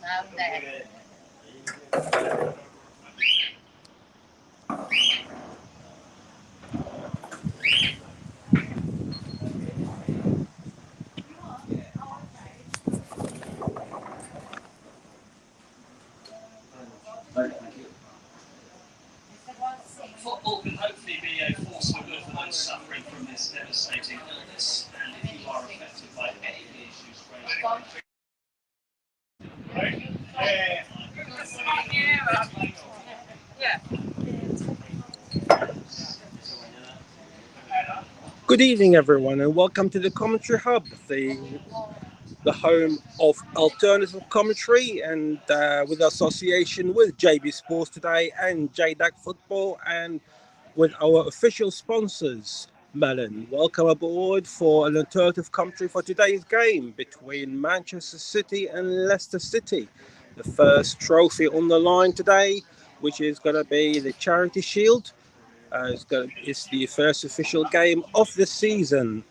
Football can hopefully be a force for good for those suffering from this devastating illness, and if you are affected by any of the issues raised by Good evening, everyone, and welcome to the Commentary Hub, the home of alternative commentary, and with association with JB Sports today and JDAC Football, and with our official sponsors, Melon. Welcome aboard for an alternative commentary for today's game between Manchester City and Leicester City. The first trophy on the line today, which is going to be the Charity Shield. It's the first official game of the season.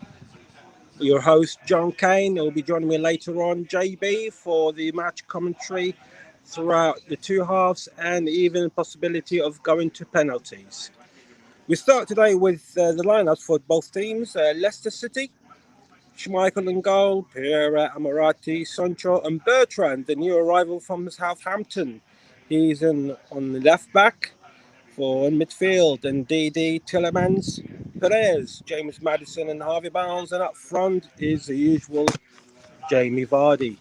Your host, John Kane, will be joining me later on, JB, for the match commentary throughout the two halves and even possibility of going to penalties. We start today with the lineups for both teams. Leicester City, Schmeichel in goal, Pereira, Amarati, Sancho and Bertrand, the new arrival from Southampton. He's on the left back. For in midfield, and DD, Tillemans, Perez, James Maddison and Harvey Barnes, and up front is the usual Jamie Vardy.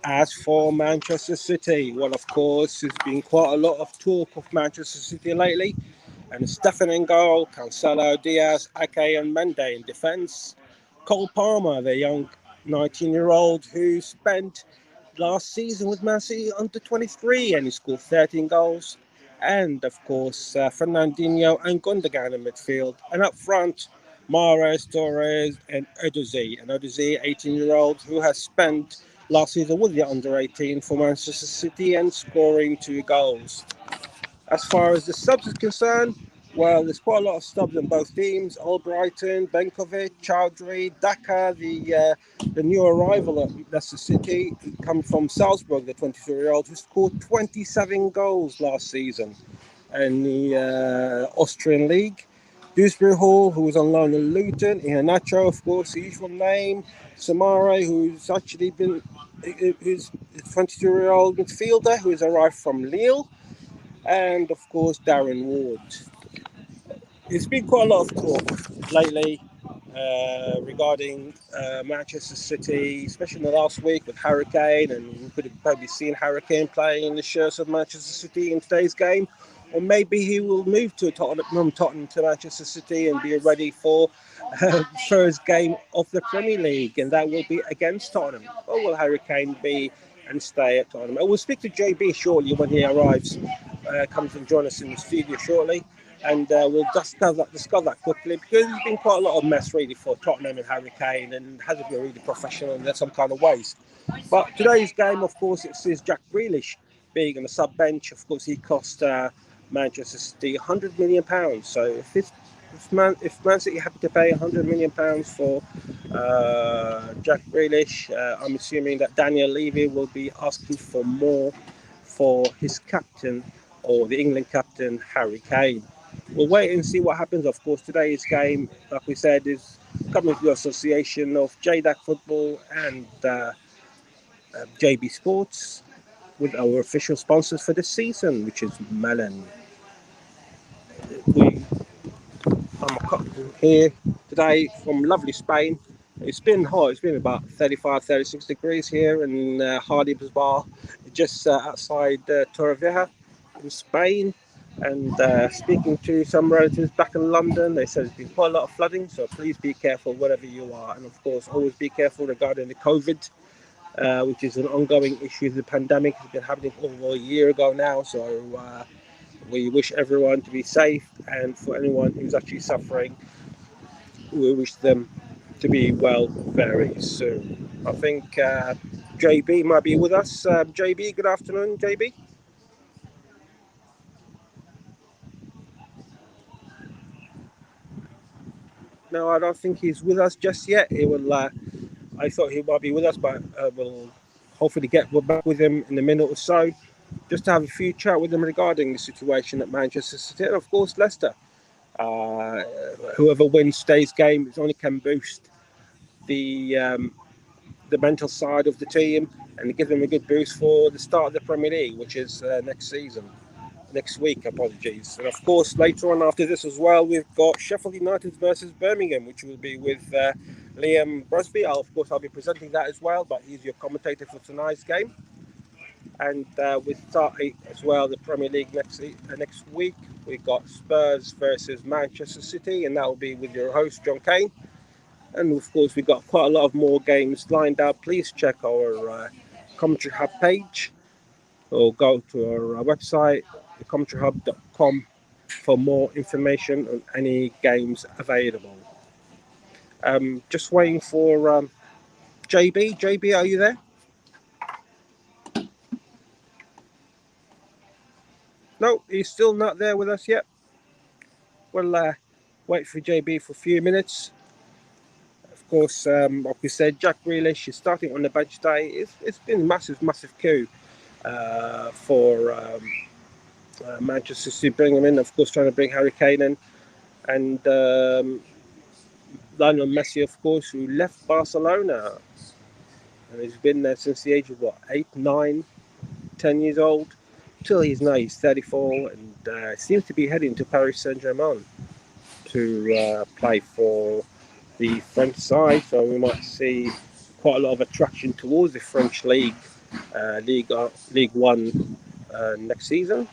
As for Manchester City, well, of course, there's been quite a lot of talk of Manchester City lately, and Stefan in goal, Cancelo, Diaz, Ake and Mendy in defence. Cole Palmer, the young 19-year-old who spent last season with Man City under 23 and he scored 13 goals. And, of course, Fernandinho and Gundogan in midfield. And up front, Mahrez, Torres and Odozie. And Odozie, 18-year-old, who has spent last season with the under-18 for Manchester City and scoring 2 goals. As far as the subs is concerned, well, there's quite a lot of subs in both teams. Albrighton, Benkovic, Chowdhury, Daka, the new arrival at Leicester City, come from Salzburg, the 23-year-old, who scored 27 goals last season in the Austrian League. Dewsbury Hall, who was on loan at Luton. Iheanacho, of course, the usual name. Samare, who's actually been who's a 22-year-old midfielder who has arrived from Lille. And, of course, Darren Ward. There's been quite a lot of talk lately regarding Manchester City, especially in the last week with Harry Kane, and we could have probably seen Harry Kane playing in the shirts of Manchester City in today's game, or maybe he will move to Tottenham to Manchester City and be ready for first game of the Premier League, and that will be against Tottenham. Or will Harry Kane be and stay at Tottenham? I will speak to JB shortly when he arrives, comes and join us in the studio shortly. And we'll discuss that quickly, because there's been quite a lot of mess really for Tottenham and Harry Kane, and hasn't been really professional in some kind of ways. But today's game, of course, it sees Jack Grealish being on the sub bench. Of course, he cost Manchester City £100 million. So if Man City happy to pay £100 million for Jack Grealish, I'm assuming that Daniel Levy will be asking for more for his captain, or the England captain, Harry Kane. We'll wait and see what happens. Of course, today's game, like we said, is coming through the association of JDAC Football and JB Sports, with our official sponsors for this season, which is Melon. I'm here today from lovely Spain. It's been hot. It's been about 35, 36 degrees here in Hardy's Bar, just outside Torrevieja in Spain. And speaking to some relatives back in London, they said there's been quite a lot of flooding, so please be careful wherever you are. And of course, always be careful regarding the COVID, which is an ongoing issue. The pandemic has been happening over a year ago now, so we wish everyone to be safe, and for anyone who's actually suffering, we wish them to be well very soon. I think JB might be with us. JB, good afternoon, JB. No, I don't think he's with us just yet. He will. I thought he might be with us, but we'll hopefully get back with him in a minute or so, just to have a few chat with him regarding the situation at Manchester City and of course Leicester. Whoever wins today's game, it only can boost the mental side of the team and give them a good boost for the start of the Premier League, which is next week, apologies. And of course, later on after this as well, we've got Sheffield United versus Birmingham, which will be with Liam Brusby. I'll be presenting that as well, but he's your commentator for tonight's game. And we start as well the Premier League next week. We've got Spurs versus Manchester City, and that will be with your host, John Kane. And of course, we've got quite a lot of more games lined up. Please check our Commentary Hub page or go to our website, commentaryhub.com, for more information on any games available. Just waiting for JB. JB, are you there? No, he's still not there with us yet. We'll wait for JB for a few minutes. Of course, like we said, Jack Grealish is starting on the bench today. It's been a massive coup for Manchester City bring him in. Of course, trying to bring Harry Kane in, and Lionel Messi, of course, who left Barcelona, and he's been there since the age of 8, 9, 10 years old, till he's 34, and seems to be heading to Paris Saint-Germain to play for the French side. So we might see quite a lot of attraction towards the French League, League One next season.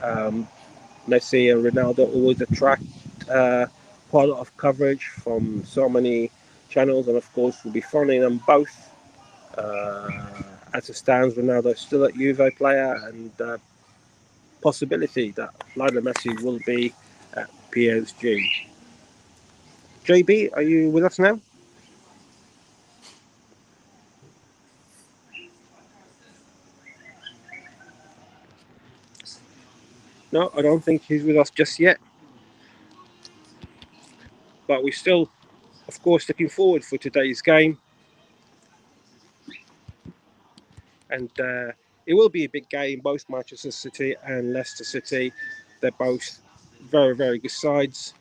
Messi and Ronaldo always attract quite a lot of coverage from so many channels, and of course we'll be following them both. As it stands, Ronaldo is still at Juve player, and possibility that Lionel Messi will be at PSG. JB, are you with us now? No, I don't think he's with us just yet. But we're still, of course, looking forward for today's game. And it will be a big game, both Manchester City and Leicester City. They're both very, very good sides.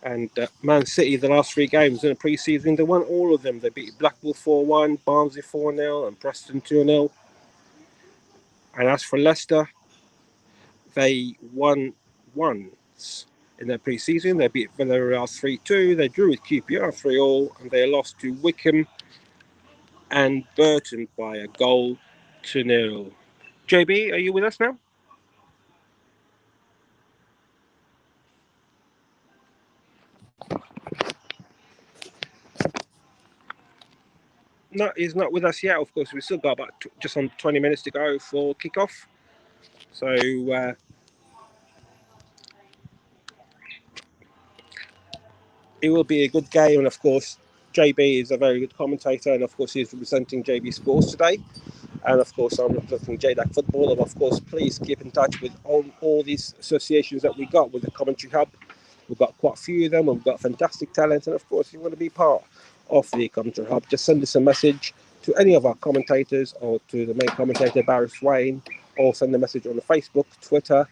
And Man City, the last 3 games in the pre-season, they won all of them. They beat Blackpool 4-1, Barnsley 4-0, and Preston 2-0. And as for Leicester, they won once in their pre-season. They beat Villarreal 3-2. They drew with QPR 3-all, and they lost to Wycombe and Burton by a goal to 0. JB, are you with us now? No, he's not with us yet. Of course, we've still got about just on 20 minutes to go for kickoff. So it will be a good game. And of course, JB is a very good commentator. And of course, he's representing JB Sports today. And of course, I'm representing JDAC Football. And of course, please keep in touch with all these associations that we got with the Commentary Hub. We've got quite a few of them. We've got fantastic talent. And of course, if you want to be part of the Commentary Hub, just send us a message to any of our commentators or to the main commentator, Barry Swain, or send a message on the Facebook, Twitter,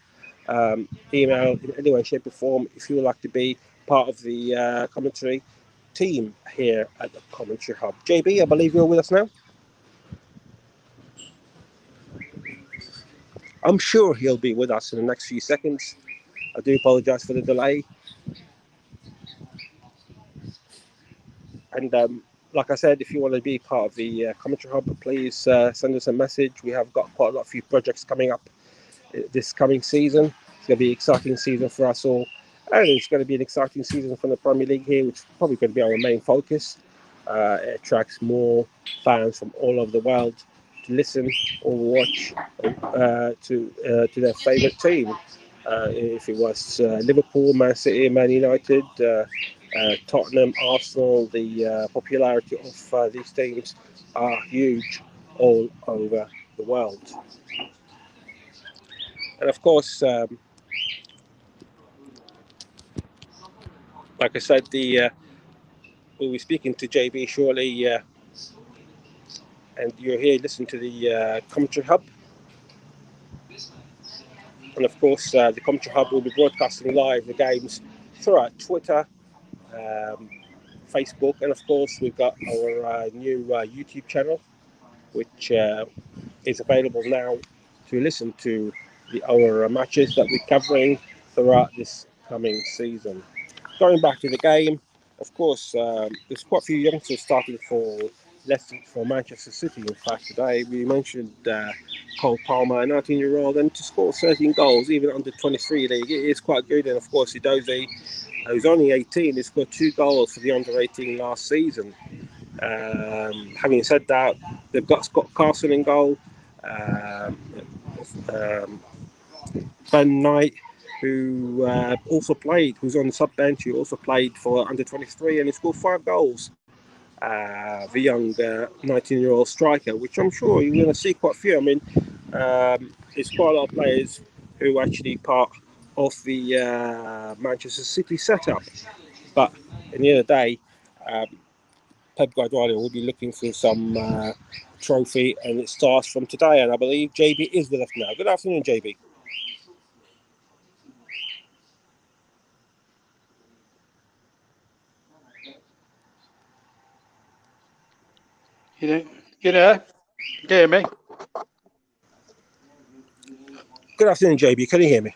email, in any way, shape or form, if you would like to be part of the commentary team here at the Commentary Hub. JB, I believe you're with us now. I'm sure he'll be with us in the next few seconds. I do apologise for the delay. And like I said, if you want to be part of the Commentary Hub, please send us a message. We have got quite a lot of few projects coming up this coming season. It's going to be an exciting season for us all. And it's going to be an exciting season for the Premier League here, which is probably going to be our main focus. It attracts more fans from all over the world to listen or watch to their favourite team. If it was Liverpool, Man City, Man United, Tottenham, Arsenal, the popularity of these teams are huge all over the world. And of course, like I said, we'll be speaking to JB shortly and you're here listening to the Commentary Hub. And of course, the Commentary Hub will be broadcasting live the games throughout Twitter, Facebook, and of course, we've got our new YouTube channel, which is available now to listen to our matches that we're covering throughout this coming season. Going back to the game, of course, there's quite a few youngsters starting for Manchester City. In fact, today we mentioned Cole Palmer, a 19-year-old, and to score 13 goals, even under 23 league, it is quite good. And of course, Idoze, who's only 18, he scored 2 goals for the under 18 last season. Having said that, they've got Scott Carson in goal, Ben Knight, who also played, who's on the sub bench, who also played for under 23, and he scored 5 goals. The young 19-year-old striker, which I'm sure you're going to see quite a few. I mean, there's quite a lot of players who are actually part of the Manchester City setup. But at the end of the day, Pep Guardiola will be looking for some trophy, and it starts from today. And I believe JB is with us now. Good afternoon, JB. You there? You hear me? Good afternoon, JB. Can you hear me?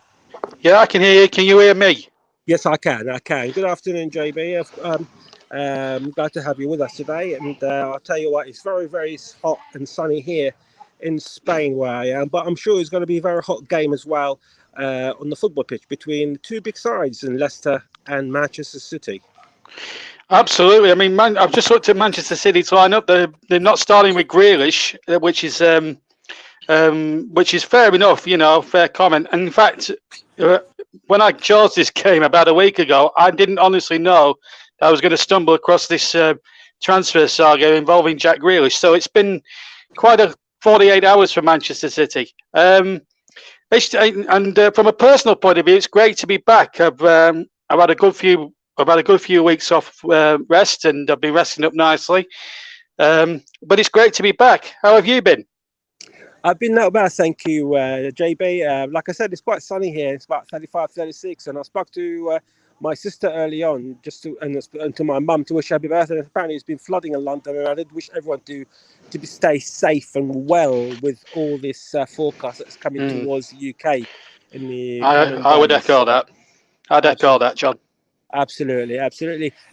Yeah, I can hear you. Can you hear me? Yes, I can. Good afternoon, JB. Glad to have you with us today. And I'll tell you what, it's very, very hot and sunny here in Spain where I am. But I'm sure it's going to be a very hot game as well on the football pitch between the two big sides in Leicester and Manchester City. Absolutely. I mean, I've just looked at Manchester City's lineup. They're not starting with Grealish, which is fair enough, fair comment. And in fact, when I chose this game about a week ago, I didn't honestly know that I was going to stumble across this transfer saga involving Jack Grealish. So it's been quite a 48 hours for Manchester City. And from a personal point of view, it's great to be back. I've had a good few weeks off rest, and I've been resting up nicely. But it's great to be back. How have you been? I've been not bad, thank you, JB. Like I said, it's quite sunny here. It's about 35, 36, and I spoke to my sister early on, and to my mum to wish her happy birthday. Apparently, it's been flooding in London, and I did wish everyone to stay safe and well with all this forecast that's coming towards the UK. I would echo that. I'd echo that, John. Absolutely.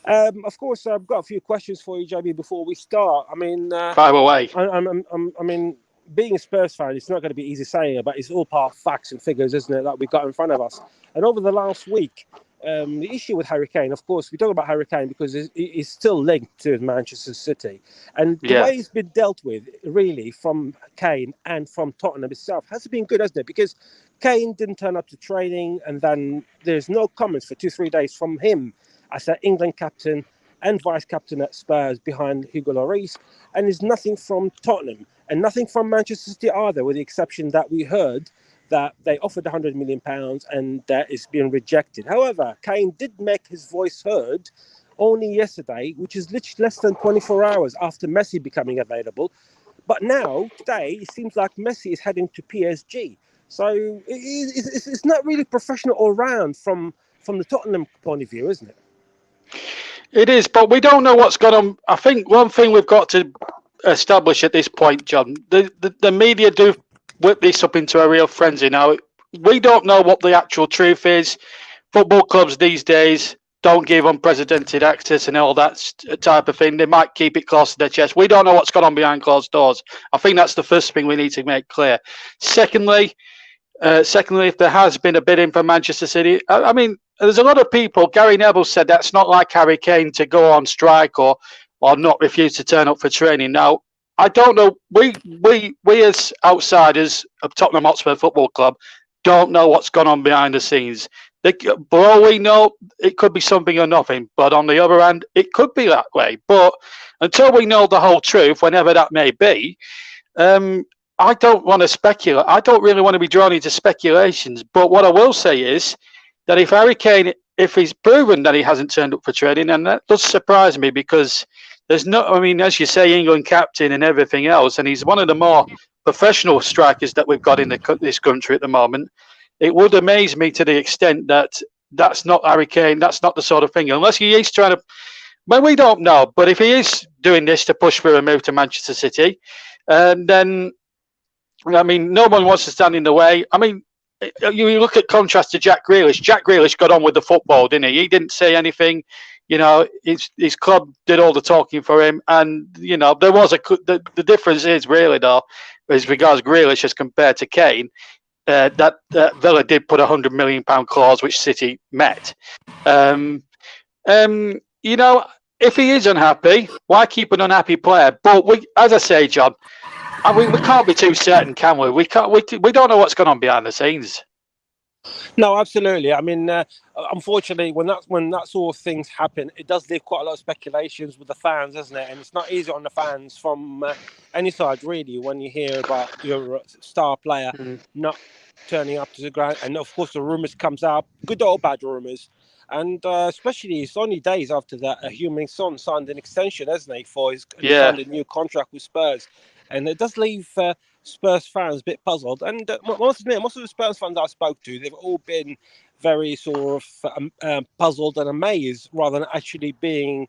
Of course, I've got a few questions for you, JB, before we start. I mean, fire away. I mean, being a Spurs fan, it's not going to be easy saying it, but it's all part of facts and figures, isn't it, that we've got in front of us. And over the last week, the issue with Harry Kane, of course, we talk about Harry Kane because it's still linked to Manchester City. And the way it's been dealt with, really, from Kane and from Tottenham itself, has been good, hasn't it? Because Kane didn't turn up to training, and then there's no comments for 2-3 days from him as an England captain and vice captain at Spurs behind Hugo Lloris. And there's nothing from Tottenham and nothing from Manchester City either, with the exception that we heard that they offered £100 million and that is being rejected. However, Kane did make his voice heard only yesterday, which is literally less than 24 hours after Messi becoming available. But now, today, it seems like Messi is heading to PSG. So it's not really professional all round from the Tottenham point of view, isn't it? It is, but we don't know what's going on. I think one thing we've got to establish at this point, John, the media do whip this up into a real frenzy now. We don't know what the actual truth is. Football clubs these days don't give unprecedented access and all that type of thing. They might keep it close to their chest. We don't know what's going on behind closed doors. I think that's the first thing we need to make clear. Secondly, if there has been a bidding for Manchester City, I mean, there's a lot of people. Gary Neville said that's not like Harry Kane to go on strike or not refuse to turn up for training. Now, I don't know. We as outsiders of Tottenham Hotspur Football Club don't know what's gone on behind the scenes. For all we know, it could be something or nothing. But on the other hand, it could be that way. But until we know the whole truth, whenever that may be, I don't want to speculate. I don't really want to be drawn into speculations. But what I will say is that if Harry Kane, if he's proven that he hasn't turned up for training, and that does surprise me because there's no. I mean, as you say, England captain and everything else, and he's one of the more professional strikers that we've got in this country at the moment. It would amaze me to the extent that that's not Harry Kane. That's not the sort of thing, unless he is trying to. Well, we don't know, but if he is doing this to push for a move to Manchester City, then I mean, no one wants to stand in the way. I mean, you look at contrast to Jack Grealish. Jack Grealish got on with the football, didn't he? He didn't say anything. You know, his club did all the talking for him, and you know there was the difference is really though, as regards Grealish as compared to Kane, that Villa did put £100 million clause which City met. You know, if he is unhappy, why keep an unhappy player? But as I say, John, we can't be too certain, can we? We can't. We don't know what's going on behind the scenes. No, absolutely. I mean, unfortunately, when that sort of things happen, it does leave quite a lot of speculations with the fans, doesn't it? And it's not easy on the fans from any side, really, when you hear about your star player not turning up to the ground. And of course, the rumours comes out, good or bad rumours. And especially, it's only days after that, Heung-min Son signed an extension, hasn't he, signed a new contract with Spurs. And it does leave Spurs fans a bit puzzled. And most of the Spurs fans I spoke to, they've all been very sort of puzzled and amazed rather than actually being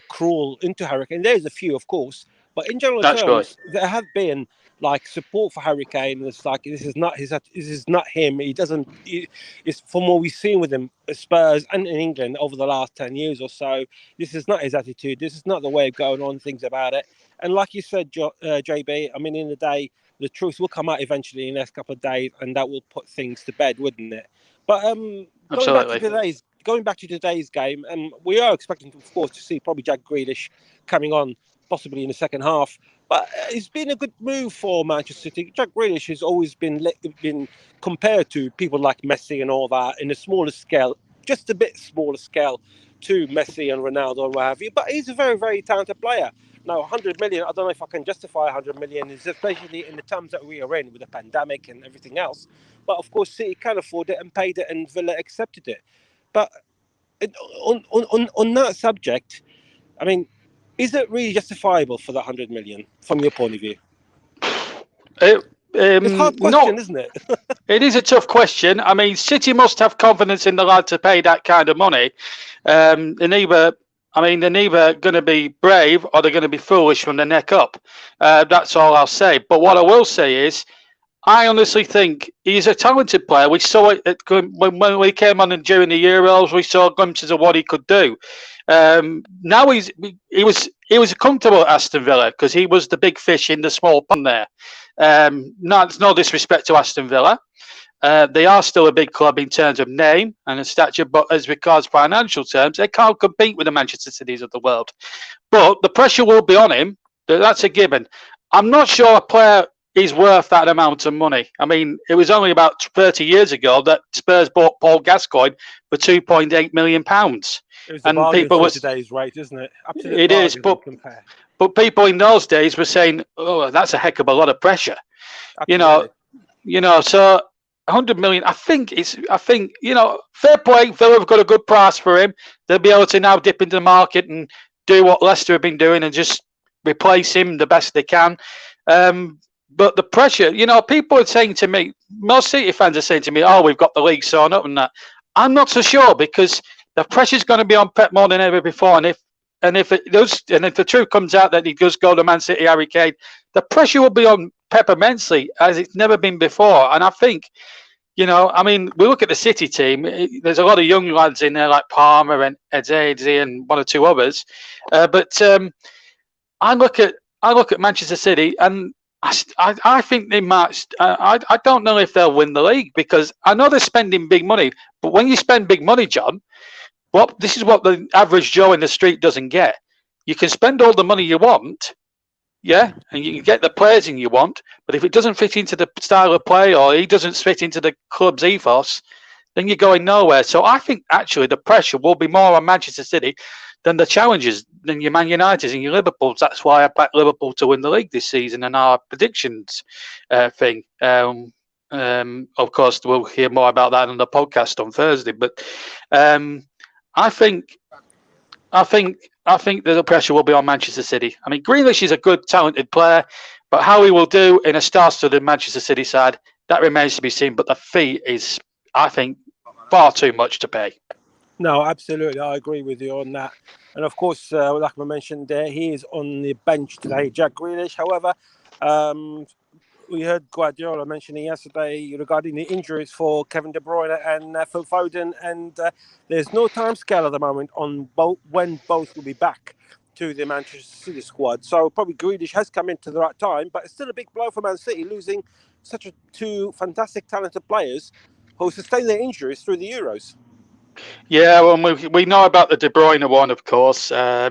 cruel into Harry Kane. There's a few, of course. But in general terms, there have been like support for Harry Kane. It's like this is not him. He doesn't. It's from what we've seen with him, Spurs and in England over the last 10 years or so. This is not his attitude. This is not the way of going on things about it. And like you said, JB, I mean, in the day, the truth will come out eventually in the next couple of days, and that will put things to bed, wouldn't it? But going back to today's game, we are expecting, of course, to see probably Jack Grealish coming on possibly in the second half. But it's been a good move for Manchester City. Jack Grealish has always been compared to people like Messi and all that in a smaller scale, just a bit smaller scale to Messi and Ronaldo and what have you. But he's a very, very talented player. Now, 100 million, I don't know if I can justify 100 million, especially in the times that we are in with the pandemic and everything else. But of course, City can afford it and paid it, and Villa accepted it. But on that subject, I mean, is it really justifiable for that 100 million from your point of view? It's a hard question, isn't it? It is a tough question. I mean, City must have confidence in the lad to pay that kind of money. They're neither going to be brave or they're going to be foolish from the neck up. That's all I'll say. But what I will say is, I honestly think he's a talented player. We saw it when we came on during the Euros. We saw glimpses of what he could do. Now he was comfortable at Aston Villa because he was the big fish in the small pond there. No disrespect to Aston Villa. They are still a big club in terms of name and stature, but as regards financial terms, they can't compete with the Manchester Cities of the world. But the pressure will be on him. That's a given. I'm not sure a player is worth that amount of money. I mean, it was only about 30 years ago that Spurs bought Paul Gascoigne for £2.8 million. And people was today's rate, isn't it? Absolutely, it is, but people in those days were saying, "Oh, that's a heck of a lot of pressure." Absolutely. You know. So 100 million. I think fair play. Villa have got a good price for him. They'll be able to now dip into the market and do what Leicester have been doing and just replace him the best they can. But the pressure, people are saying to me, most City fans are saying to me, "Oh, we've got the league sewn up and that." I'm not so sure because the pressure's going to be on Pep more than ever before, and if the truth comes out that he does go to Man City, Harry Kane, the pressure will be on Pep immensely as it's never been before. And I think, we look at the City team. There's a lot of young lads in there like Palmer and Eze and one or two others, but I look at Manchester City and I think they might. I don't know if they'll win the league because I know they're spending big money, but when you spend big money, John. This is what the average Joe in the street doesn't get. You can spend all the money you want, and you can get the players in you want, but if it doesn't fit into the style of play or he doesn't fit into the club's ethos, then you're going nowhere. So I think actually the pressure will be more on Manchester City than the challenges, than your Man United and your Liverpools. That's why I backed Liverpool to win the league this season and our predictions thing. Of course, we'll hear more about that on the podcast on Thursday, but I think I think that the pressure will be on Manchester City. I mean, Grealish is a good, talented player, but how he will do in a star-studded Manchester City side, that remains to be seen. But the fee is, I think, far too much to pay. No, absolutely. I agree with you on that. And of course, like I mentioned, he is on the bench today, Jack Grealish. However, um, we heard Guardiola mentioning yesterday regarding the injuries for Kevin De Bruyne and Phil Foden, and there's no time scale at the moment on when both will be back to the Manchester City squad. So probably Grealish has come into the right time, but it's still a big blow for Man City losing two fantastic, talented players who sustained their injuries through the Euros. Yeah, well, we know about the De Bruyne one, of course. I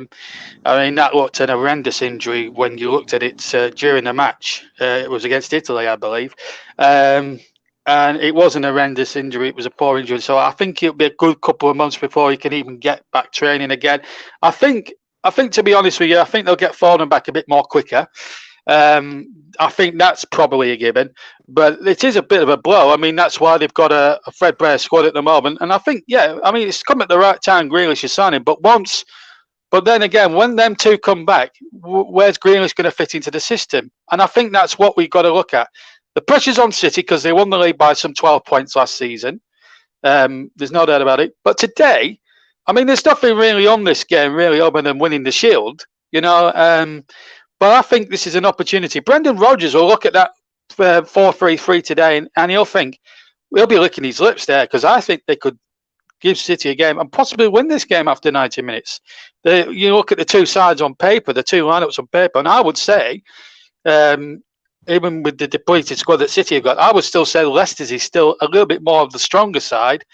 mean, that looked an horrendous injury when you looked at it during the match. It was against Italy, I believe. And it was an horrendous injury. It was a poor injury. So I think it'll be a good couple of months before he can even get back training again. I think, to be honest with you, I think they'll get Foden back a bit more quicker. I think that's probably a given, but it is a bit of a blow. I mean, that's why they've got a threadbare squad at the moment. And I think, yeah, I mean, it's come at the right time, Grealish is signing. But then again, when them two come back, where's Grealish going to fit into the system? And I think that's what we've got to look at. The pressure's on City because they won the league by some 12 points last season. There's no doubt about it. But today, I mean, there's nothing really on this game, really, other than winning the Shield, you know. But I think this is an opportunity. Brendan Rodgers will look at that 4-3-3 today, and he'll think, he'll be licking his lips there, because I think they could give City a game and possibly win this game after 90 minutes. You look at the two sides on paper, the two lineups on paper, and I would say, even with the depleted squad that City have got, I would still say Leicester's is still a little bit more of the stronger side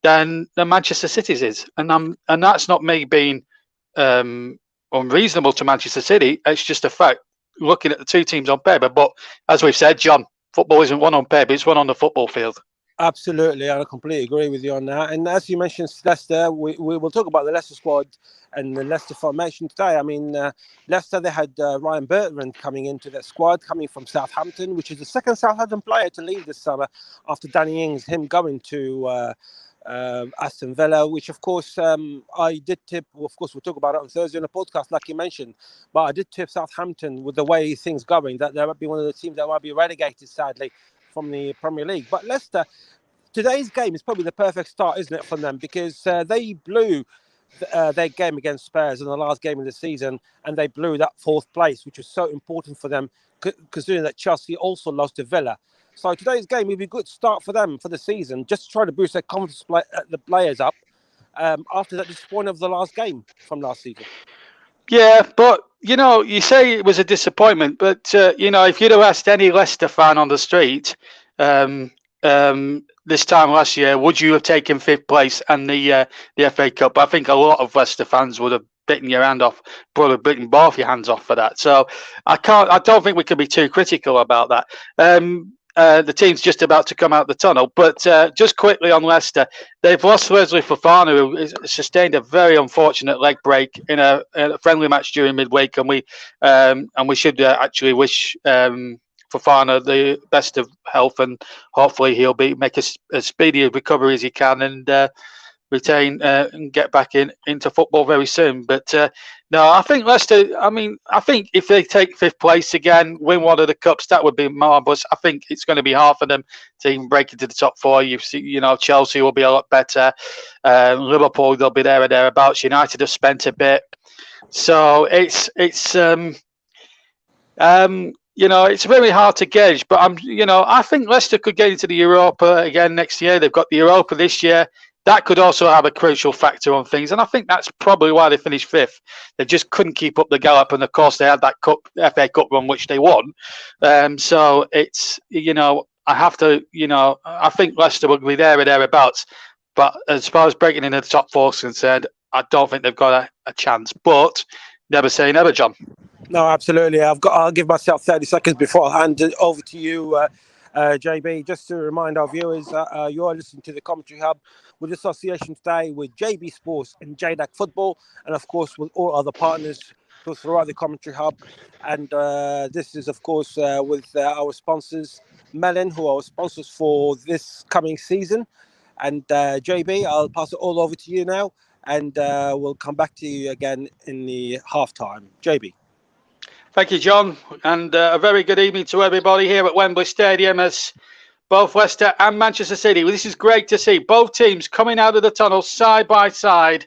than Manchester City's is. And that's not me being unreasonable to Manchester City. It's just a fact, looking at the two teams on paper. But as we've said, John, football isn't one on paper, it's one on the football field. Absolutely, I completely agree with you on that. And as you mentioned, Leicester, we will talk about the Leicester squad and the Leicester formation today. I mean, Leicester, they had Ryan Bertrand coming into their squad, coming from Southampton, which is the second Southampton player to leave this summer after Danny Ings, him going to Aston Villa, which of course I did tip. Of course, we'll talk about it on Thursday on the podcast, like you mentioned. But I did tip Southampton with the way things going that they might be one of the teams that might be relegated, sadly, from the Premier League. But Leicester, today's game is probably the perfect start, isn't it, for them? Because they blew their game against Spurs in the last game of the season, and they blew that fourth place, which was so important for them, considering that Chelsea also lost to Villa. So today's game will be a good start for them for the season, just to try to boost their confidence, the players up after that disappointment of the last game from last season. Yeah, but, you say it was a disappointment, but, if you'd have asked any Leicester fan on the street this time last year, would you have taken fifth place and the FA Cup? I think a lot of Leicester fans would have bitten your hand off, probably bitten both your hands off for that. So I don't think we can be too critical about that. The team's just about to come out the tunnel. But just quickly on Leicester, they've lost Wesley Fofana, who sustained a very unfortunate leg break in a friendly match during midweek, and we should actually wish Fofana the best of health, and hopefully he'll make as speedy a recovery as he can and retain and get back into football very soon. But no, I think Leicester, I think if they take fifth place again, win one of the cups, that would be marvellous. I think it's going to be hard for them to even break into the top four. Chelsea will be a lot better. Liverpool, they'll be there or thereabouts. United have spent a bit. So it's very hard to gauge. But I think Leicester could get into the Europa again next year. They've got the Europa this year. That could also have a crucial factor on things, and I think that's probably why they finished fifth. They just couldn't keep up the gallop, and of course they had that FA Cup run which they won. So it's I think Leicester will be there or thereabouts. But as far as breaking into the top four is concerned, I don't think they've got a chance. But never say never, John. No, absolutely. I'll give myself 30 seconds before I hand it over to you, JB. Just to remind our viewers, you are listening to the Commentary Hub with association today with JB Sports and JDAC Football, and of course with all other partners throughout the Commentary Hub. And this is, of course, with our sponsors, Melon, who are our sponsors for this coming season. And JB, I'll pass it all over to you now. and we'll come back to you again in the halftime. JB. Thank you, John, and a very good evening to everybody here at Wembley Stadium as both Leicester and Manchester City. This is great to see both teams coming out of the tunnel side by side,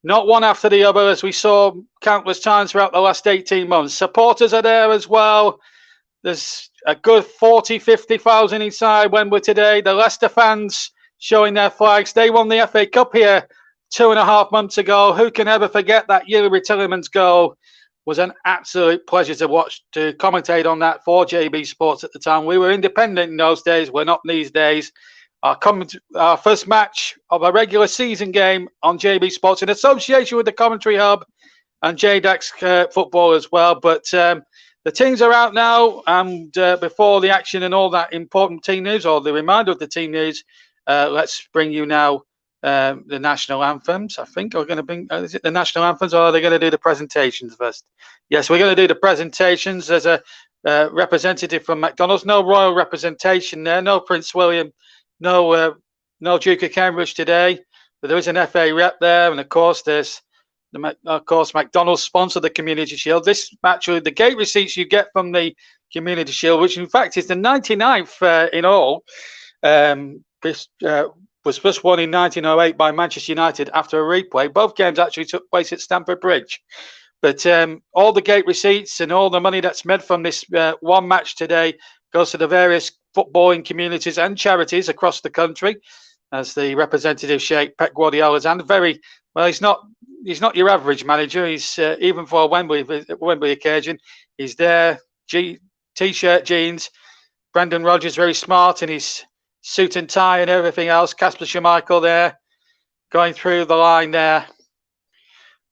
not one after the other, as we saw countless times throughout the last 18 months. Supporters are there as well. There's a good 40, 50,000 inside Wembley today. The Leicester fans showing their flags. They won the FA Cup here 2.5 months ago. Who can ever forget that Yuri Tillemans goal? Was an absolute pleasure to watch, to commentate on that for JB Sports at the time. We were independent in those days. We're not these days. Our first match of a regular season game on JB Sports in association with the Commentary Hub and JDAX Football as well. But the teams are out now, and before the action and all that important team news, or the reminder of the team news, let's bring you now the national anthems. I think we're going to bring, is it the national anthems, or are they going to do the presentations first? Yes, we're going to do the presentations. There's a representative from McDonald's. No royal representation there. No Prince William. No Duke of Cambridge today. But there is an FA rep there, and of course there's McDonald's sponsor the Community Shield. This actually, the gate receipts you get from the Community Shield, which in fact is the 99th in all. Was first won in 1908 by Manchester United after a replay. Both games actually took place at Stamford Bridge. But all the gate receipts and all the money that's made from this one match today goes to the various footballing communities and charities across the country. As the representative Sheikh Pep Guardiola's, and very well, he's not your average manager. He's even for a Wembley occasion, he's there. T-shirt, jeans. Brendan Rodgers very smart in his suit and tie and everything else. Kasper Schmeichel there, going through the line there.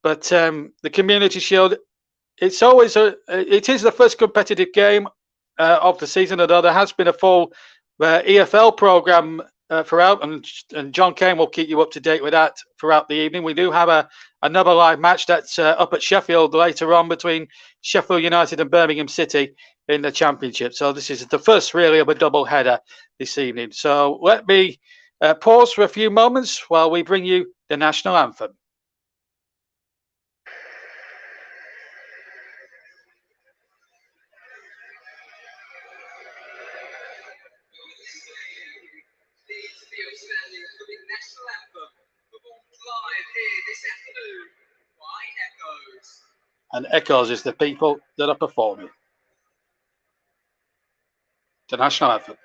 But the Community Shield, it is the first competitive game of the season, although there has been a full EFL programme throughout, and John Kane will keep you up to date with that throughout the evening. We do have another live match that's up at Sheffield later on between Sheffield United and Birmingham City in the Championship. So this is the first really of a double header this evening. So let me pause for a few moments while we bring you the national anthem. And Echoes is the people that are performing the national anthem.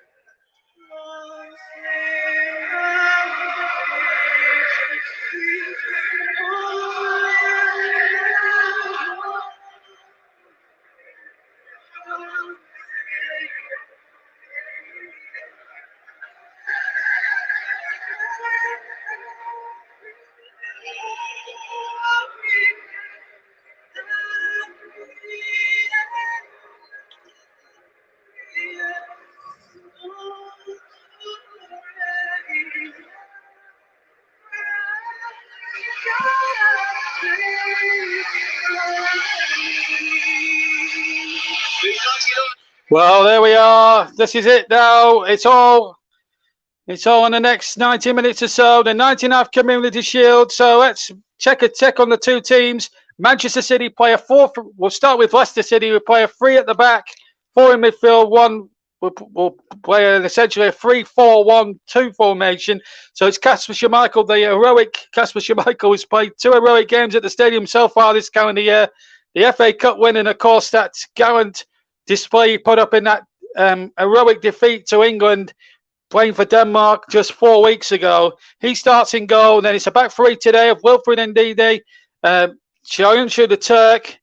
Well, there we are. This is it now. It's all in the next 90 minutes or so. The 99th Community Shield. So let's check on the two teams. Manchester City play a 4. We'll start with Leicester City. We play a 3 at the back, 4 in midfield, 1. We'll play essentially a 3-4-1-2 formation. So it's Kasper Schmeichel, the heroic Kasper Schmeichel, who's played 2 heroic games at the stadium so far this calendar year. The FA Cup win, and of course that gallant display he put up in that heroic defeat to England, playing for Denmark just 4 weeks ago. He starts in goal. Then it's a back 3 today of Wilfred Ndidi, Şahinshu the Turk,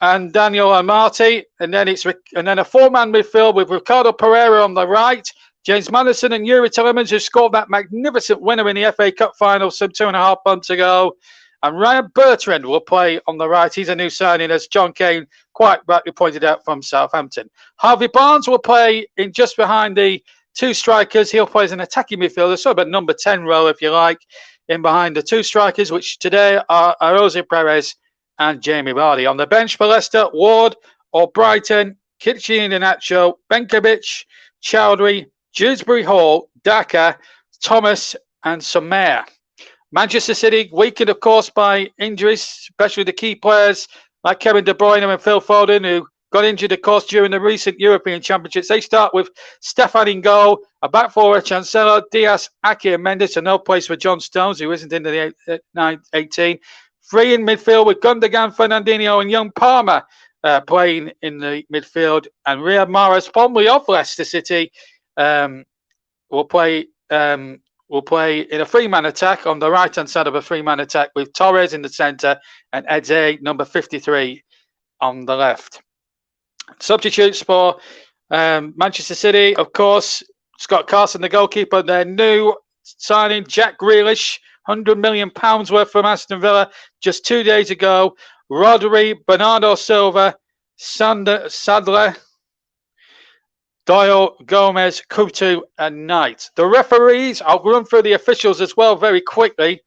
and Daniel Amati. And then a 4-man midfield with Ricardo Pereira on the right, James Maddison and Yuri Tillemans, who scored that magnificent winner in the FA Cup final some 2.5 months ago. And Ryan Bertrand will play on the right. He's a new signing, as John Kane quite rightly pointed out, from Southampton. Harvey Barnes will play in just behind the 2 strikers. He'll play as an attacking midfielder, sort of a number 10 role, if you like, in behind the 2 strikers, which today are Jose Perez and Jamie Vardy. On the bench for Leicester, Ward or Brighton, Kitchi Iheanacho, Benkovic, Chowdhury, Dewsbury Hall, Daka, Thomas and Somer. Manchester City weakened, of course, by injuries, especially the key players like Kevin De Bruyne and Phil Foden, who got injured, of course, during the recent European Championships. They start with Stefan in goal, a back four, Cancelo, Diaz, Ake and Mendes, and no place for John Stones, who isn't in the 18. Three in midfield with Gundogan, Fernandinho and young Palmer playing in the midfield. And Riyad Mahrez, formerly of Leicester City, will play in a three-man attack on the right-hand side of a three-man attack with Torres in the centre and Eze, number 53, on the left. Substitutes for Manchester City, of course, Scott Carson, the goalkeeper. Their new signing, Jack Grealish, £100 million worth from Aston Villa just 2 days ago. Rodri, Bernardo Silva, Sadler, Doyle, Gomez, Kutu, and Knight. The referees, I'll run through the officials as well very quickly.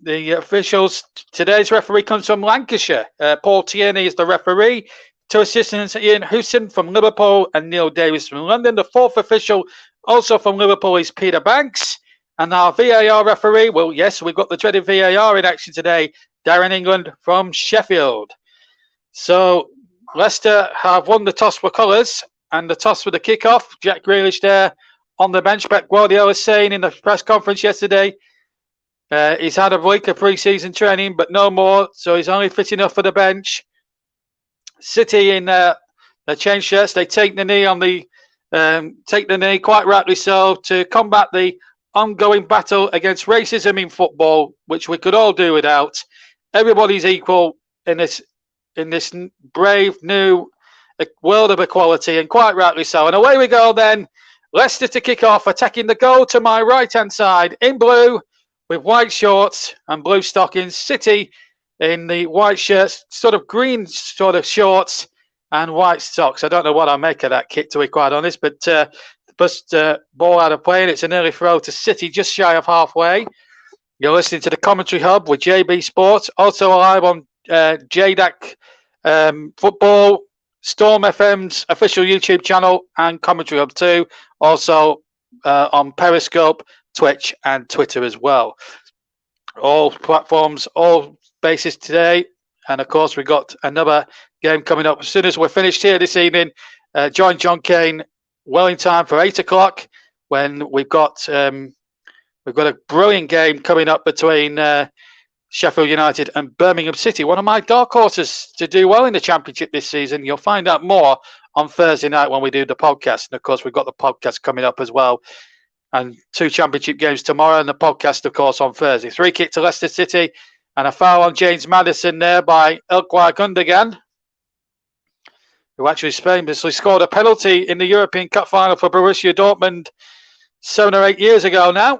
The officials, today's referee comes from Lancashire. Paul Tierney is the referee. Two assistants, Ian Hewson from Liverpool and Neil Davis from London. The fourth official, also from Liverpool, is Peter Banks. And our VAR referee, well, yes, we've got the dreaded VAR in action today, Darren England from Sheffield. So Leicester have won the toss for colours and the toss for the kick-off. Jack Grealish there on the bench. Pep Guardiola saying in the press conference yesterday, he's had a week of pre-season training, but no more, so he's only fit enough for the bench. City in their change shirts. They take the knee, quite rightly so, to combat the ongoing battle against racism in football, which we could all do without. Everybody's equal in this brave new world of equality, and quite rightly so. And away we go then. Leicester to kick off, attacking the goal to my right-hand side in blue with white shorts and blue stockings. City in the white shirts, sort of green sort of shorts and white socks. I don't know what I make of that kit, to be quite honest, but first ball out of play, and it's an early throw to City just shy of halfway. You're listening to the Commentary Hub with JB Sports, also live on JDAC Football, Storm FM's official YouTube channel, and Commentary Hub 2, also on Periscope, Twitch, and Twitter as well. All platforms, all bases today. And of course, we've got another game coming up as soon as we're finished here this evening. Join John Kane well in time for 8 o'clock when we've got a brilliant game coming up between Sheffield United and Birmingham City, one of my dark horses to do well in the Championship this season. You'll find out more on Thursday night when we do the podcast. And of course, we've got the podcast coming up as well. And 2 Championship games tomorrow and the podcast, of course, on Thursday. 3 kick to Leicester City and a foul on James Maddison there by Ilkay Gundogan, who actually famously scored a penalty in the European Cup final for Borussia Dortmund 7 or 8 years ago now.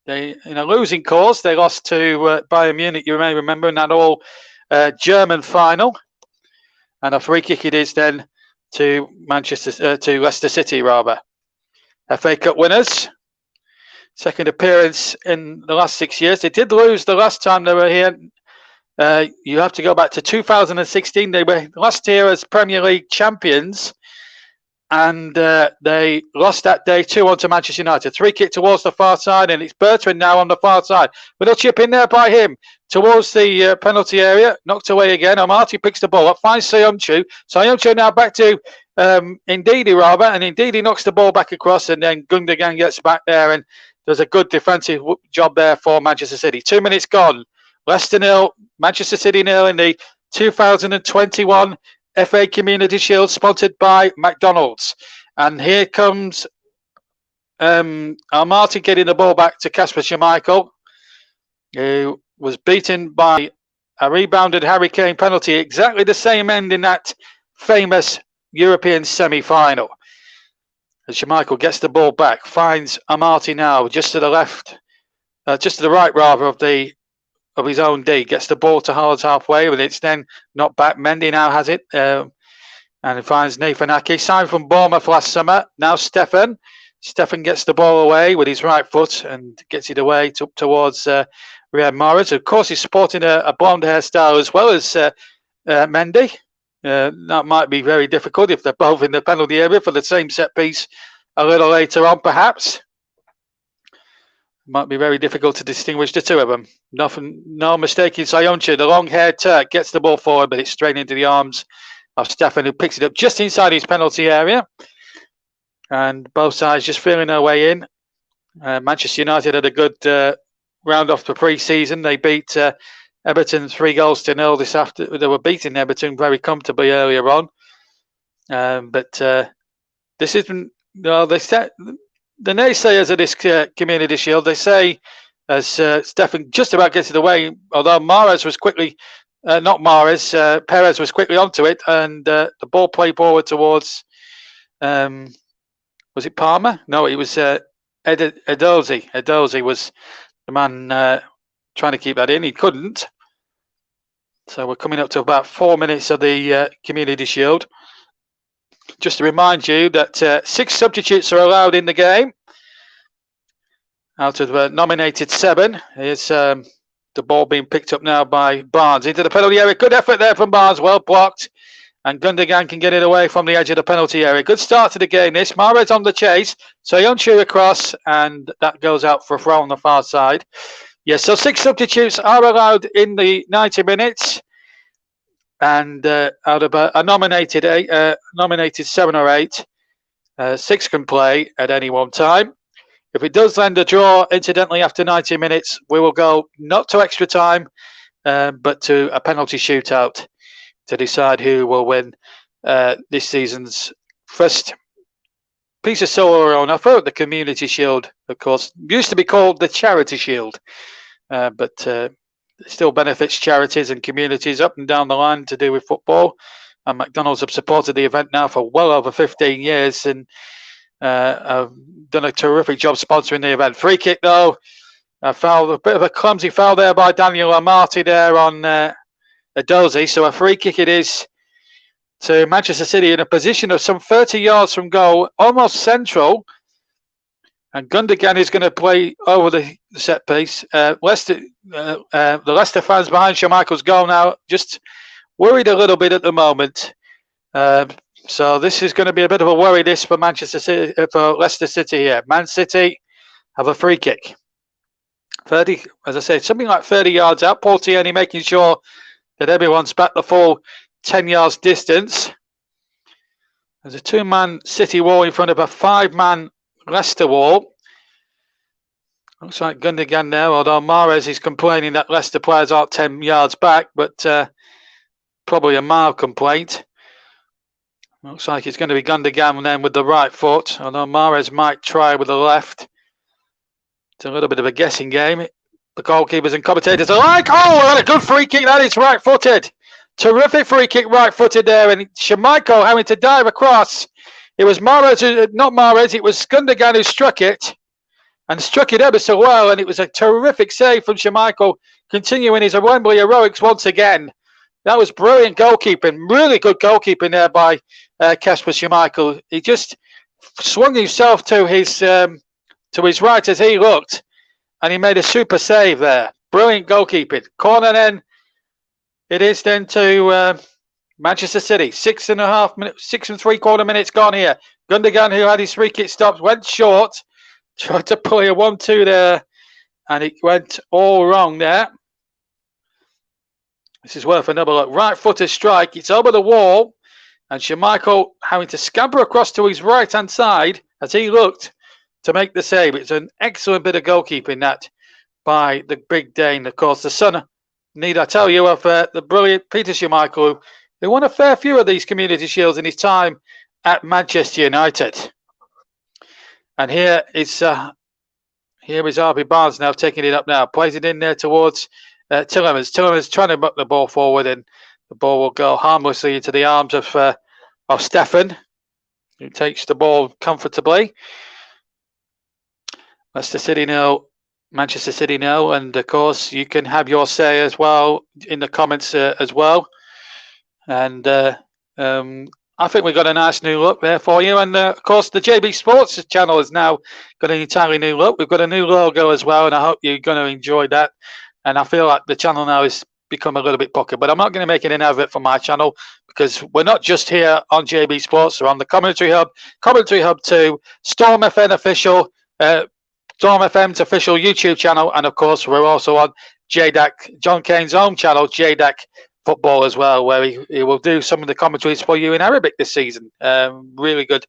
They, in a losing cause, they lost to Bayern Munich, you may remember, in that all German final. And a free kick it is then to Leicester City, rather. FA Cup winners. Second appearance in the last 6 years. They did lose the last time they were here. You have to go back to 2016. They were last year as Premier League champions. And they lost that day 2-1 to Manchester United. 3 kick towards the far side, and it's Bertrand now on the far side. With a chip in there by him towards the penalty area. Knocked away again. Amati picks the ball up, finds Sayumchu. Sayumchu now back to Ndidi, rather. And Ndidi knocks the ball back across, and then Gundogan gets back there. And there's a good defensive job there for Manchester City. 2 minutes gone. Leicester 0, Manchester City 0 in the 2021 FA Community Shield, sponsored by McDonald's. And here comes Martin getting the ball back to Kasper Schmeichel, who was beaten by a rebounded Harry Kane penalty, exactly the same end in that famous European semi-final. And Schmeichel gets the ball back, finds Amati now just to the left, just to the right rather of his own D, gets the ball to Haaland's halfway, but it's then not back. Mendy now has it, and he finds Nathan Ake, signed from Bournemouth last summer. Now Stefan gets the ball away with his right foot and gets it away towards Riyad Mahrez. Of course, he's sporting a blonde hairstyle as well as Mendy. That might be very difficult if they're both in the penalty area for the same set piece a little later on, perhaps. Might be very difficult to distinguish the two of them. No mistaking Sayoncha. The long-haired Turk gets the ball forward, but it's straight into the arms of Stefan, who picks it up just inside his penalty area. And both sides just feeling their way in. Manchester United had a good round off the pre-season. They beat Everton 3-0 this afternoon. They were beating Everton very comfortably earlier on. But this isn't. No, they said the naysayers of this Community Shield. They say as Stefan just about gets it away, although Perez was quickly onto it, and the ball played forward towards. Was it Palmer? No, it was Edozie. Edozie was the man trying to keep that in. He couldn't. So we're coming up to about 4 minutes of the Community Shield. Just to remind you that 6 substitutes are allowed in the game. Out of the nominated 7. Here's the ball being picked up now by Barnes. Into the penalty area. Good effort there from Barnes. Well blocked. And Gundogan can get it away from the edge of the penalty area. Good start to the game, this. Mahrez on the chase. Sayoncha across. And that goes out for a throw on the far side. Yes, so 6 substitutes are allowed in the 90 minutes. And out of a nominated 7 or 8, 6 can play at any one time. If it does end a draw, incidentally, after 90 minutes, we will go not to extra time, but to a penalty shootout to decide who will win this season's first piece of silver honor for the Community Shield. Of course, used to be called the Charity Shield, but it still benefits charities and communities up and down the line to do with football. And McDonald's have supported the event now for well over 15 years and have done a terrific job sponsoring the event. Free kick though, a bit of a clumsy foul there by Daniel Amati there on Edozie. So a free kick it is to Manchester City in a position of some 30 yards from goal, almost central. And Gundogan is going to play over the set piece. The Leicester fans behind Schmeichel's goal now just worried a little bit at the moment. So this is going to be a bit of a worry this for Manchester City, for Leicester City here. Man City have a free kick. 30, as I said, something like 30 yards out. Paul Tierney making sure that everyone's back the full 10 yards distance. There's a 2-man City wall in front of a 5-man Leicester wall. Looks like Gundogan now, although Mahrez is complaining that Leicester players aren't 10 yards back, but probably a mild complaint. Looks like it's going to be Gundogan then with the right foot, although Mahrez might try with the left. It's a little bit of a guessing game. The goalkeepers and commentators are like, oh, what a good free kick, that is right-footed. Terrific free kick, right-footed there, and Schmeichel having to dive across. It was Mahrez, not Mahrez, it was Gundogan who struck it, and struck it ever so well, and it was a terrific save from Schmeichel, continuing his Wembley heroics once again. That was brilliant goalkeeping, really good goalkeeping there by Kasper Schmeichel. He just swung himself to his right as he looked, and he made a super save there. Brilliant goalkeeping. Corner then. It is then to Manchester City. 6 3/4 minutes gone here. Gundogan, who had his free kick stopped, went short. Tried to play a 1-2 there, and it went all wrong there. This is worth another look. Right-footed strike. It's over the wall, and Schmeichel having to scamper across to his right-hand side as he looked to make the save. It's an excellent bit of goalkeeping that by the big Dane. Of course, the son, need I tell you, of the brilliant Peter Schmeichel, who won a fair few of these Community Shields in his time at Manchester United. And here is RB Barnes now taking it up now. Plays it in there towards Tillemans. Tillemans trying to muck the ball forward, and the ball will go harmlessly into the arms of Stefan, who takes the ball comfortably. Leicester City nil, Manchester City nil, and of course you can have your say as well in the comments as well. And I think we've got a nice new look there for you. And of course the JB Sports channel has now got an entirely new look. We've got a new logo as well, and I hope you're going to enjoy that. And I feel like the channel now has become a little bit pocket, but I'm not going to make it an advert for my channel, because we're not just here on JB Sports. We're on the Commentary Hub 2, Storm FN Official, Storm FM's official YouTube channel, and of course we're also on JDAC, John Kane's own channel, JDAC Football as well, where he will do some of the commentaries for you in Arabic this season. Really good,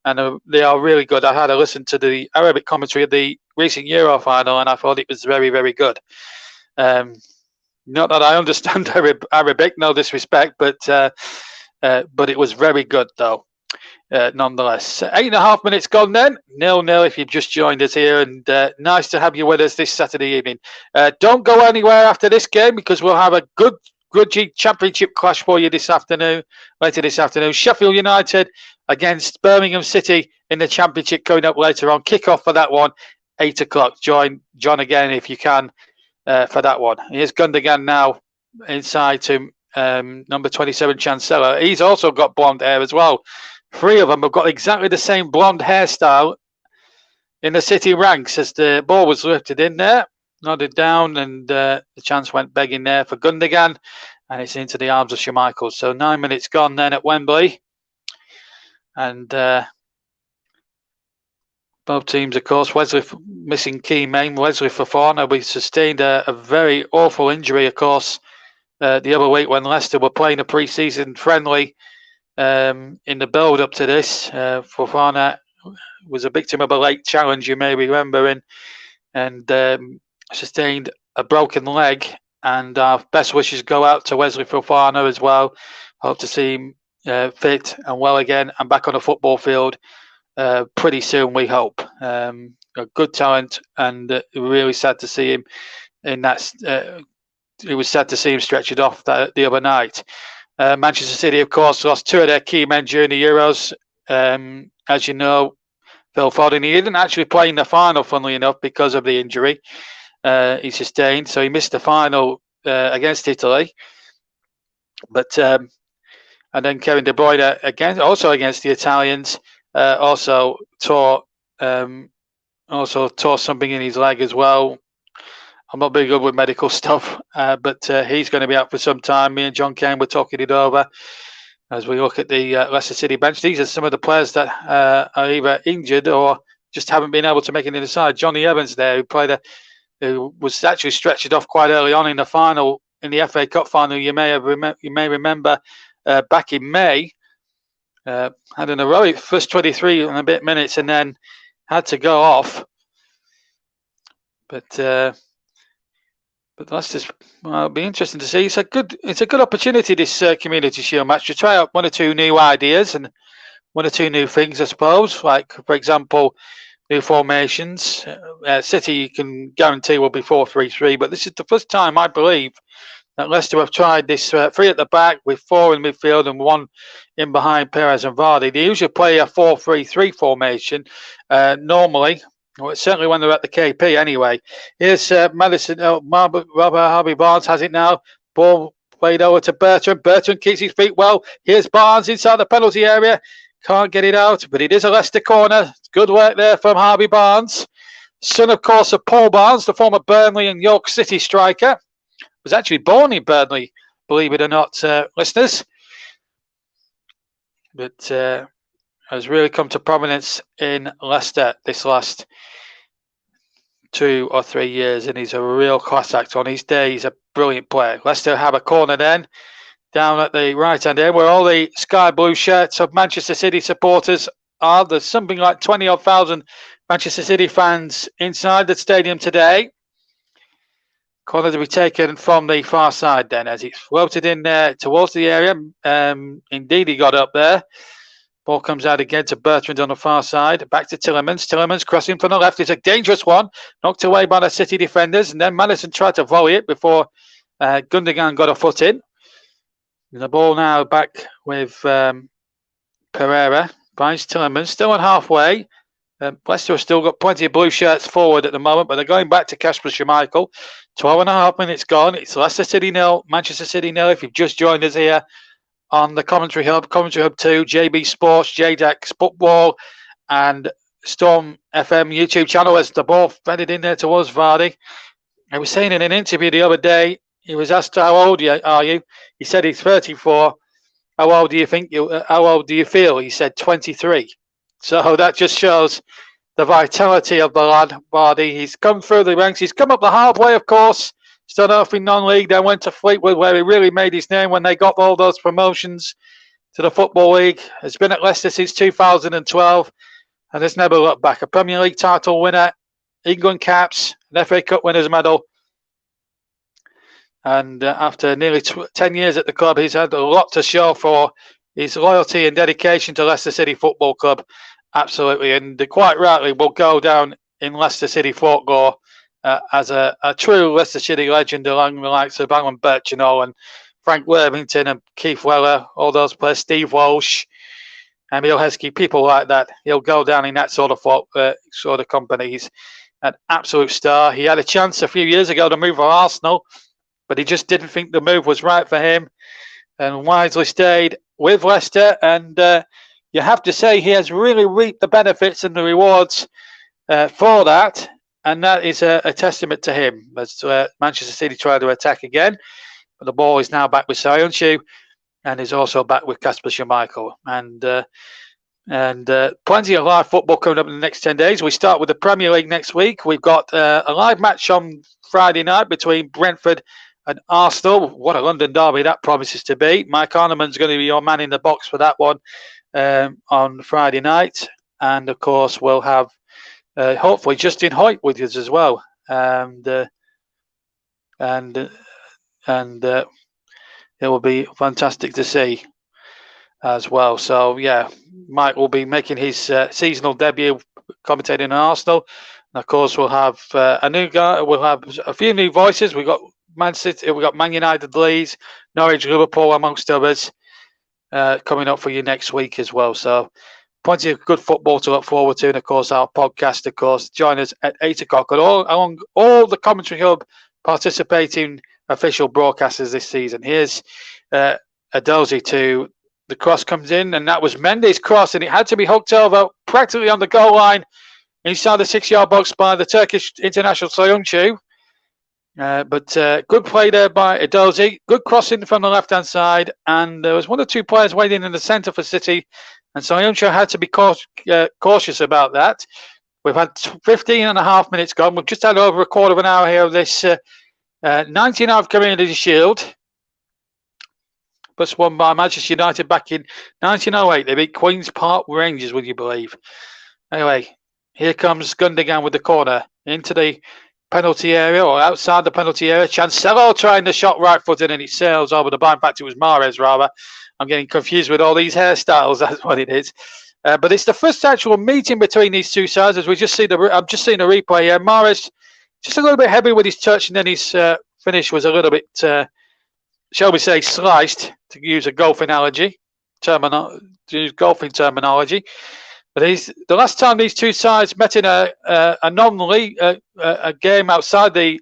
and they are really good. I had a listen to the Arabic commentary of the recent Euro final, and I thought it was very, very good. Not that I understand Arabic, no disrespect, but it was very good though. Nonetheless, 8.5 minutes gone then, 0-0 if you've just joined us here, and nice to have you with us this Saturday evening. Don't go anywhere after this game, because we'll have a good championship clash for you later this afternoon. Sheffield United against Birmingham City in the championship coming up later on. Kick off for that one, 8 o'clock. Join John again if you can for that one. Here's Gundogan now inside to number 27 Chancellor. He's also got blonde hair as well. 3 of them have got exactly the same blonde hairstyle in the City ranks as the ball was lifted in there, nodded down, and the chance went begging there for Gundogan, and it's into the arms of Schmeichel. So 9 minutes gone then at Wembley, and both teams, of course, Wesley missing key man Wesley Fofana. We sustained a very awful injury, of course, the other week when Leicester were playing a pre-season friendly. In the build-up to this, Fofana was a victim of a late challenge, you may remember, and sustained a broken leg. And our best wishes go out to Wesley Fofana as well. Hope to see him fit and well again and back on a football field pretty soon, we hope. A good talent, and really sad to see him in that. It was sad to see him stretch it off the other night. Manchester City, of course, lost 2 of their key men during the Euros. As you know, Phil Foden, he didn't actually play in the final, funnily enough, because of the injury he sustained. So he missed the final against Italy. But and then Kevin De Bruyne also against the Italians, also tore something in his leg as well. I'm not very good with medical stuff, but he's going to be out for some time. Me and John Kane were talking it over as we look at the Leicester City bench. These are some of the players that are either injured or just haven't been able to make it inside. Johnny Evans there, who was actually stretched off quite early on in the final, in the FA Cup final. You may remember back in May, had an heroic first 23 and a bit minutes, and then had to go off. But that's just, it'll be interesting to see. It's a good opportunity, this Community Shield match, to try out 1 or 2 new ideas and 1 or 2 new things, I suppose. Like, for example, new formations. City, you can guarantee, will be 4-3-3, but this is the first time, I believe, that Leicester have tried this 3 at the back with 4 in midfield and 1 in behind Perez and Vardy. They usually play a 4-3-3 formation normally. Well, certainly when they're at the KP anyway. Here's Madison. Robert Harvey Barnes has it now. Ball played over to Bertrand. Bertrand keeps his feet well. Here's Barnes inside the penalty area. Can't get it out, but it is a Leicester corner. Good work there from Harvey Barnes. Son, of course, of Paul Barnes, the former Burnley and York City striker. Was actually born in Burnley, believe it or not, listeners. But has really come to prominence in Leicester this last 2 or 3 years, and he's a real class act. On his day, he's a brilliant player. Leicester have a corner then, down at the right-hand end, where all the sky blue shirts of Manchester City supporters are. There's something like 20-odd thousand Manchester City fans inside the stadium today. Corner to be taken from the far side then, as it's floated in there towards the area. Indeed, he got up there. Ball comes out again to Bertrand on the far side. Back to Tielemans. Tielemans crossing from the left. It's a dangerous one. Knocked away by the City defenders. And then Maddison tried to volley it before Gundogan got a foot in. And the ball now back with Pereira. Finds Tielemans. Still on halfway. Leicester have still got plenty of blue shirts forward at the moment, but they're going back to Kasper Schmeichel. 12.5 minutes gone. It's Leicester City 0, Manchester City 0. If you've just joined us here on the Commentary Hub 2, JB Sports, JDAX Football, and Storm FM YouTube channel, as the ball fended in there towards Vardy. I was saying in an interview the other day, he was asked, how old are you? He said he's 34. How old do you feel? He said 23. So that just shows the vitality of the lad, Vardy. He's come through the ranks. He's come up the hard way, of course. Started off in non-league, then went to Fleetwood, where he really made his name when they got all those promotions to the Football League. Has been at Leicester since 2012 and has never looked back. A Premier League title winner, England caps, an FA Cup winners medal. And after nearly 10 years at the club, he's had a lot to show for his loyalty and dedication to Leicester City Football Club. Absolutely. And quite rightly will go down in Leicester City folklore as a true Leicester City legend, along the likes of Alan Birchenow and Frank Worthington and Keith Weller, all those players, Steve Walsh, Emil Heskey, people like that. He'll go down in that sort of company. He's an absolute star. He had a chance a few years ago to move for Arsenal, but he just didn't think the move was right for him and wisely stayed with Leicester. And you have to say he has really reaped the benefits and the rewards for that. And that is a testament to him. As Manchester City try to attack again, but the ball is now back with Soyuncu and is also back with Kasper Schmeichel. And plenty of live football coming up in the next 10 days. We start with the Premier League next week. We've got a live match on Friday night between Brentford and Arsenal. What a London derby that promises to be. Mike Arneman's going to be your man in the box for that one on Friday night. And, of course, we'll have hopefully Justin Hoyt with us as well. And it will be fantastic to see as well. So, yeah, Mike will be making his seasonal debut commentating on Arsenal. And, of course, we'll have a new guy. We'll have a few new voices. We've got Man City, we've got Man United, Leeds, Norwich, Liverpool, amongst others, coming up for you next week as well. So, plenty of good football to look forward to. And, of course, our podcast, of course, join us at 8 o'clock. And along all the Commentary Hub participating official broadcasters this season. Here's a dozy to the cross comes in, and that was Mendy's cross, and it had to be hooked over practically on the goal line inside the 6-yard box by the Turkish international Soyuncu. But good play there by Edozie. Good crossing from the left-hand side, and there was one or two players waiting in the centre for City, and Soyuncu had to be cautious about that. We've had 15 and a half minutes gone. We've just had over a quarter of an hour here of this 19th Community Shield. Plus won by Manchester United back in 1908. They beat Queen's Park Rangers, would you believe? Anyway, here comes Gundogan with the corner into the penalty area, or outside the penalty area. Cancelo trying the shot right-footed, and it sails over the bar. In fact, it was Mahrez, rather. I'm getting confused with all these hairstyles. That's what it is. But it's the first actual meeting between these two sides, as we just see I'm just seeing a replay here. Mahrez just a little bit heavy with his touch, and then his finish was a little bit, shall we say, sliced, to use a golf analogy, golfing terminology. But the last time these two sides met in a non-league a game outside the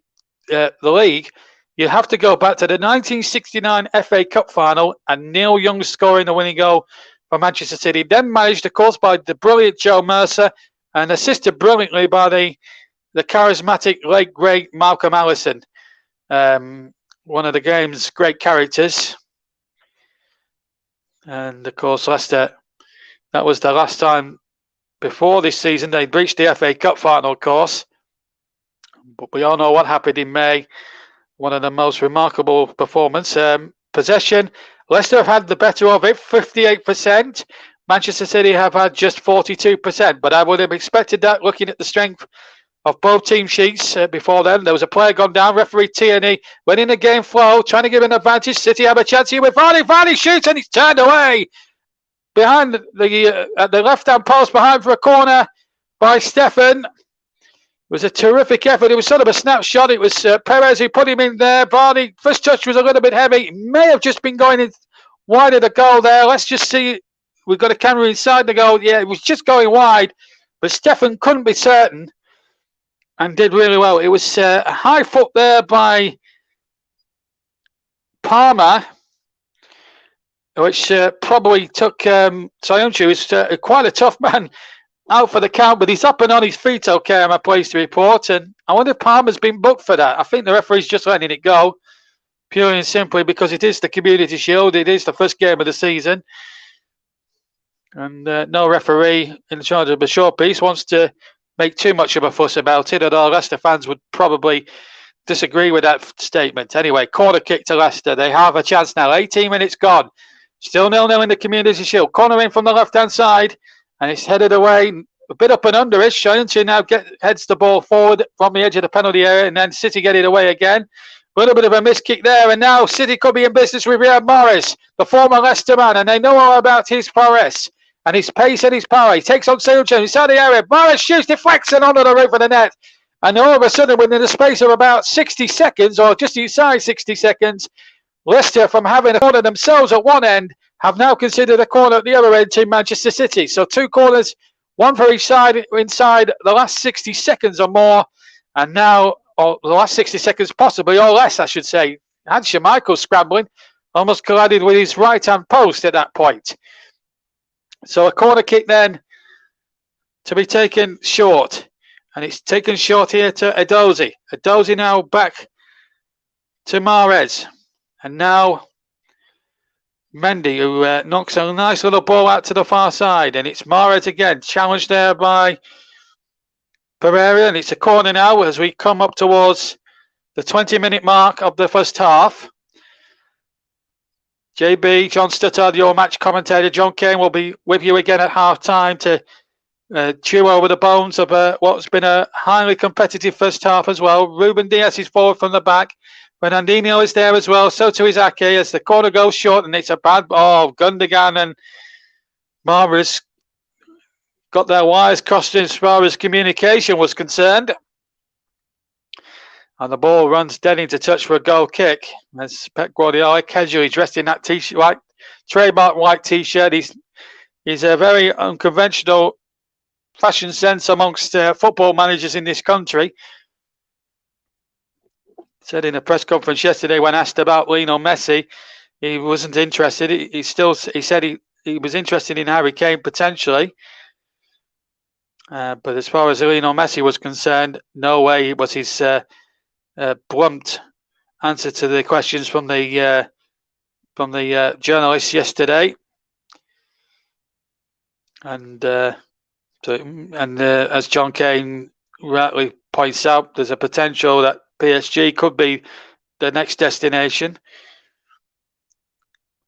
league, you have to go back to the 1969 FA Cup final, and Neil Young scoring the winning goal for Manchester City. Then managed, of course, by the brilliant Joe Mercer, and assisted brilliantly by the charismatic late great Malcolm Allison, one of the game's great characters. And of course, Leicester, that was the last time before this season they'd reached the FA Cup final, of course. But we all know what happened in May. One of the most remarkable performances. Possession, Leicester have had the better of it, 58%. Manchester City have had just 42%. But I would have expected that, looking at the strength of both team sheets before then. There was a player gone down. Referee Tierney went in the game flow, trying to give an advantage. City have a chance here with Vardy. Vardy shoots, and it's turned away behind the left-hand post, behind for a corner by Stefan. It was a terrific effort. It was sort of a snapshot. It was Perez who put him in there. Vardy, first touch was a little bit heavy. It may have just been going in wide of the goal there. Let's just see. We've got a camera inside the goal. Yeah, it was just going wide, but Stefan couldn't be certain and did really well. It was a high foot there by Palmer, which probably took Soyuncu, who's quite a tough man, out for the count, but he's up and on his feet, okay, I'm pleased to report. And I wonder if Palmer's been booked for that. I think the referee's just letting it go, purely and simply because it is the Community Shield. It is the first game of the season. And no referee in charge of a short piece wants to make too much of a fuss about it, although Leicester fans would probably disagree with that statement. Anyway, corner kick to Leicester. They have a chance now. 18 minutes gone. Still 0-0 in the Community Shield. Corner in from the left-hand side, and it's headed away. A bit up and under-ish. Shayunchi now heads the ball forward from the edge of the penalty area, and then City get it away again. A little bit of a miss kick there, and now City could be in business with Riyad Mahrez, the former Leicester man, and they know all about his prowess and his pace and his power. He takes on Shayunchi inside the area. Mahrez shoots, deflects, and onto the roof of the net. And all of a sudden, within the space of about 60 seconds, or just inside 60 seconds, Leicester, from having a corner themselves at one end, have now considered a corner at the other end to Manchester City. So 2 corners, one for each side, inside the last 60 seconds or more. And now, or the last 60 seconds possibly, or less, I should say. Had Schmeichel scrambling, almost collided with his right-hand post at that point. So a corner kick then to be taken short. And it's taken short here to Edozie. Edozie now back to Mahrez. And now Mendy, who knocks a nice little ball out to the far side. And it's Mahrez again, challenged there by Pereira. And it's a corner now as we come up towards the 20-minute mark of the first half. JB, John Stuttard, your match commentator. John Kane will be with you again at half-time to chew over the bones of what's been a highly competitive first half as well. Ruben Dias is forward from the back. Fernandinho is there as well. So too is Ake as the corner goes short, and it's a bad ball. Gundogan and Mahrez got their wires crossed as far as communication was concerned. And the ball runs dead into touch for a goal kick. As Pep Guardiola, casually dressed in that t-shirt, trademark white t-shirt. He's a very unconventional fashion sense amongst football managers in this country. Said in a press conference yesterday when asked about Lionel Messi, he wasn't interested. He said he was interested in Harry Kane potentially. But as far as Lionel Messi was concerned, no way was his blunt answer to the questions from the journalists yesterday. And as John Kane rightly points out, there's a potential that PSG could be the next destination.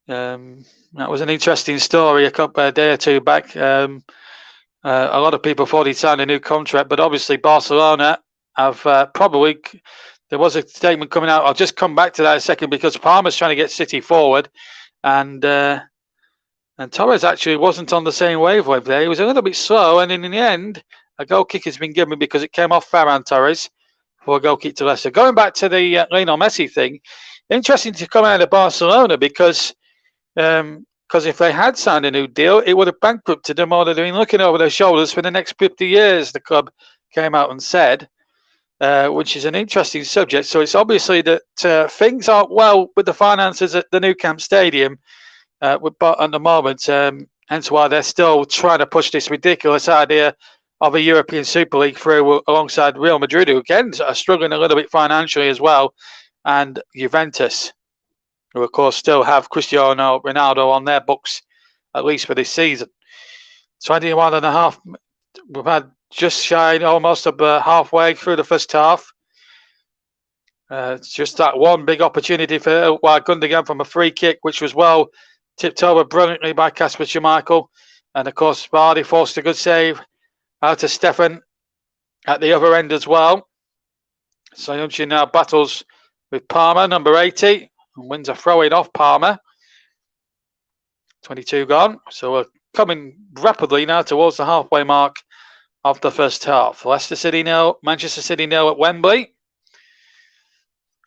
That was an interesting story a day or two back. A lot of people thought he'd signed a new contract, but obviously Barcelona have probably. There was a statement coming out. I'll just come back to that in a second because Parma's trying to get City forward, and Torres actually wasn't on the same wavelength there. He was a little bit slow, and in the end, a goal kick has been given because it came off Ferran Torres for a goal kick to Leicester. Going back to the Lionel Messi thing, interesting to come out of Barcelona because if they had signed a new deal, it would have bankrupted them or they'd been looking over their shoulders for the next 50 years, the club came out and said, which is an interesting subject. So it's obviously that things aren't well with the finances at the Nou Camp Stadium at the moment, hence why they're still trying to push this ridiculous idea of a European Super League through alongside Real Madrid, who again are struggling a little bit financially as well, and Juventus, who of course still have Cristiano Ronaldo on their books, at least for this season. 21 and a half, we've had just shy almost of halfway through the first half. It's just that one big opportunity for Gundogan from a free kick, which was well tipped over brilliantly by Kasper Schmeichel. And of course, Vardy forced a good save out to Stefan at the other end as well. Sayunchi now battles with Palmer, number 80, and wins a throw-in off Palmer. 22 gone. So we're coming rapidly now towards the halfway mark of the first half. Leicester City 0, Manchester City 0 at Wembley.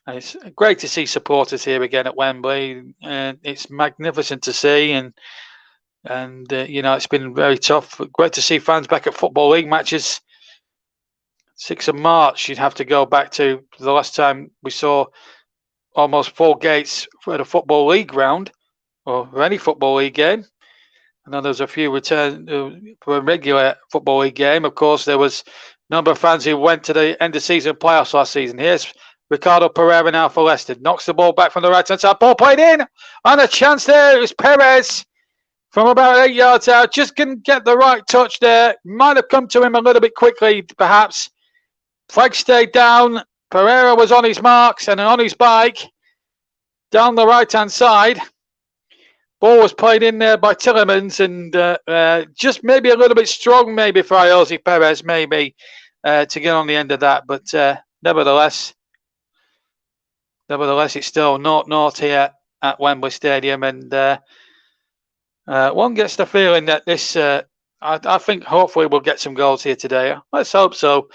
And it's great to see supporters here again at Wembley, and it's magnificent to see. And it's been very tough. Great to see fans back at Football League matches. 6th of March, you'd have to go back to the last time we saw almost full gates at a Football League ground or any Football League game. I know there's a few return for a regular Football League game. Of course, there was a number of fans who went to the end of season playoffs last season. Here's Ricardo Pereira now for Leicester. Knocks the ball back from the right-hand side. Ball played in. And a chance there. It was Perez from about 8 yards out. Just couldn't get the right touch there. Might have come to him a little bit quickly, perhaps. Flag stayed down. Pereira was on his marks and on his bike down the right-hand side. Ball was played in there by Tillemans, and just maybe a little bit strong, maybe for Jose Perez, maybe to get on the end of that. But nevertheless, it's still 0-0 here at Wembley Stadium, and one gets the feeling that this. I think hopefully we'll get some goals here today. Let's hope so.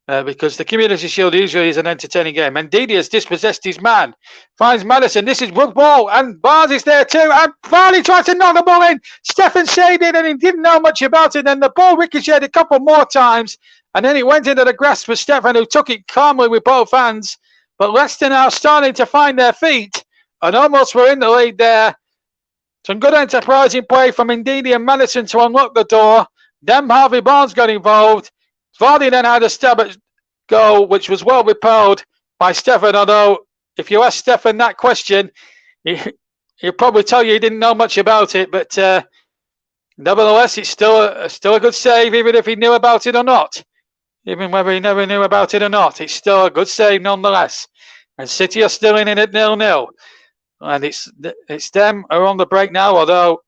Because the Community Shield usually is an entertaining game. And Didi has dispossessed his man. Finds Madison. This is good ball. And Barnes is there too. And Vardy tries to knock the ball in. Stefan saved it and he didn't know much about it. And the ball ricocheted a couple more times. And then it went into the grasp of Stefan, who took it calmly with both hands. But Leicester now starting to find their feet. And almost were in the lead there. Some good enterprising play from Ndidi and Madison to unlock the door. Then Harvey Barnes got involved. Vardy then had a stab at goal, which was well repelled by Stefan. Although, if you ask Stefan that question, he'll probably tell you he didn't know much about it. But nevertheless, it's still a good save, even if he knew about it or not. Even whether he never knew about it or not, it's still a good save nonetheless. And City are still in it at 0-0. And it's them who are on the break now. Although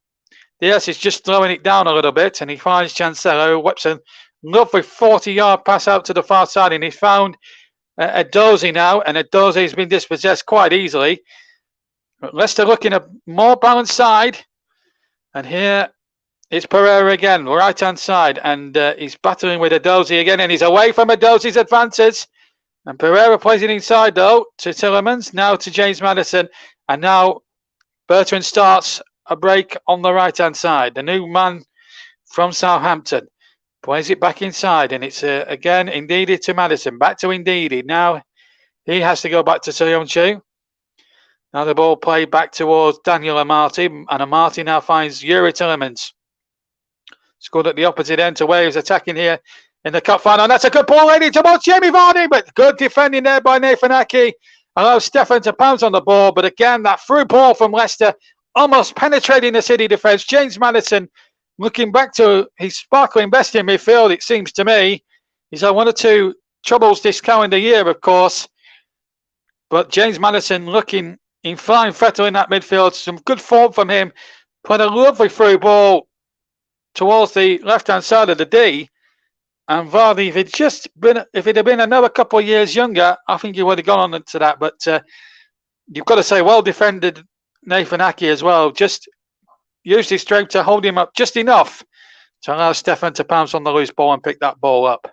Diaz is just throwing it down a little bit, and he finds Chancellor, who whips a lovely 40-yard pass out to the far side, and he's found Edozie now, and Edozie has been dispossessed quite easily. But Leicester looking a more balanced side, and here it's Pereira again, right-hand side, and he's battling with Edozie again, and he's away from Edozie's advances. And Pereira plays it inside, though, to Tillemans, now to James Madison, and now Bertrand starts a break on the right-hand side. The new man from Southampton plays it back inside, and it's again Ndidi to Madison. Back to Ndidi. Now he has to go back to Soyuncu. Now the ball played back towards Daniel Amati, and Amati now finds Yuri Tillemans. Scored at the opposite end to Wales, attacking here in the cup final. And that's a good ball leading towards Jamie Vardy, but good defending there by Nathan Ake. Allows Stefan to pounce on the ball, but again that through ball from Leicester, almost penetrating the City defence. James Madison, looking back to his sparkling best in midfield, it seems to me. He's had one or two troubles this calendar year, of course. But James Madison looking in fine fettle in that midfield. Some good form from him. Played a lovely through ball towards the left-hand side of the D. And Vardy, if it had been another couple of years younger, I think he would have gone on to that. But you've got to say, well defended Nathan Ake as well. Just used his strength to hold him up just enough to allow Stefan to pounce on the loose ball and pick that ball up.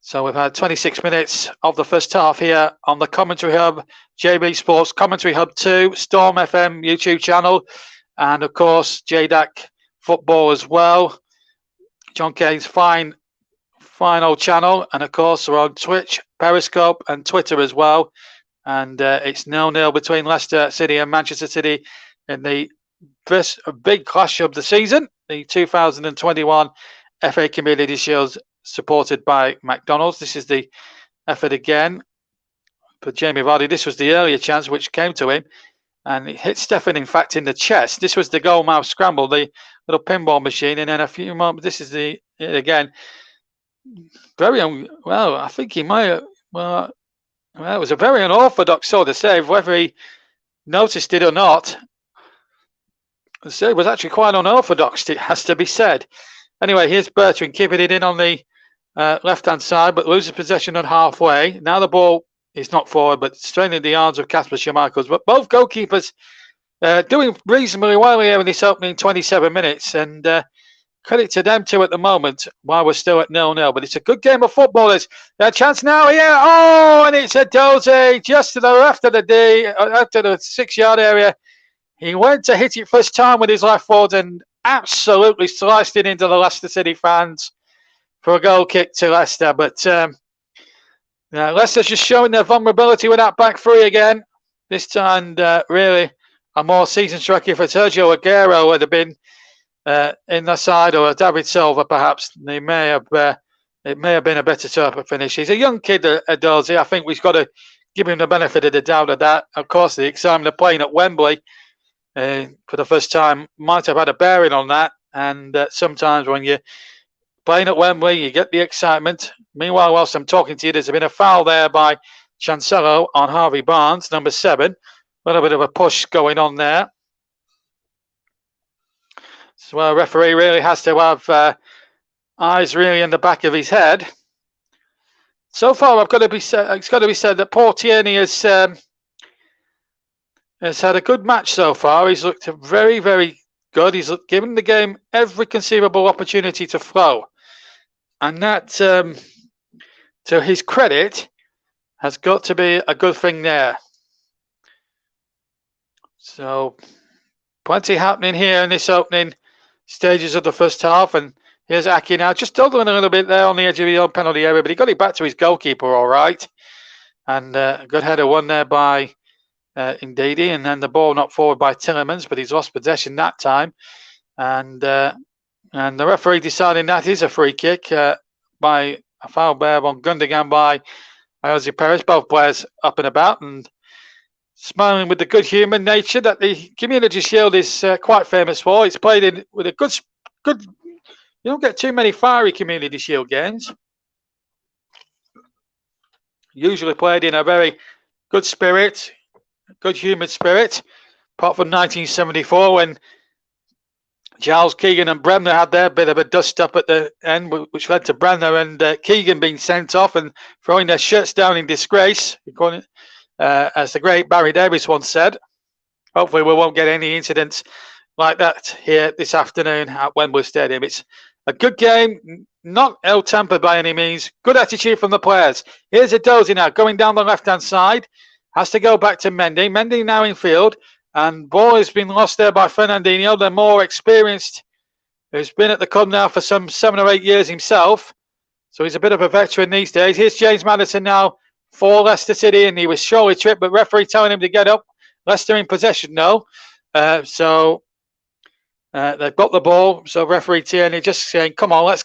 So we've had 26 minutes of the first half here on the Commentary Hub, JB Sports Commentary Hub 2, Storm FM YouTube channel, and of course JDAC Football as well. John Kane's fine old channel, and of course we're on Twitch, Periscope and Twitter as well. And it's 0-0 between Leicester City and Manchester City in the first big clash of the season, the 2021 FA Community Shield, supported by McDonald's. This is the effort again for Jamie Vardy. This was the earlier chance which came to him, and it hit Stefan, in fact, in the chest. This was the goal mouth scramble, the little pinball machine, and then a few moments. This is the again. Well, I think he might have. Well, it was a very unorthodox sort of save, whether he noticed it or not. The save was actually quite unorthodox, it has to be said. Anyway, here's Bertrand keeping it in on the left-hand side, but loses possession at halfway. Now the ball is not forward, but straining the arms of Kasper Schmeichel. But both goalkeepers doing reasonably well here in this opening 27 minutes, and credit to them too at the moment while we're still at 0-0. But it's a good game of football. There's a chance now here. Oh, and it's Edozie just to the left of the D, after the 6-yard area. He went to hit it first time with his left foot and absolutely sliced it into the Leicester City fans for a goal kick to Leicester. But Leicester's just showing their vulnerability with that back three again. This time, really, a more seasoned striker for Sergio Aguero would have been in the side, or David Silva perhaps. It may have been a better type of finish. He's a young kid, Edozie. I think we've got to give him the benefit of the doubt of that. Of course, the excitement of playing at Wembley for the first time might have had a bearing on that. And sometimes when you're playing at Wembley, you get the excitement. Meanwhile, whilst I'm talking to you, there's been a foul there by Chancelo on Harvey Barnes, number 7. A little bit of a push going on there. So a referee really has to have eyes really in the back of his head. So far, it's got to be said that Paul Tierney has had a good match so far. He's looked very, very good. He's given the game every conceivable opportunity to flow. And that, to his credit, has got to be a good thing there. So, plenty happening here in this opening stages of the first half. And here's Aki now, just dawdling a little bit there on the edge of the own penalty area, but he got it back to his goalkeeper all right. And a good header won there by Ndidi, and then the ball knocked forward by Tillemans, but he's lost possession that time. And the referee deciding that is a free kick by a foul there on Gundogan by Jose Perez. Both players up and about and smiling with the good human nature that the Community Shield is quite famous for. It's played in with a good. You don't get too many fiery Community Shield games. Usually played in a very good spirit, good humoured spirit. Apart from 1974 when Giles, Keegan and Bremner had their bit of a dust up at the end, which led to Bremner and Keegan being sent off and throwing their shirts down in disgrace, as the great Barry Davis once said. Hopefully we won't get any incidents like that here this afternoon at Wembley Stadium. It's a good game, not ill-tempered by any means. Good attitude from the players. Here's a Dozy now going down the left-hand side. Has to go back to Mendy. Mendy now in field. And ball has been lost there by Fernandinho, the more experienced, who's been at the club now for some 7 or 8 years himself. So he's a bit of a veteran these days. Here's James Maddison now for Leicester City, and he was surely tripped, but referee telling him to get up. Leicester in possession now. So they've got the ball. So referee Tierney just saying, come on, let's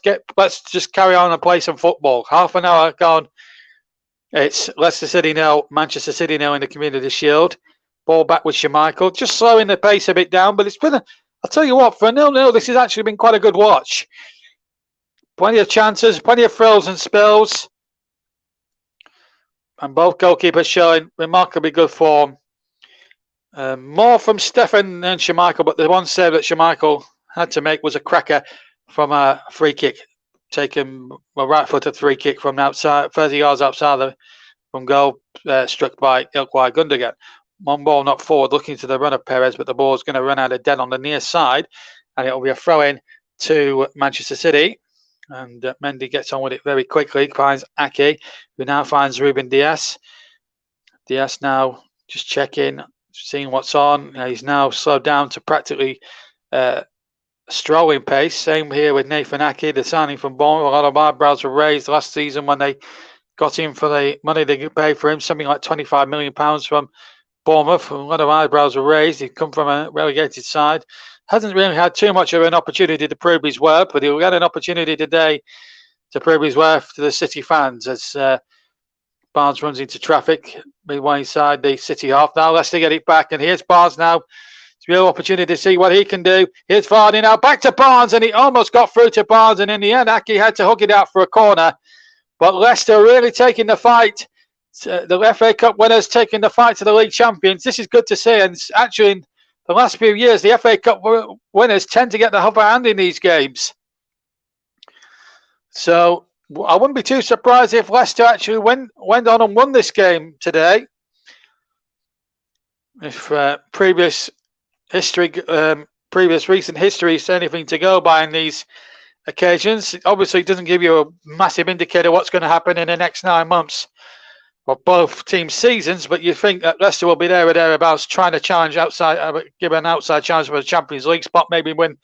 just carry on and play some football. Half an hour gone. It's Leicester City 0, Manchester City 0 in the Community Shield. Ball back with Schmeichel, just slowing the pace a bit down, but it's been I'll tell you what, for a 0-0, this has actually been quite a good watch. Plenty of chances, plenty of frills and spills. And both goalkeepers showing remarkably good form. More from Stefan than Schmeichel, but the one save that Schmeichel had to make was a cracker from a free kick. Taken a right-footed free kick from outside, 30 yards outside from goal, struck by Ilkay Gundogan. One ball not forward, looking to the run of Perez, but the ball's going to run out of dead on the near side, and it'll be a throw-in to Manchester City. And Mendy gets on with it very quickly, finds Ake, who now finds Ruben Dias. Dias now just checking, seeing what's on. He's now slowed down to practically strolling pace. Same here with Nathan Ake, the signing from Bournemouth. A lot of eyebrows were raised last season when they got him for the money they paid for him, something like £25 million from Bournemouth. A lot of eyebrows were raised. He'd come from a relegated side. Hasn't really had too much of an opportunity to prove his worth, but he'll get an opportunity today to prove his worth to the City fans as Barnes runs into traffic midway inside the City half. Now Leicester get it back, and here's Barnes now. It's a real opportunity to see what he can do. Here's Vardy now, back to Barnes, and he almost got through to Barnes, and in the end, Ake had to hook it out for a corner. But Leicester really taking the fight. The FA Cup winners taking the fight to the league champions. This is good to see, and actually in the last few years, the FA Cup winners tend to get the upper hand in these games. So I wouldn't be too surprised if Leicester actually went on and won this game today. If previous recent history is anything to go by in these occasions, obviously it doesn't give you a massive indicator what's going to happen in the next 9 months of both teams' seasons, but you think that Leicester will be there or thereabouts, trying to challenge give an outside challenge for the Champions League spot, maybe win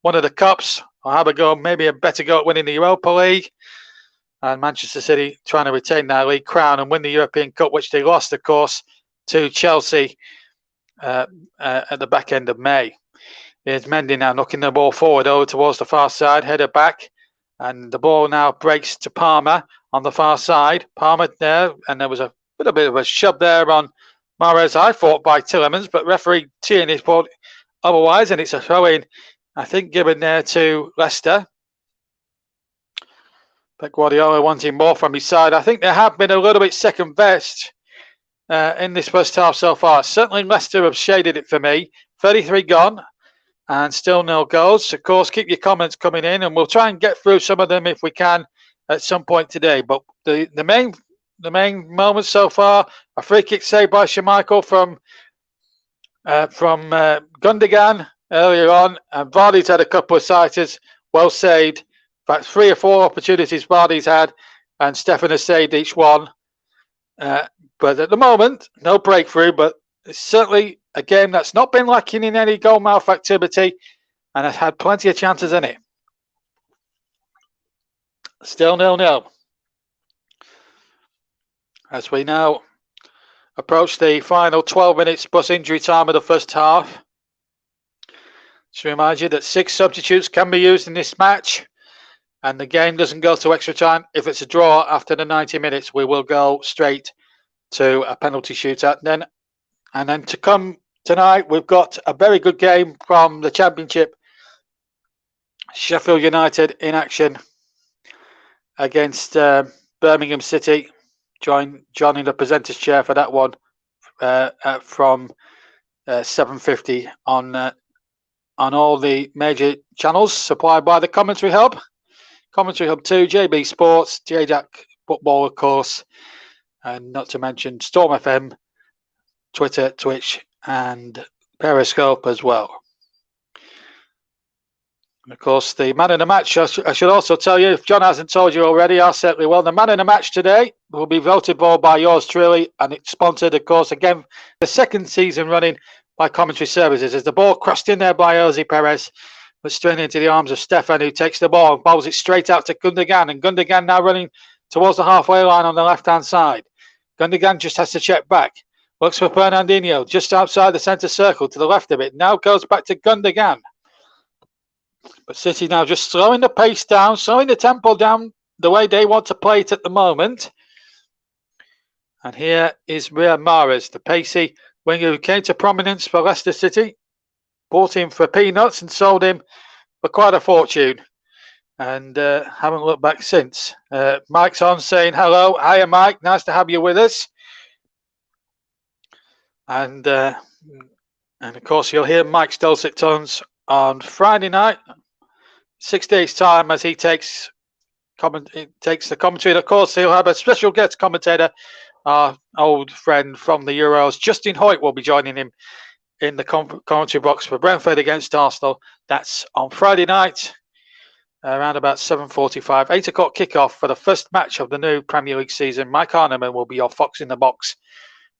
one of the cups, or have a go, maybe a better go at winning the Europa League. And Manchester City trying to retain their league crown and win the European Cup, which they lost, of course, to Chelsea at the back end of May. Here's Mendy now knocking the ball forward over towards the far side, header back, and the ball now breaks to Palmer on the far side. Palmer there, and there was a bit of a shove there on Mahrez, I thought, by Tillemans, but referee Tierney otherwise, and it's a throw-in, I think, given there to Leicester. Pep Guardiola wanting more from his side. I think they have been a little bit second best in this first half so far. Certainly Leicester have shaded it for me. 33 gone and still no goals. Of course, keep your comments coming in and we'll try and get through some of them if we can at some point today. But the main moments so far, a free kick saved by Schmeichel from Gundogan earlier on, and Vardy's had a couple of sighters, well saved. In fact, 3 or 4 opportunities Vardy's had, and Stefan has saved each one. But at the moment, no breakthrough, but it's certainly a game that's not been lacking in any goal-mouth activity, and has had plenty of chances in it. Still 0-0. As we now approach the final 12 minutes plus injury time of the first half. Just remind you that 6 substitutes can be used in this match, and the game doesn't go to extra time. If it's a draw after the 90 minutes, we will go straight to a penalty shootout. And then to come tonight, we've got a very good game from the Championship. Sheffield United in action against Birmingham City. Joining the presenter's chair for that one from 7:50 on all the major channels supplied by the Commentary Hub. Commentary Hub 2, JB Sports, JJack Football, of course, and not to mention Storm FM, Twitter, Twitch, and Periscope as well. And of course, the man of the match, I should also tell you, if John hasn't told you already, I certainly will. The man of the match today will be voted for by yours truly, and it's sponsored, of course, again, the second season running by Commentary Services. As the ball crossed in there by Jose Perez, but straight into the arms of Stefan, who takes the ball and bowls it straight out to Gundogan, and Gundogan now running towards the halfway line on the left-hand side. Gundogan just has to check back. Looks for Fernandinho, just outside the centre circle to the left of it. Now goes back to Gundogan. But City now just slowing the pace down, slowing the tempo down the way they want to play it at the moment. And here is Riyad Mahrez, the pacey winger who came to prominence for Leicester City. Bought him for peanuts and sold him for quite a fortune. And haven't looked back since. Mike's on saying hello. Hiya, Mike. Nice to have you with us. And of course, you'll hear Mike's dulcet tones on Friday night, 6 days' time, as he takes the commentary. And of course, he'll have a special guest commentator, our old friend from the Euros, Justin Hoyt, will be joining him in the commentary box for Brentford against Arsenal. That's on Friday night, around about 7:45, 8 o'clock kickoff for the first match of the new Premier League season. Mike Arneman will be your Fox in the box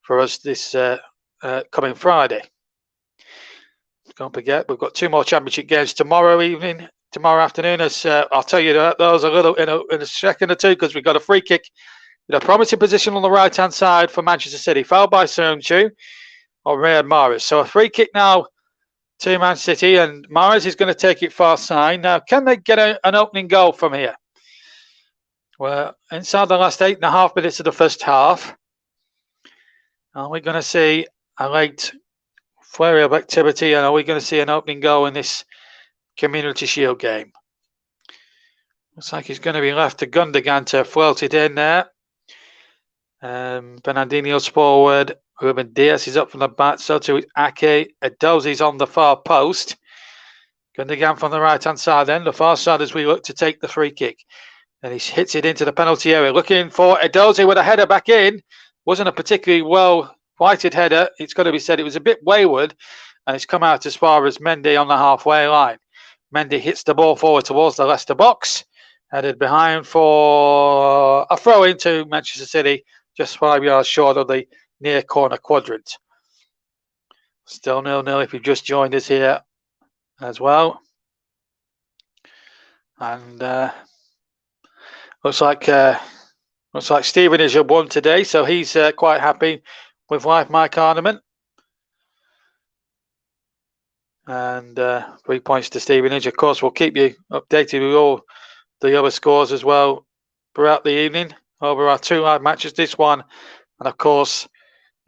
for us this coming Friday. Don't forget, we've got 2 more Championship games tomorrow afternoon. As I'll tell you those a little in a second or two, because we've got a free kick in a promising position on the right-hand side for Manchester City, fouled by Seung-Chu or Riyad Mahrez. So a free kick now to Man City, and Mahrez is going to take it far side. Now, can they get an opening goal from here? Well, inside the last 8.5 minutes of the first half, are we going to see a late flurry of activity, and are we going to see an opening goal in this Community Shield game? Looks like he's going to be left to Gundogan to float it in there. Fernandinho's forward. Ruben Dias is up from the back. So too is Ake. Edozi's on the far post. Gundogan from the right-hand side then. The far side as we look to take the free kick. And he hits it into the penalty area. Looking for Edozi with a header back in. Wasn't a particularly well whited header. It's got to be said it was a bit wayward. And it's come out as far as Mendy on the halfway line. Mendy hits the ball forward towards the Leicester box. Headed behind for a throw into Manchester City. Just 5 yards short of the near corner quadrant. Still 0-0 if you've just joined us here as well. And looks like Stevenage have won today, so he's quite happy with life, Mike Arneman. And 3 points to Stevenage. Of course, we'll keep you updated with all the other scores as well throughout the evening over our 2 live matches, this one, and of course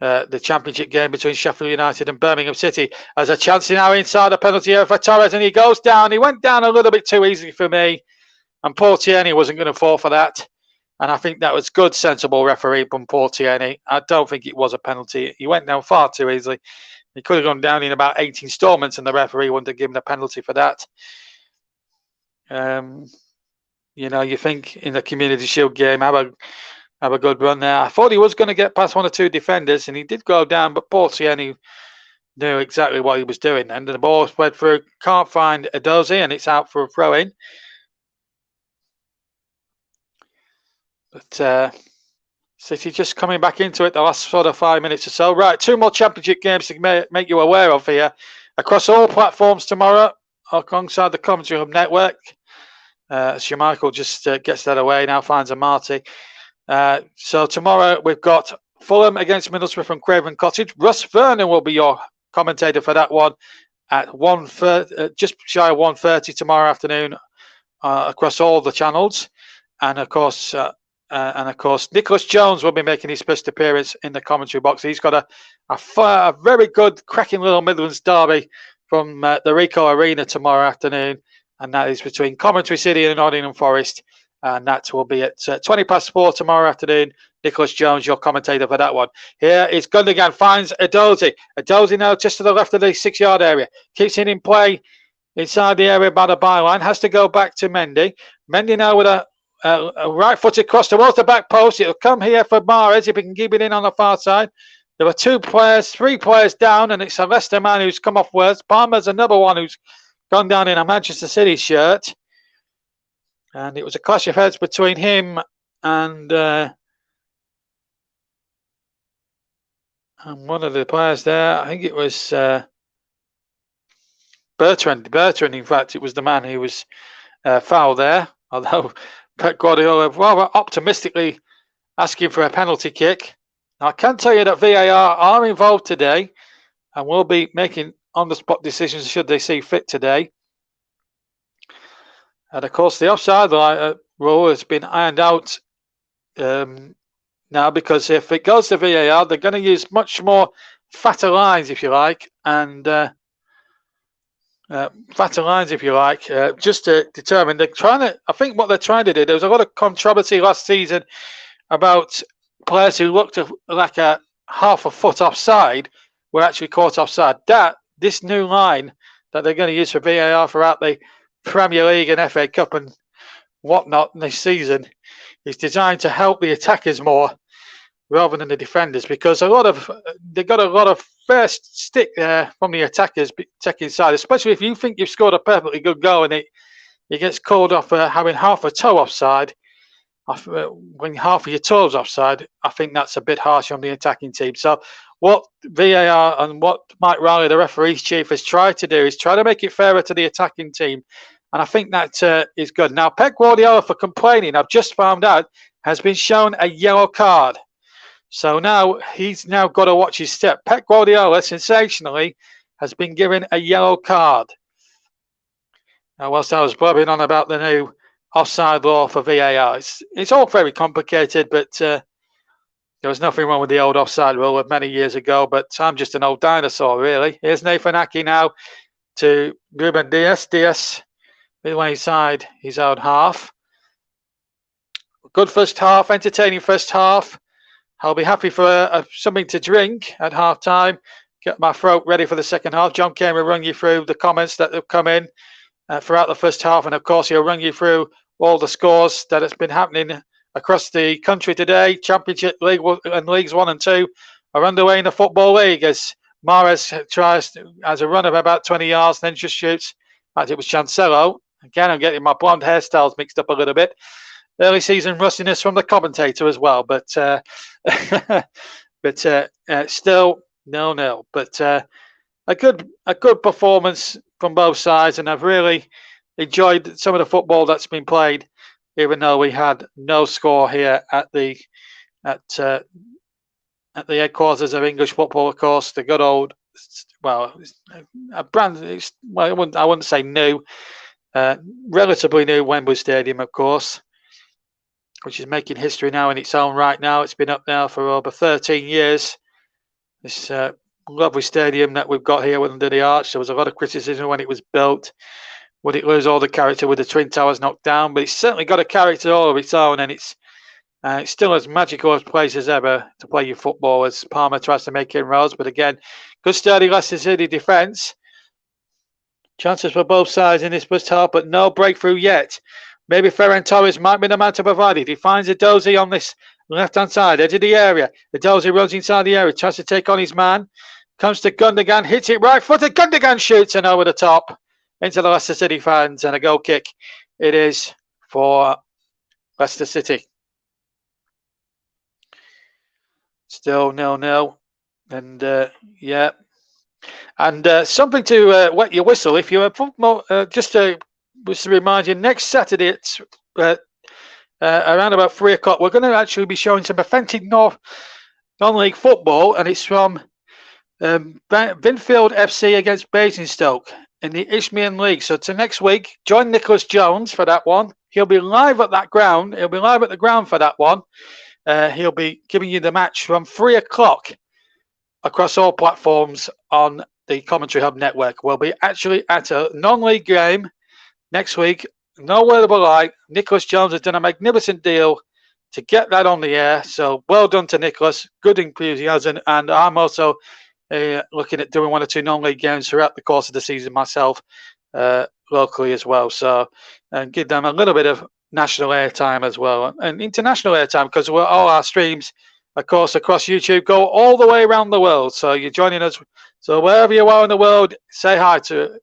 the championship game between Sheffield United and Birmingham City. As a chance now inside the penalty area for Torres, and he goes down. He went down a little bit too easily for me, and Paul Tierney wasn't going to fall for that. And I think that was good, sensible referee from Paul Tierney. I don't think it was a penalty. He went down far too easily. He could have gone down in about 8 installments, and the referee wouldn't have given a penalty for that. You think in the Community Shield game, have a good run there. I thought he was going to get past 1 or 2 defenders, and he did go down, but Paul Tierney knew exactly what he was doing. And the ball spread through, can't find Edozie, and it's out for a throw-in. But City just coming back into it the last sort of 5 minutes or so. Right, 2 more championship games to make you aware of here. Across all platforms tomorrow, alongside the Commentary Hub Network. Schmeichel just gets that away, now finds a Marty. So tomorrow we've got Fulham against Middlesbrough from Craven Cottage. Russ Vernon will be your commentator for that one at just shy of 1:30 tomorrow afternoon across all the channels. And of course, Nicholas Jones will be making his first appearance in the commentary box. He's got a very good, cracking little Midlands derby from the Rico Arena tomorrow afternoon, and that is between Coventry City and Nottingham Forest, and that will be at 4:20 tomorrow afternoon. Nicholas Jones, your commentator for that one. Here is Gundogan, finds Edozie. Edozie now just to the left of the 6-yard area. Keeps it in play inside the area by the byline. Has to go back to Mendy. Mendy now with a right-footed cross towards the back post. It'll come here for Mahrez if he can keep it in on the far side. There were 3 players down, and it's a Leicester man who's come off worse. Palmer's another one who's gone down in a Manchester City shirt. And it was a clash of heads between him and one of the players there. I think it was Bertrand. Bertrand, in fact, it was the man who was fouled there. Although Pep Guardiola rather optimistically asking for a penalty kick. Now, I can tell you that VAR are involved today and will be making on-the-spot decisions should they see fit today. And of course, the offside rule has been ironed out now, because if it goes to VAR, they're going to use much more fatter lines, if you like, and just to determine. I think what they're trying to do, there was a lot of controversy last season about players who looked like a half a foot offside were actually caught offside. This new line that they're going to use for VAR throughout the Premier League and FA Cup and whatnot this season is designed to help the attackers more rather than the defenders, because they got a lot of first stick there from the attackers taking side, especially if you think you've scored a perfectly good goal and it gets called off for having half a toe offside. When half of your toes offside, I think that's a bit harsh on the attacking team. So what VAR and what Mike Riley, the referee's chief, has tried to do is try to make it fairer to the attacking team. And I think that is good. Now, Pep Guardiola, for complaining, I've just found out, has been shown a yellow card. So now he's now got to watch his step. Pep Guardiola, sensationally, has been given a yellow card. Now, whilst I was blabbing on about the new offside law for VAR, it's all very complicated, but there was nothing wrong with the old offside rule of many years ago, but I'm just an old dinosaur, really. Here's Nathan Ake now to Ruben Dias. Dias midway inside his own half. Good first half, entertaining first half. I'll be happy for something to drink at half time. Get my throat ready for the second half. John Kane will run you through the comments that have come in throughout the first half, and of course he'll run you through all the scores that has been happening across the country today. Championship League and Leagues 1 and 2 are underway in the Football League as Mahrez has a run of about 20 yards, then just shoots. In fact, it was Cancelo. Again, I'm getting my blonde hairstyles mixed up a little bit. Early season rustiness from the commentator as well, but still 0-0. But a good performance from both sides, and I've really enjoyed some of the football that's been played, even though we had no score here at the headquarters of English football. Of course, the good old, a brand. I wouldn't say new, relatively new Wembley Stadium, of course, which is making history now in its own right. Now it's been up now for over 13 years, This lovely stadium that we've got here under the arch. There was a lot of criticism when it was built. Would it lose all the character with the Twin Towers knocked down? But it's certainly got a character all of its own, and it's still as magical a place as ever to play your football as Palmer tries to make inroads. But again, good sturdy Leicester City defence. Chances for both sides in this first half, but no breakthrough yet. Maybe Ferran Torres might be the man to provide it. He finds Edozie on this left-hand side, edge of the area. Edozie runs inside the area, tries to take on his man. Comes to Gundogan, hits it right-footed. Gundogan shoots and over the top into the Leicester City fans, and a goal kick it is for Leicester City. Still 0-0. And, yeah. And something to wet your whistle. If you're a football, just to remind you, next Saturday it's around about 3 o'clock. We're going to actually be showing some authentic non-league football, and it's from Binfield FC against Basingstoke in the Isthmian League. So to next week, join Nicholas Jones for that one. He'll be live at that ground. He'll be live at the ground for that one. He'll be giving you the match from 3 o'clock across all platforms on the Commentary Hub network. We'll be actually at a non-league game next week. No word of a lie. Nicholas Jones has done a magnificent deal to get that on the air. So well done to Nicholas. Good enthusiasm. And I'm also looking at doing 1 or 2 non-league games throughout the course of the season myself, locally as well. So, and give them a little bit of national airtime as well, and international airtime, because all our streams, of course, across YouTube go all the way around the world. So you're joining us. So wherever you are in the world, say hi to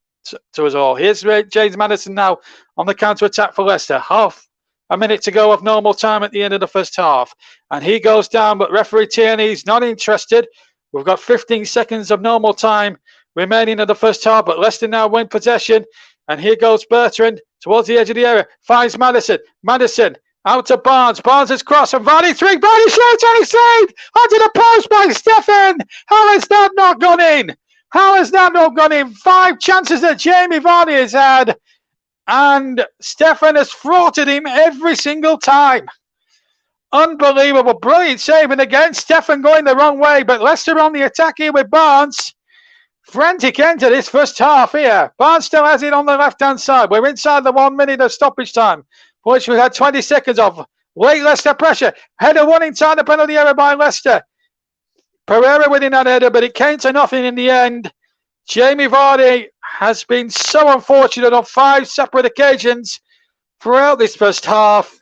us all. Here's James Maddison now on the counter-attack for Leicester. Half a minute to go of normal time at the end of the first half. And he goes down, but referee Tierney's not interested. We've got 15 seconds of normal time remaining in the first half, but Leicester now win possession. And here goes Bertrand towards the edge of the area. Finds Maddison. Maddison out to Barnes. Barnes has crossed and Vardy through. Vardy shoots and he's saved onto the post by Stefan. How has that not gone in? How has that not gone in? 5 chances that Jamie Vardy has had. And Stefan has thwarted him every single time. Unbelievable. Brilliant save. And again, Stefan going the wrong way. But Leicester on the attack here with Barnes. Frantic end to this first half here. Barnes still has it on the left-hand side. We're inside the 1 minute of stoppage time, for which we had 20 seconds of late Leicester pressure. Header won inside the penalty area by Leicester. Pereira winning that header, but it came to nothing in the end. Jamie Vardy has been so unfortunate on 5 separate occasions throughout this first half.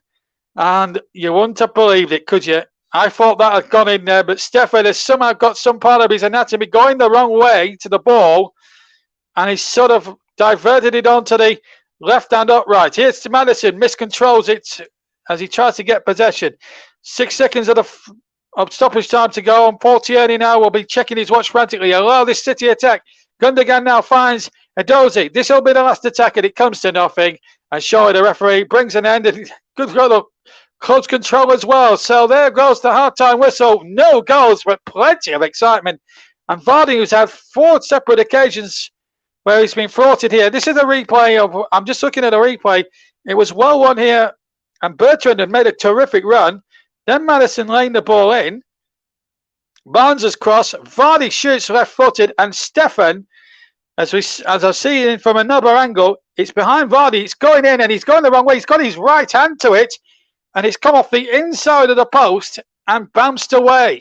And you wouldn't have believed it, could you? I thought that had gone in there, but Stefan has somehow got some part of his anatomy going the wrong way to the ball, and he's sort of diverted it onto the left-hand upright. Here's to Maddison, miscontrols it as he tries to get possession. 6 seconds of stoppage time to go, and Paul Tierney now will be checking his watch frantically. Allow this City attack. Gundogan now finds Edozie. This will be the last attack, and it comes to nothing. And surely the referee brings an end. Good close control as well. So there goes the half-time whistle. No goals, but plenty of excitement. And Vardy, who's had 4 separate occasions where he's been thwarted here. This is a replay of, I'm just looking at a replay. It was well won here, and Bertrand had made a terrific run. Then Maddison laying the ball in. Barnes has crossed. Vardy shoots left-footed, and Stefan, as I see it from another angle, it's behind Vardy. It's going in, and he's going the wrong way. He's got his right hand to it. And it's come off the inside of the post and bounced away.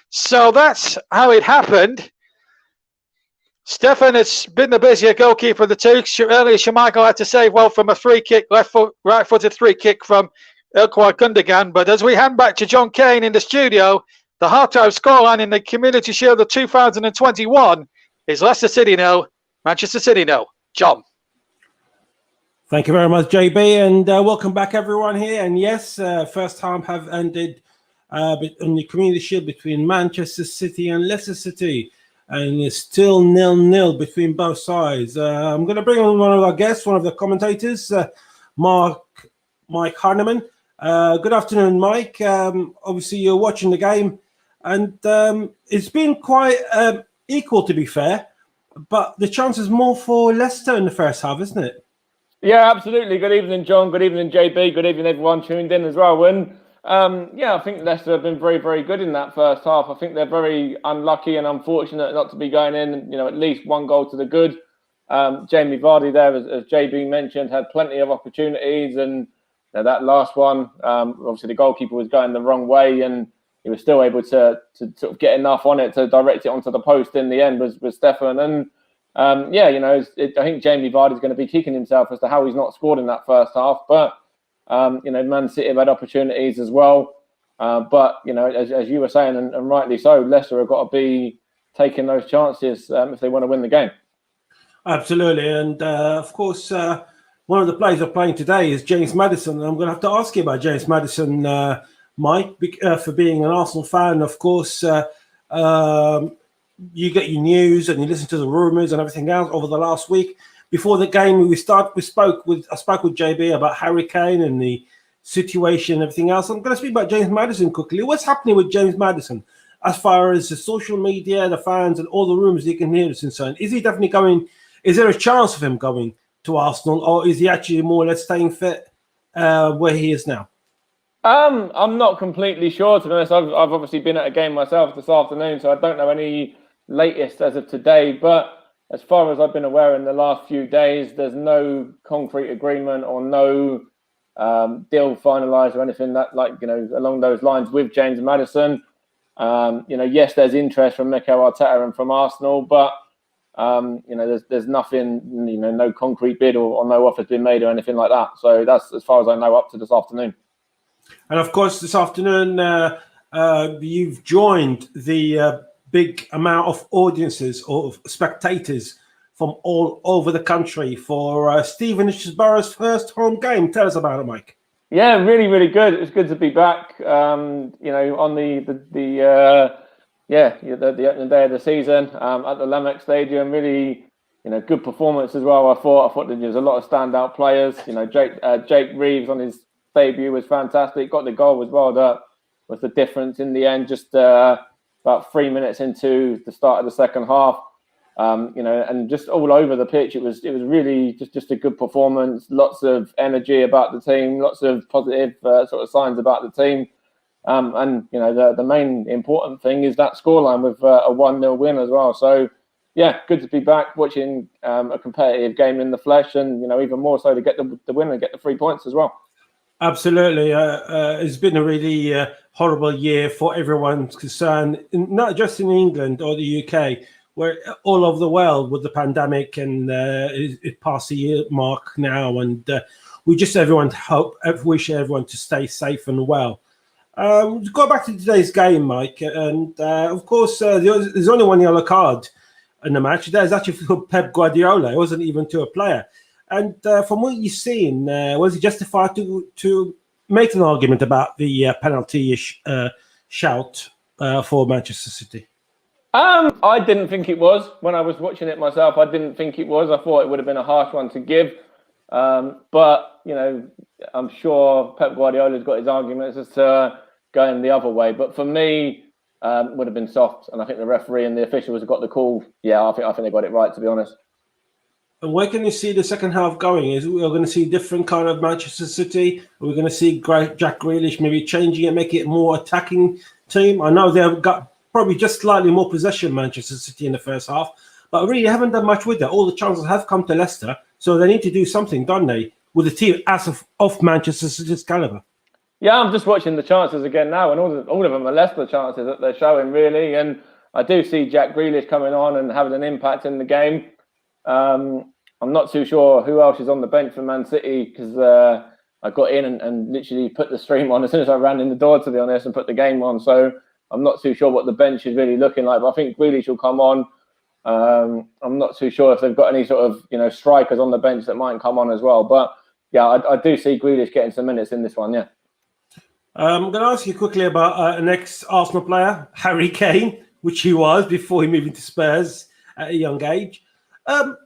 So that's how it happened. Stefan has been the busier goalkeeper of the two. Earlier, Schmeichel had to save well from a free kick, right-footed free kick from Ilkay Gundogan. But as we hand back to John Kane in the studio, the half-time scoreline in the Community Shield of 2021 is Leicester City 0, Manchester City 0. John. Thank you very much, JB, and welcome back, everyone here. And yes, first time have ended on the Community Shield between Manchester City and Leicester City, and it's still 0-0 between both sides. I'm going to bring on one of our guests, one of the commentators, Mike Harneman. Good afternoon, Mike. Obviously, you're watching the game, and it's been quite equal, to be fair, but the chance is more for Leicester in the first half, isn't it? Yeah, absolutely. Good evening, John. Good evening, JB. Good evening, everyone tuned in as well. And Yeah, I think Leicester have been very, very good in that first half. I think they're very unlucky and unfortunate not to be going in, at least one goal to the good. Jamie Vardy there, as JB mentioned, had plenty of opportunities, and that last one, obviously the goalkeeper was going the wrong way, and he was still able to sort of get enough on it to direct it onto the post in the end was Stefan. And I think Jamie Vardy's going to be kicking himself as to how he's not scored in that first half. But Man City have had opportunities as well. But as you were saying, and rightly so, Leicester have got to be taking those chances if they want to win the game. Absolutely, and of course, one of the players are playing today is James Maddison. I'm going to have to ask you about James Maddison, Mike, for being an Arsenal fan. Of course, you get your news and you listen to the rumours and everything else over the last week. Before the game, I spoke with JB about Harry Kane and the situation and everything else. I'm going to speak about James Maddison quickly. What's happening with James Maddison as far as the social media, the fans, and all the rumours you can hear is concerned? Is he definitely going? Is there a chance of him going to Arsenal, or is he actually more or less staying fit where he is now? I'm not completely sure, to be honest. I've obviously been at a game myself this afternoon, so I don't know any latest as of today. But as far as I've been aware in the last few days, there's no concrete agreement or no deal finalised or anything along those lines with James Maddison. Yes, there's interest from Mikel Arteta and from Arsenal, but there's nothing, no concrete bid or no offer's been made or anything like that. So that's as far as I know up to this afternoon. And of course, this afternoon, you've joined the big amount of audiences or spectators from all over the country for Steven Ishboro's first home game. Tell us about it, Mike. Yeah, really, really good. It's good to be back. On the opening day of the season at the Lamex Stadium. Really, good performance as well. I thought there was a lot of standout players. Jake Reeves on his debut was fantastic. Got the goal as well. That was the difference in the end. Just about 3 minutes into the start of the second half. And just all over the pitch, it was really just a good performance. Lots of energy about the team. Lots of positive sort of signs about the team. The main important thing is that scoreline with a 1-0 win as well. So, yeah, good to be back watching a competitive game in the flesh, and even more so to get the win and get the 3 points as well. Absolutely, it's been a really horrible year for everyone concerned, not just in England or the UK, where all over the world with the pandemic, and it passed the year mark now, and we just wish everyone to stay safe and well. Go back to today's game, Mike, and of course there's only one yellow card in the match. There's actually for Pep Guardiola. It wasn't even to a player. And from what you've seen, was it justified to make an argument about the penalty-ish shout for Manchester City? I didn't think it was. When I was watching it myself, I didn't think it was. I thought it would have been a harsh one to give. But, I'm sure Pep Guardiola's got his arguments as to going the other way. But for me, it would have been soft. And I think the referee and the officials have got the call. Yeah, I think they got it right, to be honest. And where can you see the second half going? Is we are going to see different kind of Manchester City? Are we going to see Jack Grealish maybe changing it, make it a more attacking team? I know they've got probably just slightly more possession, Manchester City, in the first half, but really haven't done much with it. All the chances have come to Leicester, so they need to do something, don't they, with a team as of Manchester City's calibre? Yeah, I'm just watching the chances again now, and all of them are Leicester chances that they're showing, really. And I do see Jack Grealish coming on and having an impact in the game. I'm not too sure who else is on the bench for Man City, because I got in and literally put the stream on as soon as I ran in the door, to be honest, and put the game on. So I'm not too sure what the bench is really looking like, but I think Grealish will come on. I'm not too sure if they've got any sort of strikers on the bench that might come on as well. But yeah, I do see Grealish getting some minutes in this one. Yeah. I'm going to ask you quickly about an ex-Arsenal player, Harry Kane, which he was before he moved into Spurs at a young age.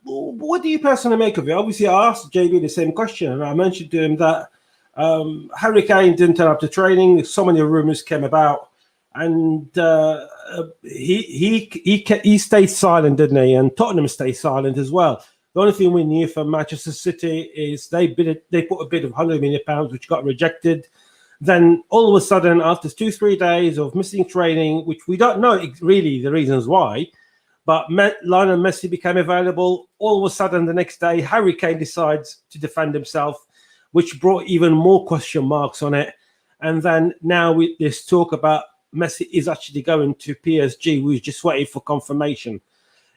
What do you personally make of it? Obviously, I asked JB the same question, and I mentioned to him that Harry Kane didn't turn up to training. So many rumours came about, and he stayed silent, didn't he? And Tottenham stayed silent as well. The only thing we knew from Manchester City is they put a bid of £100 million, which got rejected. Then all of a sudden, after 2-3 days of missing training, which we don't know really the reasons why, but Lionel Messi became available. All of a sudden, the next day, Harry Kane decides to defend himself, which brought even more question marks on it. And then now with this talk about Messi is actually going to PSG, we're just waiting for confirmation.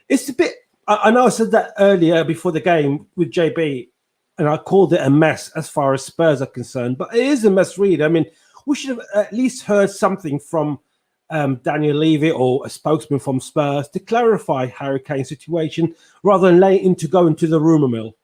It's a bit, I know I said that earlier before the game with JB, and I called it a mess as far as Spurs are concerned, but it is a mess, really. I mean, we should have at least heard something from Daniel Levy or a spokesman from Spurs to clarify Harry Kane's situation rather than letting him go into the rumour mill.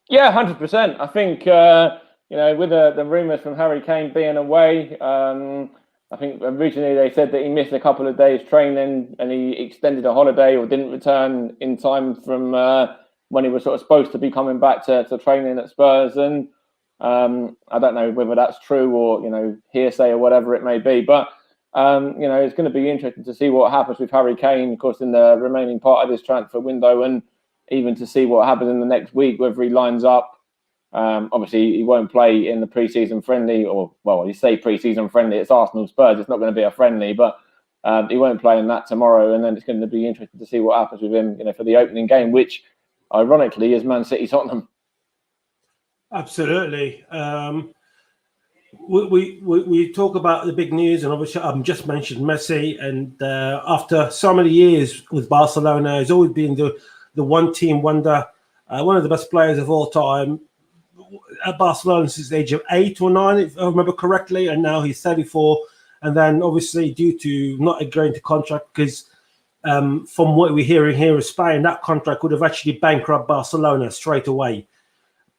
Yeah, 100%. I think, with the rumours from Harry Kane being away, I think originally they said that he missed a couple of days training and he extended a holiday or didn't return in time from when he was sort of supposed to be coming back to training at Spurs. And I don't know whether that's true or, hearsay or whatever it may be. But, it's going to be interesting to see what happens with Harry Kane, of course, in the remaining part of this transfer window, and even to see what happens in the next week, whether he lines up. Obviously, he won't play in the pre-season friendly, you say pre-season friendly, it's Arsenal Spurs, it's not going to be a friendly, but he won't play in that tomorrow, and then it's going to be interesting to see what happens with him, for the opening game, which, ironically, is Man City Tottenham. Absolutely. We talk about the big news, and obviously I've just mentioned Messi, and after so many years with Barcelona, he's always been the one-team wonder, one of the best players of all time. At Barcelona since the age of 8 or 9, if I remember correctly, and now he's 34. And then obviously due to not agreeing to contract, because from what we're hearing here in Spain, that contract would have actually bankrupted Barcelona straight away.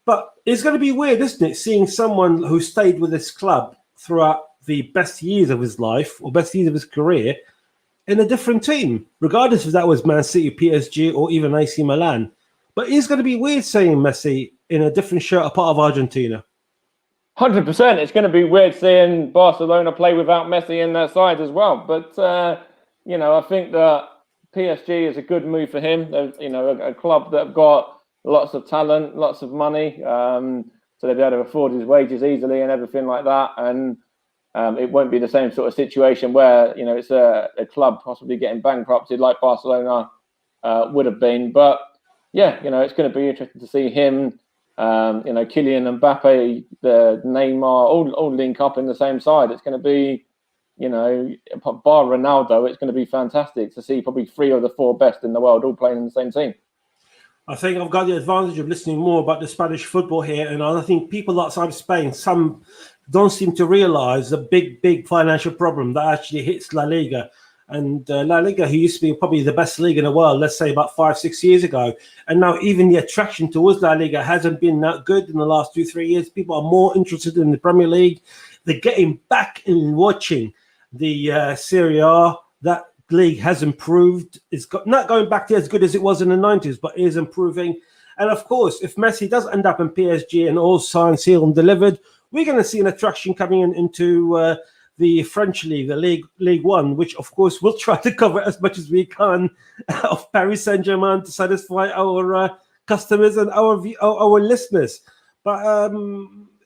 But it's going to be weird, isn't it, seeing someone who stayed with this club throughout the best years of his life or best years of his career in a different team, regardless if that was Man City, PSG, or even AC Milan. But it's going to be weird seeing Messi in a different shirt, a part of Argentina. 100%. It's going to be weird seeing Barcelona play without Messi in their side as well. But, I think that PSG is a good move for him. They're, a club that have got lots of talent, lots of money. So they'll be able to afford his wages easily and everything like that. And it won't be the same sort of situation where, it's a club possibly getting bankrupted like Barcelona would have been. But, yeah, it's going to be interesting to see him, Kylian Mbappe, the Neymar, all link up in the same side. It's going to be, bar Ronaldo, it's going to be fantastic to see probably 3 of the 4 best in the world all playing in the same team. I think I've got the advantage of listening more about the Spanish football here, and I think people outside of Spain, some don't seem to realise the big financial problem that actually hits La Liga. And La Liga, who used to be probably the best league in the world, let's say about 5-6 years ago, and now even the attraction towards La Liga hasn't been that good in the last 2-3 years. People are more interested in the Premier League. They're getting back in watching the Serie A. That league has improved. It's not going back to as good as it was in the 90s, but is improving. And of course, if Messi does end up in PSG and all signed, sealed, and delivered, we're going to see an attraction coming into the French league, the League One, which of course we'll try to cover as much as we can of Paris Saint-Germain to satisfy our customers and our listeners. But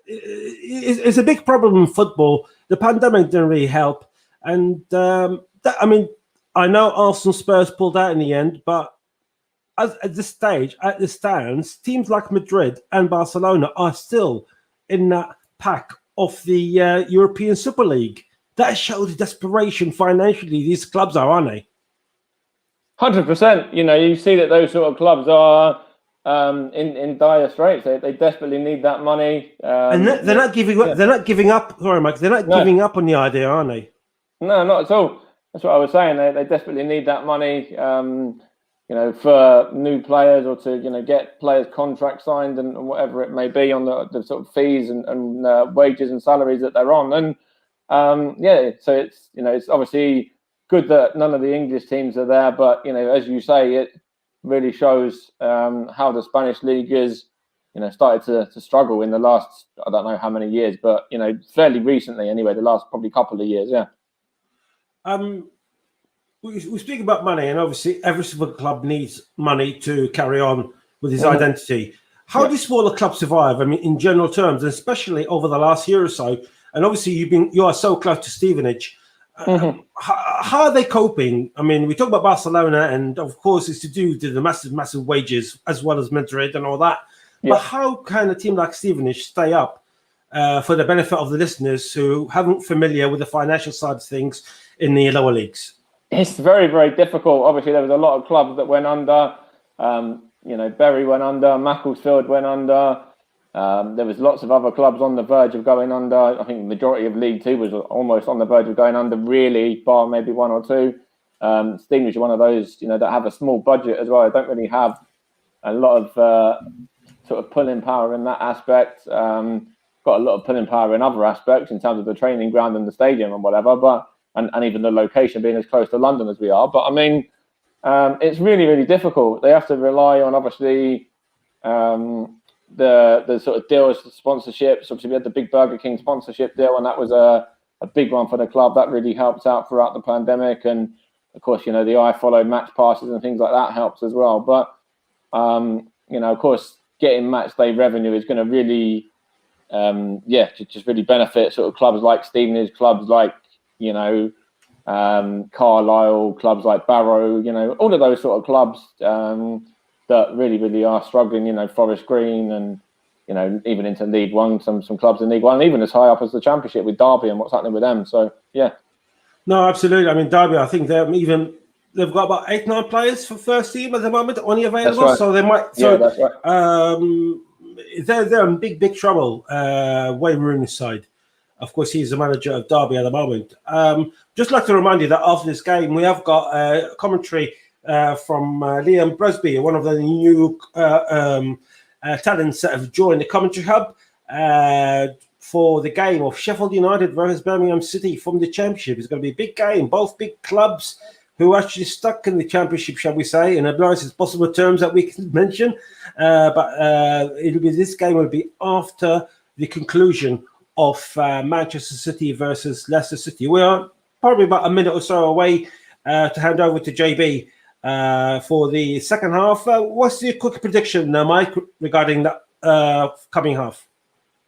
it's a big problem in football. The pandemic didn't really help. And I know Arsenal Spurs pulled out in the end, but at this stage, at the stands, teams like Madrid and Barcelona are still in that pack of the European Super League. That shows the desperation financially these clubs are, aren't they? 100%. You see that those sort of clubs are in dire straits. They desperately need that money. And they're not giving up. They're not giving up. Sorry, Mike. They're not giving up on the idea, are they? No, not at all. That's what I was saying. They desperately need that money. For new players or to, get players' contracts signed and whatever it may be on the sort of fees and wages and salaries that they're on. And so it's obviously good that none of the English teams are there. But, as you say, it really shows how the Spanish league is, started to struggle in the last, I don't know how many years, but, fairly recently anyway, the last probably couple of years, yeah. We speak about money, and obviously every single club needs money to carry on with his identity. How do smaller clubs survive? I mean, in general terms, and especially over the last year or so, and obviously you are so close to Stevenage. How are they coping? I mean, we talk about Barcelona, and of course, it's to do with the massive wages as well as Madrid and all that. Yeah. But how can a team like Stevenage stay up for the benefit of the listeners who haven't familiar with the financial side of things in the lower leagues? It's very, very difficult. Obviously, there was a lot of clubs that went under. Bury went under, Macclesfield went under. There was lots of other clubs on the verge of going under. I think the majority of League Two was almost on the verge of going under, really, bar maybe one or two. Stevenage are one of those, that have a small budget as well. They don't really have a lot of sort of pulling power in that aspect. Got a lot of pulling power in other aspects in terms of the training ground and the stadium and whatever, but and even the location being as close to London as we are. But I mean, it's really, really difficult. They have to rely on, obviously, the sort of deals, the sponsorships. Obviously, we had the big Burger King sponsorship deal, and that was a big one for the club. That really helped out throughout the pandemic. And of course, the iFollow match passes and things like that helps as well. But of course, getting match day revenue is going to really, just really benefit sort of clubs like Stevenage, clubs like Carlisle, clubs like Barrow. All of those sort of clubs. That really, really are struggling, Forest Green and, even into League One, some clubs in League One, even as high up as the Championship with Derby and what's happening with them. So, yeah. No, absolutely. I mean, Derby, I think they've got about 8-9 players for first team at the moment, only available. That's right. So they might. So, that's right. They're in big trouble. Wayne Rooney's side. Of course, he's the manager of Derby at the moment. Just like to remind you that after this game, we have got commentary from Liam Bresby, one of the new talents that have joined the commentary hub for the game of Sheffield United versus Birmingham City from the Championship. It's going to be a big game. Both big clubs who are actually stuck in the Championship, shall we say, in the nicest possible terms that we can mention. But this game will be after the conclusion of Manchester City versus Leicester City. We are probably about a minute or so away to hand over to JB. For the second half. What's your quick prediction, Mike, regarding that coming half?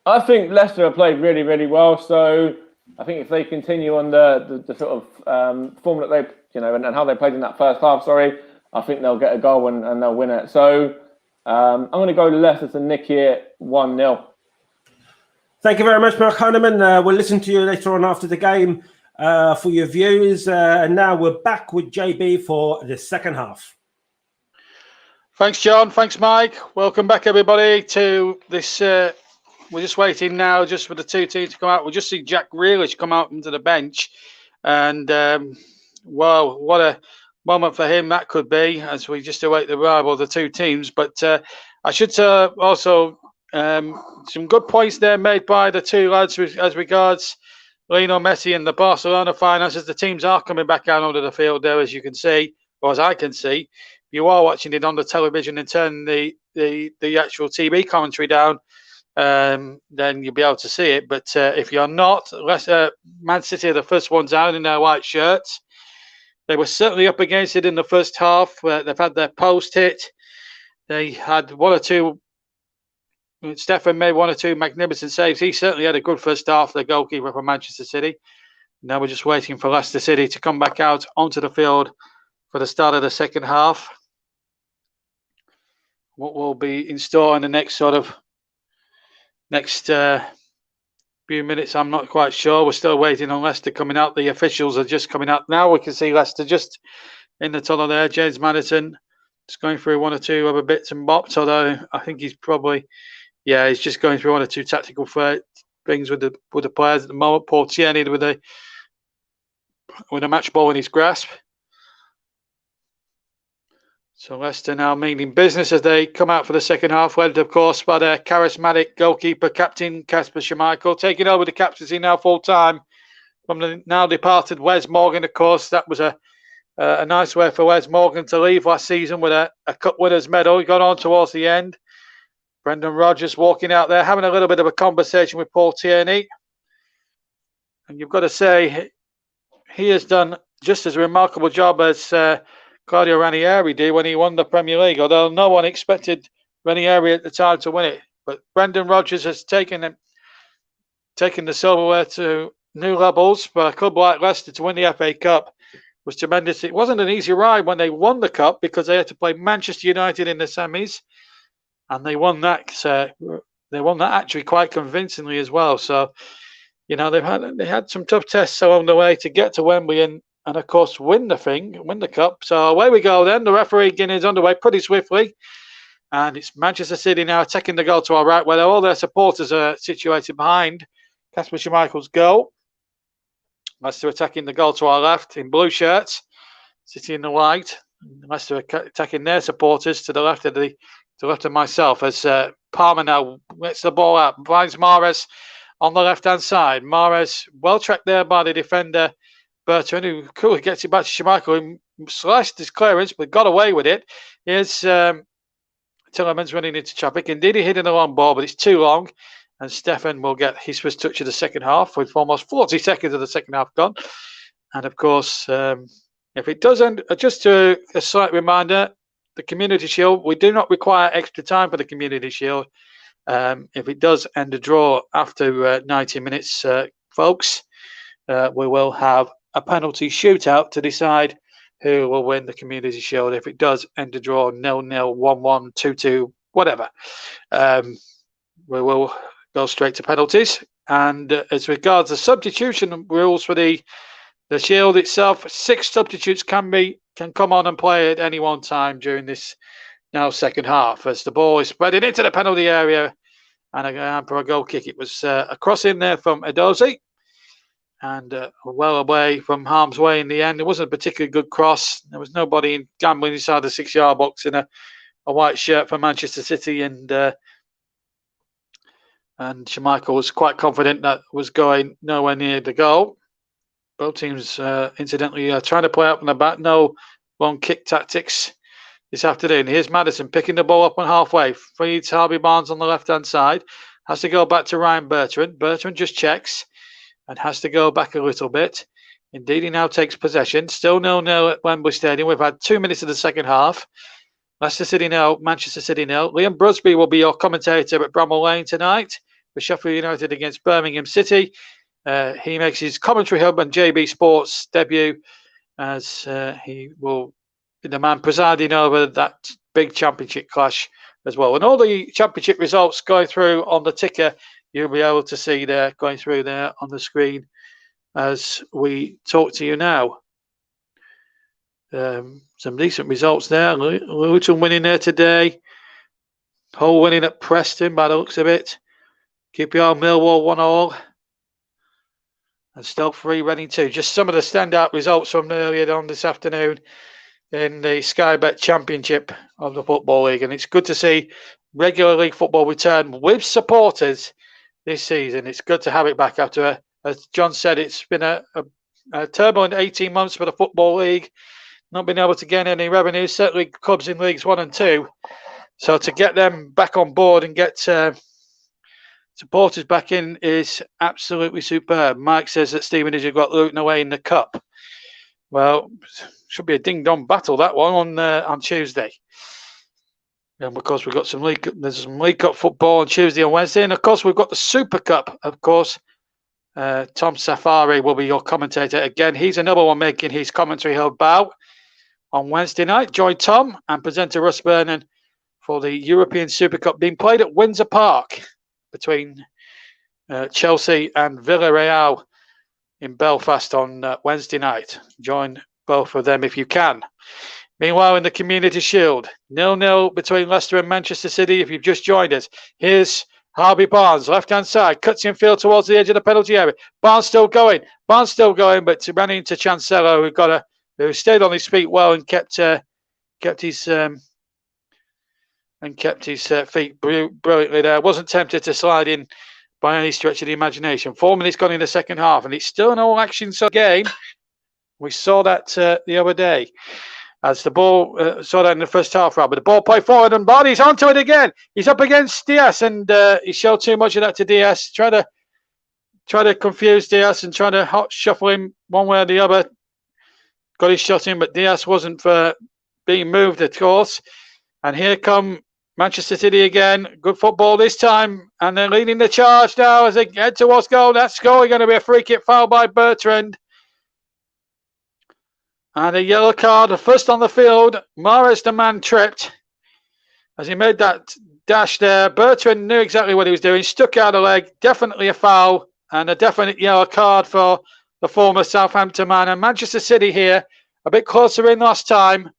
I think Leicester have played really, really well. So I think if they continue on the sort of form that they, and how they played in that first half, I think they'll get a goal and they'll win it. So I'm going to go to Leicester to nick it 1-0. Thank you very much, Mark Hanneman. We'll listen to you later on after the game. For your views, and now we're back with JB for the second half. Thanks, John. Thanks, Mike. Welcome back, everybody, to this. We're just waiting now just for the two teams to come out. We'll just see Jack Grealish come out into the bench. And, wow, what a moment for him that could be as we just await the arrival of the two teams. But I should also some good points there made by the two lads as regards Lionel Messi and the Barcelona finances. The teams are coming back out onto the field there, as you can see, or as I can see. If you are watching it on the television and turn the actual TV commentary down, then you'll be able to see it. But if you're not, Man City are the first ones out in their white shirts. They were certainly up against it in the first half. They've had their post hit. They had one or two. Stefan made one or two magnificent saves. He certainly had a good first half, the goalkeeper for Manchester City. Now we're just waiting for Leicester City to come back out onto the field for the start of the second half. What will be in store in the next few minutes, I'm not quite sure. We're still waiting on Leicester coming out. The officials are just coming out now. We can see Leicester just in the tunnel there. James Maddison just going through one or two other bits and bops, although I think he's probably... Yeah, he's just going through one or two tactical things with the players at the moment. Paul Tierney with a match ball in his grasp. So Leicester now meaning business as they come out for the second half, led of course by their charismatic goalkeeper captain Kasper Schmeichel, taking over the captaincy now full time from the now departed Wes Morgan. Of course, that was a nice way for Wes Morgan to leave last season with a cup winners medal. He got on towards the end. Brendan Rodgers walking out there, having a little bit of a conversation with Paul Tierney. And you've got to say, he has done just as remarkable job as Claudio Ranieri did when he won the Premier League, although no one expected Ranieri at the time to win it. But Brendan Rodgers has taken taking the silverware to new levels for a club like Leicester to win the FA Cup was tremendous. It wasn't an easy ride when they won the cup because they had to play Manchester United in the semis, and they won that. They won that actually quite convincingly as well. So, you know, they had some tough tests along the way to get to Wembley and of course win the cup. So away we go then. The referee getting is underway pretty swiftly. And it's Manchester City now attacking the goal to our right, where all their supporters are situated behind Kasper Schmeichel's goal. Leicester attacking the goal to our left in blue shirts, City in the white. Leicester attacking their supporters to the left of myself as Palmer now lets the ball out, finds Mahrez on the left-hand side. Mahrez well tracked there by the defender Bertrand, who coolly gets it back to Schmeichel, who sliced his clearance but got away with it. Here's Tillemans running into traffic. Indeed, he hit in a long ball, but it's too long. And Stefan will get his first touch of the second half with almost 40 seconds of the second half gone. And of course, if it doesn't, just a slight reminder, the Community Shield, we do not require extra time for the Community Shield. If it does end a draw after 90 minutes, folks, we will have a penalty shootout to decide who will win the Community Shield. If it does end a draw 0-0, 1-1, 2-2, whatever, we will go straight to penalties. And as regards the substitution rules for the Shield itself, 6 substitutes can come on and play at any one time during this now second half as the ball is spreading into the penalty area and for a goal kick. It was a cross in there from Edozie and well away from harm's way in the end. It wasn't a particularly good cross. There was nobody gambling inside the 6-yard box in a white shirt for Manchester City, and Schmeichel was quite confident that was going nowhere near the goal. Both teams, incidentally, trying to play up on the back. No long kick tactics this afternoon. Here's Maddison picking the ball up on halfway. Feeds Harvey Barnes on the left-hand side. Has to go back to Ryan Bertrand. Bertrand just checks and has to go back a little bit. Indeed, he now takes possession. Still 0-0 at Wembley Stadium. We've had 2 minutes of the second half. Leicester City 0, Manchester City 0. Liam Brusby will be your commentator at Bramall Lane tonight for Sheffield United against Birmingham City. He makes his commentary hub on JB Sports debut as he will be the man presiding over that big championship clash as well. And all the championship results going through on the ticker, you'll be able to see there going through there on the screen as we talk to you now. Some decent results there. Luton winning there today. Hull winning at Preston by the looks of it. QPR Millwall 1-1. And Stoke 3, Reading 2. Just some of the standout results from earlier on this afternoon in the Sky Bet Championship of the Football League. And it's good to see regular league football return with supporters this season. It's good to have it back after, as John said, it's been a turbulent 18 months for the Football League. Not been able to gain any revenue, certainly clubs in Leagues 1 and 2. So to get them back on board and get supporters back in is absolutely superb. Mike says that Stevenage have got Luton away in the cup. Well, should be a ding-dong battle, that one, on Tuesday. And of course, we've got there's some League Cup football on Tuesday and Wednesday. And of course, we've got the Super Cup, of course. Tom Safari will be your commentator again. He's another one making his commentary hub bow on Wednesday night. Join Tom and presenter Russ Vernon for the European Super Cup being played at Windsor Park between Chelsea and Villarreal in Belfast on Wednesday night. Join both of them if you can. Meanwhile, in the Community Shield, 0-0 between Leicester and Manchester City. If you've just joined us, here's Harvey Barnes, left-hand side, cuts infield towards the edge of the penalty area. Barnes still going, but ran into Chancelo, who stayed on his feet well and kept his feet brilliantly there. Wasn't tempted to slide in by any stretch of the imagination. 4 minutes gone in the second half, and it's still an all-action game. We saw that the other day. As the ball, saw that in the first half, but the ball played forward and Barney's onto it again. He's up against Diaz, and he showed too much of that to Diaz. Try to confuse Diaz and try to hot shuffle him one way or the other. Got his shot in, but Diaz wasn't for being moved, of course. And here come Manchester City again. Good football this time. And they're leading the charge now as they head towards goal. That's going to be a free kick foul by Bertrand. And a yellow card. The first on the field. Mahrez, the man, tripped as he made that dash there. Bertrand knew exactly what he was doing. Stuck out a leg. Definitely a foul. And a definite yellow card for the former Southampton man. And Manchester City here a bit closer in last time.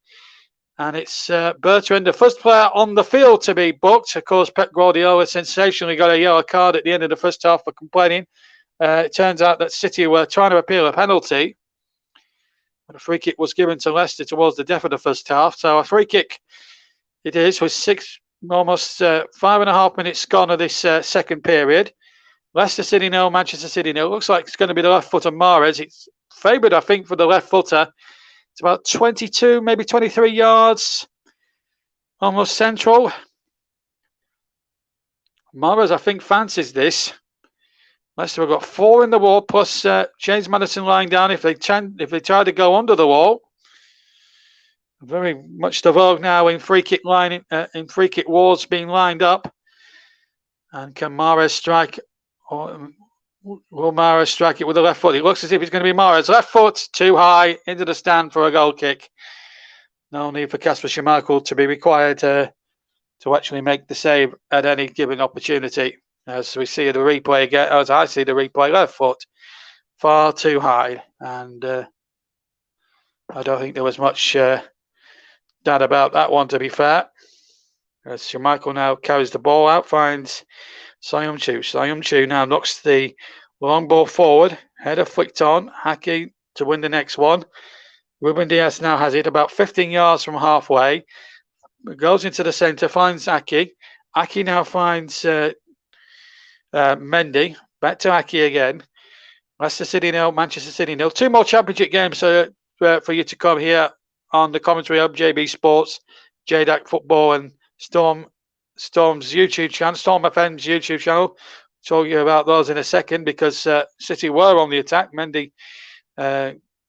And it's Bertrand, the first player on the field to be booked. Of course, Pep Guardiola sensationally got a yellow card at the end of the first half for complaining. It turns out that City were trying to appeal a penalty. A free kick was given to Leicester towards the death of the first half. So a free kick it is with almost 5.5 minutes gone of this second period. Leicester City 0, Manchester City 0. Looks like it's going to be the left foot of Mahrez. It's favoured, I think, for the left footer. It's about 22, maybe 23 yards, almost central. Mahrez, I think, fancies this. Leicester have got 4 in the wall, plus James Maddison lying down if they try to go under the wall. Very much the vogue now in free kick wars being lined up. And can Mahrez strike? Or will Mahrez strike it with the left foot? It looks as if it's going to be Mahrez. Left foot, too high, into the stand for a goal kick. No need for Kasper Schmeichel to be required to actually make the save at any given opportunity. As we see the replay again, as I see the replay, left foot, far too high. And I don't think there was much doubt about that one, to be fair. As Schmeichel now carries the ball out, finds Sayum-Chu. Sayum-Chu now knocks the long ball forward. Header flicked on. Haki to win the next one. Ruben Diaz now has it about 15 yards from halfway. Goes into the centre, finds Aki. Aki now finds Mendy. Back to Aki again. Leicester City 0, Manchester City 0. 2 more championship games for you to come here on the commentary of JB Sports, JDAC Football, and Storm's YouTube channel, Storm FM's YouTube channel. Talk you about those in a second because City were on the attack. Mendy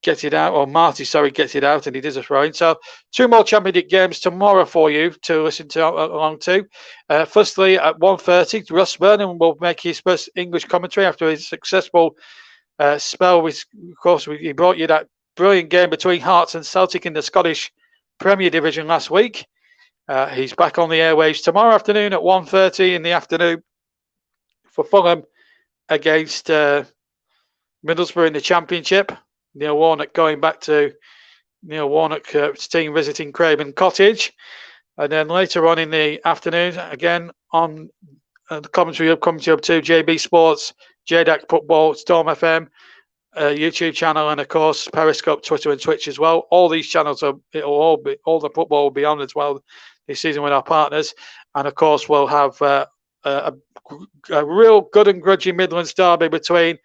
gets it out, or Marty, gets it out, and he does a throw in. So 2 more championship games tomorrow for you to listen to along to. Firstly, at 1:30, Russ Vernon will make his first English commentary after his successful spell. Of course, he brought you that brilliant game between Hearts and Celtic in the Scottish Premier Division last week. He's back on the airwaves tomorrow afternoon at 1:30 in the afternoon for Fulham against Middlesbrough in the Championship. Neil Warnock going back to Neil Warnock's team visiting Craven Cottage. And then later on in the afternoon, again on the commentary hub 2, JB Sports, JDAC Football, Storm FM, YouTube channel, and of course Periscope, Twitter, and Twitch as well. All these channels all the football will be on as well this season with our partners, and of course we'll have a real good and grudgy Midlands derby between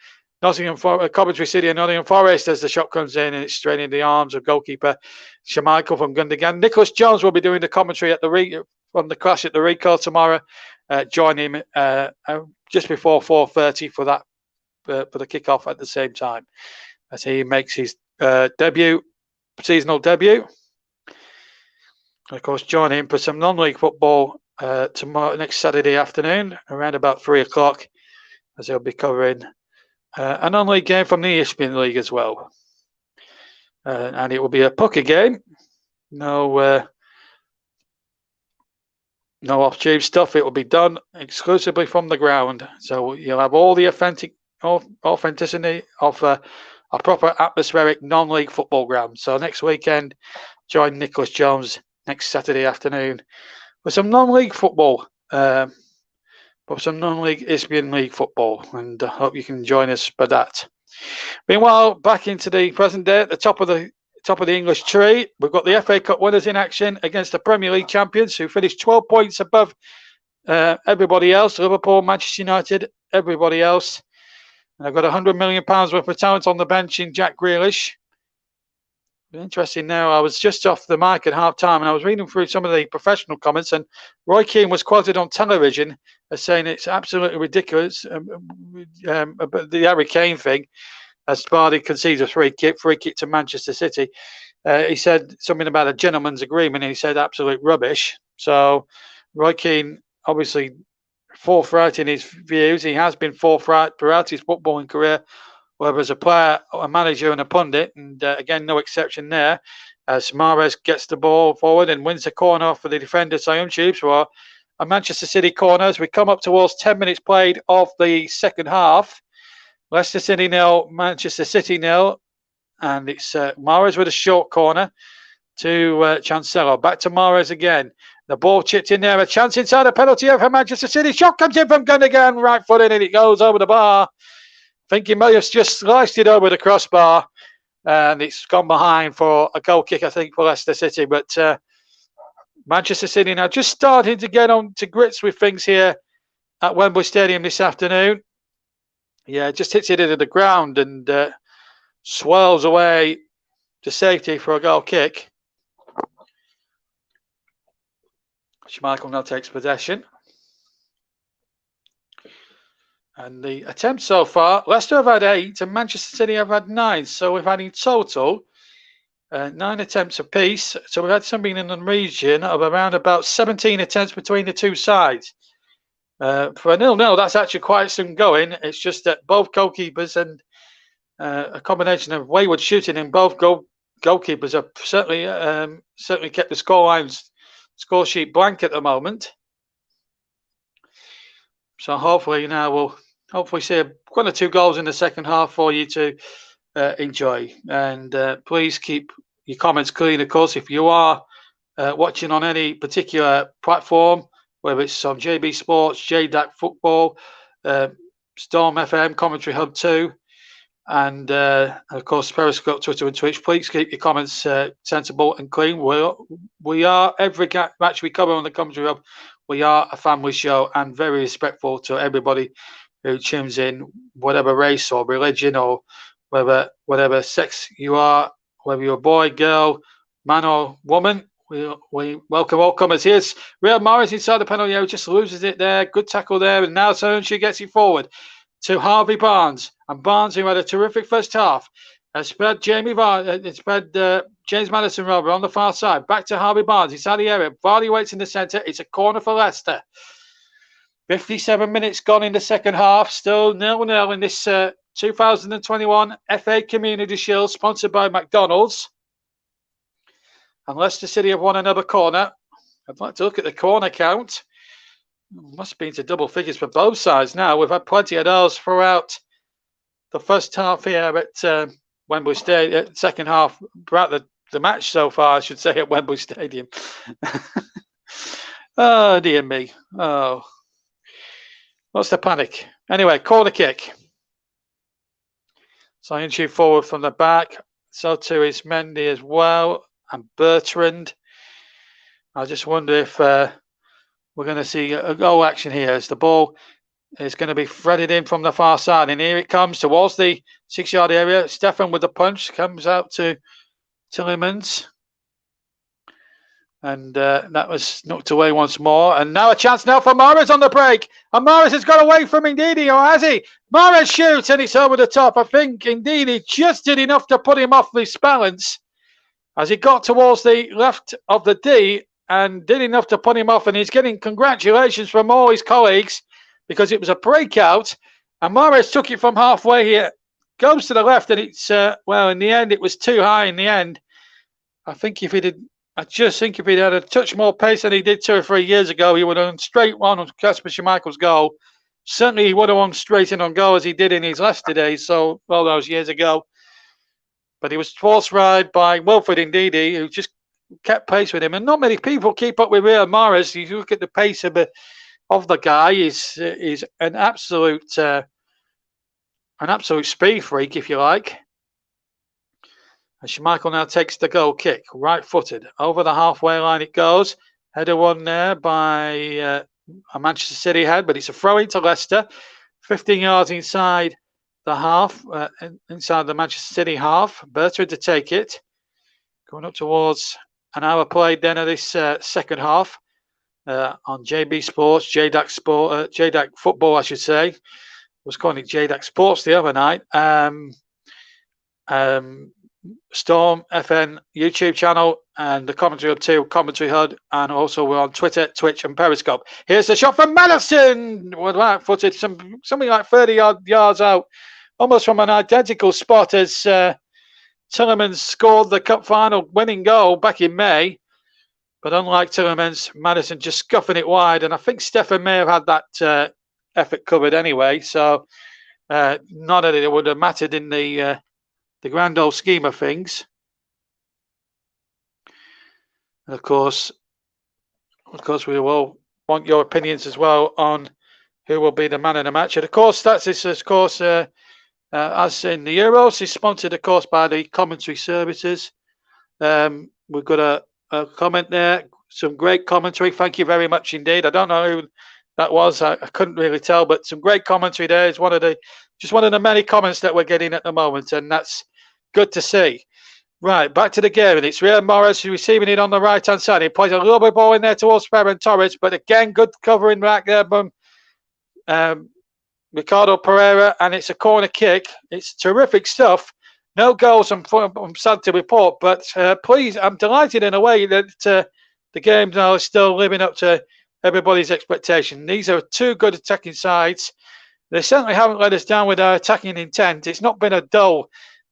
Coventry City and Nottingham Forest as the shot comes in and it's straining the arms of goalkeeper Schmeichel from Gundogan. Nicholas Jones will be doing the commentary from the clash at the Rico tomorrow. Join him just before 4:30 for that. For the kickoff at the same time as he makes his seasonal debut. Of course, join him for some non-league football tomorrow, next Saturday afternoon, around about 3 o'clock, as he'll be covering a non-league game from the ESPN League as well. And it will be a poker game. No off-tube stuff. It will be done exclusively from the ground. So you'll have all the authenticity of a proper atmospheric non-league football ground. So next weekend, join Nicholas Jones next Saturday afternoon for some non-league football, but some non-league ESPN League football, and I hope you can join us for that. Meanwhile, back into the present day, at the top of the English tree, we've got the FA Cup winners in action against the Premier League champions, who finished 12 points above everybody else. Liverpool, Manchester United, everybody else. And I've got £100 million worth of talent on the bench in Jack Grealish. Interesting now, I was just off the mic at half time and I was reading through some of the professional comments, and Roy Keane was quoted on television as saying it's absolutely ridiculous about the Harry Kane thing, as Vardy concedes a free kick to Manchester City. He said something about a gentleman's agreement, and he said absolute rubbish. So Roy Keane, obviously forthright in his views. He has been forthright throughout his footballing career, whether as a player, a manager, and a pundit. And again, no exception there. As Mahrez gets the ball forward and wins the corner for the defender, Sion Tubes, for a Manchester City corner. As we come up towards 10 minutes played of the second half. Leicester City 0, Manchester City 0. And it's Mahrez with a short corner to Cancelo. Back to Mahrez again. The ball chipped in there. A chance inside a penalty area for Manchester City. Shot comes in from Gundogan. Right foot in and it goes over the bar. I think he may have just sliced it over the crossbar. And it's gone behind for a goal kick, I think, for Leicester City. But Manchester City now just starting to get on to grips with things here at Wembley Stadium this afternoon. Yeah, just hits it into the ground and swirls away to safety for a goal kick. Schmeichel now takes possession. And the attempts so far, Leicester have had 8 and Manchester City have had 9. So we've had in total 9 attempts apiece. So we've had something in the region of around about 17 attempts between the two sides. For a 0-0, that's actually quite some going. It's just that both goalkeepers and a combination of wayward shooting in both goalkeepers have certainly kept the score sheet blank at the moment. So hopefully now we'll see 1 or 2 goals in the second half for you to enjoy. And please keep your comments clean, of course, if you are watching on any particular platform, whether it's on JB Sports, JDAC Football, Storm FM, Commentary Hub 2, and of course Periscope, Twitter and Twitch. Please keep your comments sensible and clean. We are, every match we cover on the Commentary Hub, we are a family show and very respectful to everybody who tunes in, whatever race or religion or whatever sex you are, whether you're a boy, girl, man or woman. We welcome all comers. Here's Riyad Mahrez inside the penalty area, just loses it there. Good tackle there, and now Solanke gets it forward to Harvey Barnes. And Barnes, who had a terrific first half, has spread James Maddison on the far side. Back to Harvey Barnes inside the area. Vardy waits in the centre. It's a corner for Leicester. 57 minutes gone in the second half. Still 0-0 in this 2021 FA Community Shield, sponsored by McDonald's. And Leicester City have won another corner. I'd like to look at the corner count. Must have been to double figures for both sides now. We've had plenty of those throughout the first half here at Wembley Stadium, second half, throughout the match so far, I should say, at Wembley Stadium. Oh, dear me. Oh. What's the panic? Anyway, corner kick. Solanke forward from the back. So too is Mendy as well. And Bertrand. I just wonder if we're going to see a goal action here as the ball is going to be threaded in from the far side. And here it comes towards the 6-yard area. Stefan with the punch comes out to Tillemans. And that was knocked away once more. And now a chance now for Mahrez on the break. And Mahrez has got away from Ndidi, or has he? Mahrez shoots and it's over the top. I think Ndidi just did enough to put him off his balance as he got towards the left of the D and did enough to put him off. And he's getting congratulations from all his colleagues because it was a breakout. And Mahrez took it from halfway here. Goes to the left and it's, well, in the end, it was too high in the end. I just think if he'd had a touch more pace than he did 2 or 3 years ago, he would have gone straight on Kasper Schmeichel's goal. Certainly, he would have gone straight in on goal as he did in his Leicester days, so all those years ago. But he was force-ride by Wilfred Ndidi, who just kept pace with him. And not many people keep up with Riyad Mahrez. You look at the pace of the guy; he's an absolute speed freak, if you like. And Schmeichel now takes the goal kick, right-footed. Over the halfway line it goes. Header won there by a Manchester City head, but it's a throw into Leicester. 15 yards inside the half, inside the Manchester City half. Bertrand to take it. Going up towards an hour played then of this second half on JB Sports, JDAC Football, I should say. I was calling it JDAC Sports the other night. Storm FN YouTube channel and the Commentary Hub 2 Commentary HUD, and also we're on Twitter, Twitch, and Periscope. Here's the shot from Madison, with right footed, something like 30 yards out, almost from an identical spot as Tillerman scored the cup final winning goal back in May. But unlike Tillerman's, Madison just scuffing it wide, and I think Stefan may have had that effort covered anyway, so not that it would have mattered in the grand old scheme of things. And of course, we will want your opinions as well on who will be the man of the match. And of course, as in the Euros, is sponsored, of course, by the commentary services. We've got a comment there, some great commentary. Thank you very much indeed. I don't know who that was. I couldn't really tell, but some great commentary there. It's one of the many comments that we're getting at the moment, and that's good to see. Right, back to the game, and it's Riyad Mahrez receiving it on the right-hand side. He plays a little bit ball in there towards Ferran Torres, but again, good covering back there from Ricardo Pereira, and it's a corner kick. It's terrific stuff. No goals, I'm sad to report, but please, I'm delighted in a way that the game now is still living up to everybody's expectation. These are two good attacking sides. They certainly haven't let us down with their attacking intent. It's not been a dull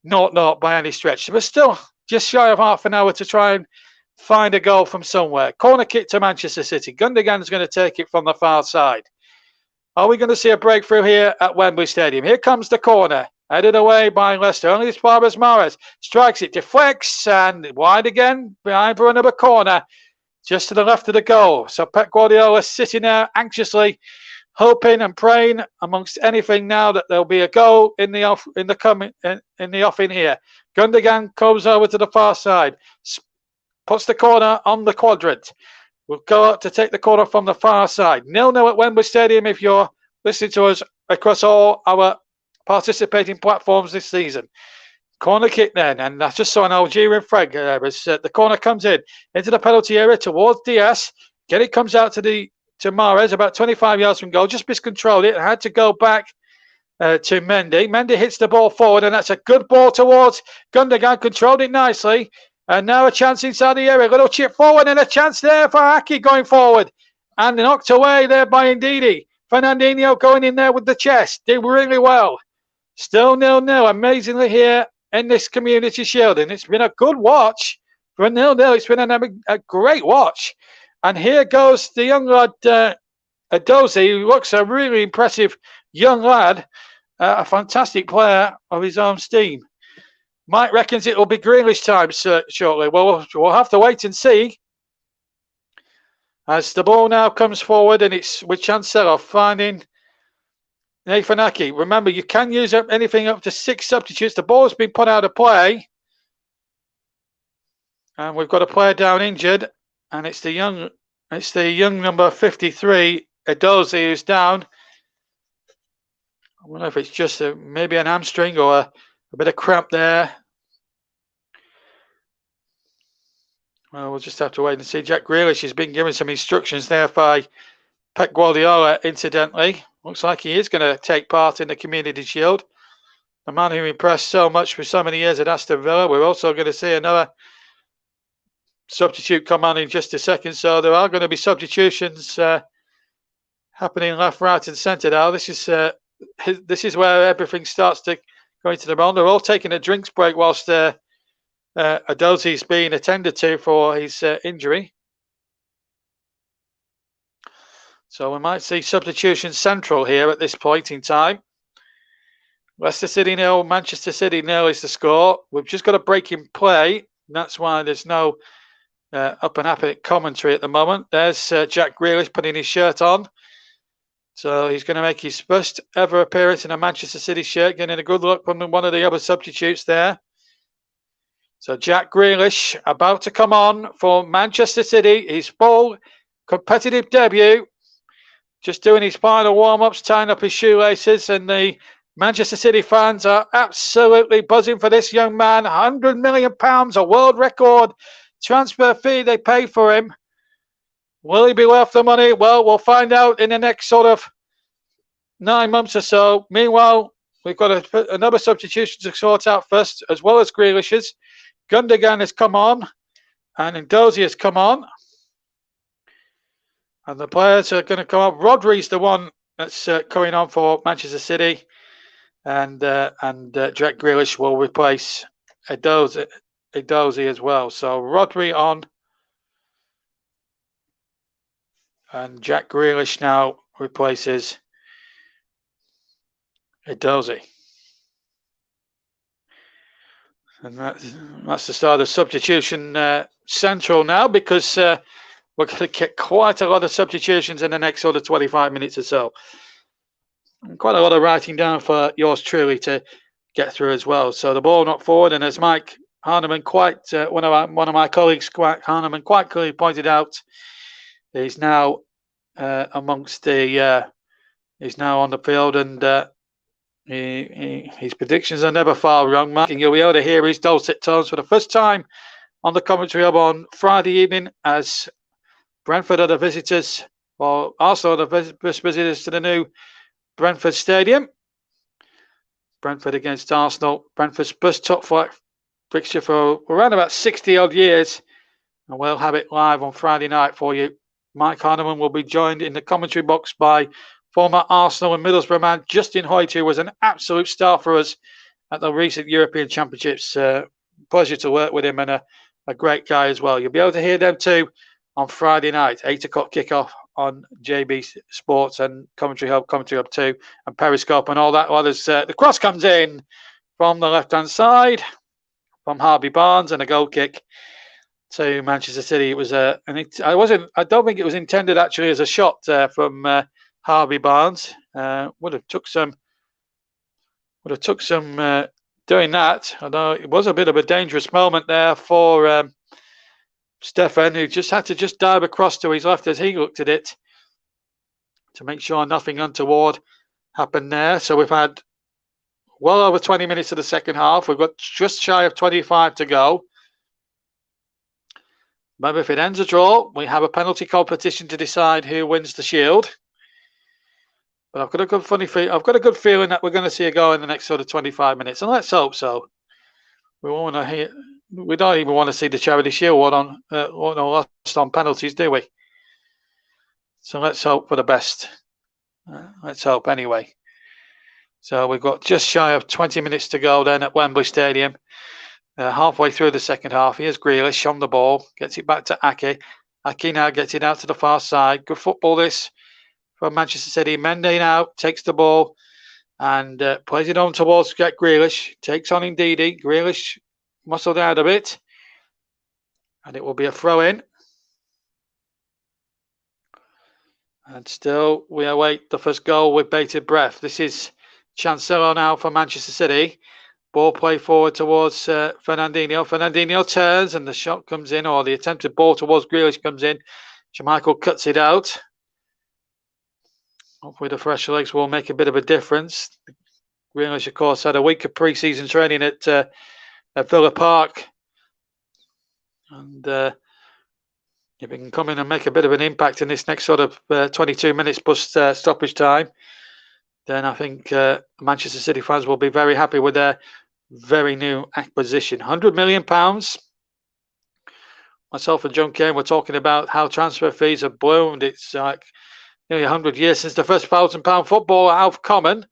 0-0 by any stretch. But still, just shy of half an hour to try and find a goal from somewhere. Corner kick to Manchester City. Gundogan's going to take it from the far side. Are we going to see a breakthrough here at Wembley Stadium? Here comes the corner. Headed away by Leicester. Only as far as Mahrez strikes it, deflects, and wide again behind for another corner, just to the left of the goal. So Pep Guardiola sitting there anxiously, hoping and praying amongst anything now that there'll be a goal in the offing here. Gundogan comes over to the far side, puts the corner on the quadrant. We'll go out to take the corner from the far side. 0-0 at Wembley Stadium if you're listening to us across all our participating platforms this season. Corner kick then, and I just saw an Algerian flag as the corner comes into the penalty area towards Diaz. Again, it comes out to Mahrez about 25 yards from goal. Just miscontrolled it and had to go back to Mendy. Mendy hits the ball forward, and that's a good ball towards Gundogan. Controlled it nicely, and now a chance inside the area. A little chip forward, and a chance there for Aki going forward, and knocked away there by Ndidi. Fernandinho going in there with the chest. Did really well. Still 0-0, amazingly, here in this Community Shield. And it's been a good watch for a 0-0. It's been a great watch. And here goes the young lad, Adozi, who looks a really impressive young lad, a fantastic player of his own steam. Mike reckons it will be Grealish time shortly. Well, we'll have to wait and see. As the ball now comes forward, and it's with Chancellor finding Nathan Aki. Remember, you can use anything up to 6 substitutes. The ball has been put out of play, and we've got a player down injured, and it's the young number 53, Edozie, who's down. I wonder if it's just maybe an hamstring or a bit of cramp there. Well, we'll just have to wait and see. Jack Grealish has been given some instructions there by Pep Guardiola, incidentally. Looks like he is going to take part in the Community Shield. The man who impressed so much for so many years at Aston Villa. We're also going to see another substitute come on in just a second. So there are going to be substitutions happening left, right, and centre now. This is where everything starts to go into the round. They're all taking a drinks break whilst Adozzi's being attended to for his injury. So we might see substitution central here at this point in time. Leicester City 0, Manchester City 0 is the score. We've just got a break in play. That's why there's no up and happy commentary at the moment. There's Jack Grealish putting his shirt on. So he's going to make his first ever appearance in a Manchester City shirt, getting a good look from one of the other substitutes there. So Jack Grealish about to come on for Manchester City, his full competitive debut. Just doing his final warm-ups, tying up his shoelaces, and the Manchester City fans are absolutely buzzing for this young man. £100 million, a world record transfer fee they paid for him. Will he be worth the money? Well, we'll find out in the next sort of 9 months or so. Meanwhile, we've got another substitution to sort out first, as well as Grealish's. Gundogan has come on, and Ndozi has come on. And the players are going to come up. Rodri's the one that's coming on for Manchester City, and Jack Grealish will replace Edozie as well. So Rodri on, and Jack Grealish now replaces Edozie. And that's the start of substitution central now, because we're going to get quite a lot of substitutions in the next sort of 25 minutes or so. And quite a lot of writing down for yours truly to get through as well. So the ball not forward, and as Mike Harneman, one of my colleagues, Harneman, quite clearly pointed out, he's now amongst the he's now on the field, and his predictions are never far wrong, Mark. And you'll be able to hear his dulcet tones for the first time on the commentary hub on Friday evening, as Brentford are the visitors, or Arsenal are the visitors to the new Brentford Stadium. Brentford against Arsenal. Brentford's first top flight fixture for around about 60 odd years, and we'll have it live on Friday night for you. Mike Harneman will be joined in the commentary box by former Arsenal and Middlesbrough man Justin Hoyt, who was an absolute star for us at the recent European Championships. Pleasure to work with him, and a great guy as well. You'll be able to hear them too on Friday night, 8 o'clock kickoff on JB Sports and Commentary Hub 2, and Periscope and all that. Well, as the cross comes in from the left-hand side from Harvey Barnes, and a goal kick to Manchester City. It was I don't think it was intended actually as a shot from Harvey Barnes. Would have took some doing that. Although it was a bit of a dangerous moment there for Stefan, who just had to dive across to his left as he looked at it to make sure nothing untoward happened there. So we've had well over 20 minutes of the second half. We've got just shy of 25 to go. Maybe if it ends a draw, we have a penalty competition to decide who wins the Shield. But I've got a good feeling that we're going to see a goal in the next sort of 25 minutes, and let's hope so. We don't even want to see the Charity Shield won lost on penalties, do we? So let's hope for the best. Let's hope anyway. So we've got just shy of 20 minutes to go then at Wembley Stadium. Halfway through the second half, here's Grealish on the ball, gets it back to Ake. Ake now gets it out to the far side. Good football this from Manchester City. Mendy now takes the ball and plays it on towards Jack Grealish. Takes on Ndidi. Grealish muscled out a bit, and it will be a throw in. And still we await the first goal with bated breath. This is Cancelo now for Manchester City. Ball play forward towards Fernandinho. Fernandinho turns and the shot comes in, or the attempted ball towards Grealish comes in. Schmeichel cuts it out. Hopefully the fresh legs will make a bit of a difference. Grealish, of course, had a week of pre-season training at Villa Park. And if he can come in and make a bit of an impact in this next sort of 22 minutes plus stoppage time, then I think Manchester City fans will be very happy with their very new acquisition. £100 million. Myself and John Kane were talking about how transfer fees have bloomed. It's like nearly 100 years since the first £1,000 footballer, Alf Common. Of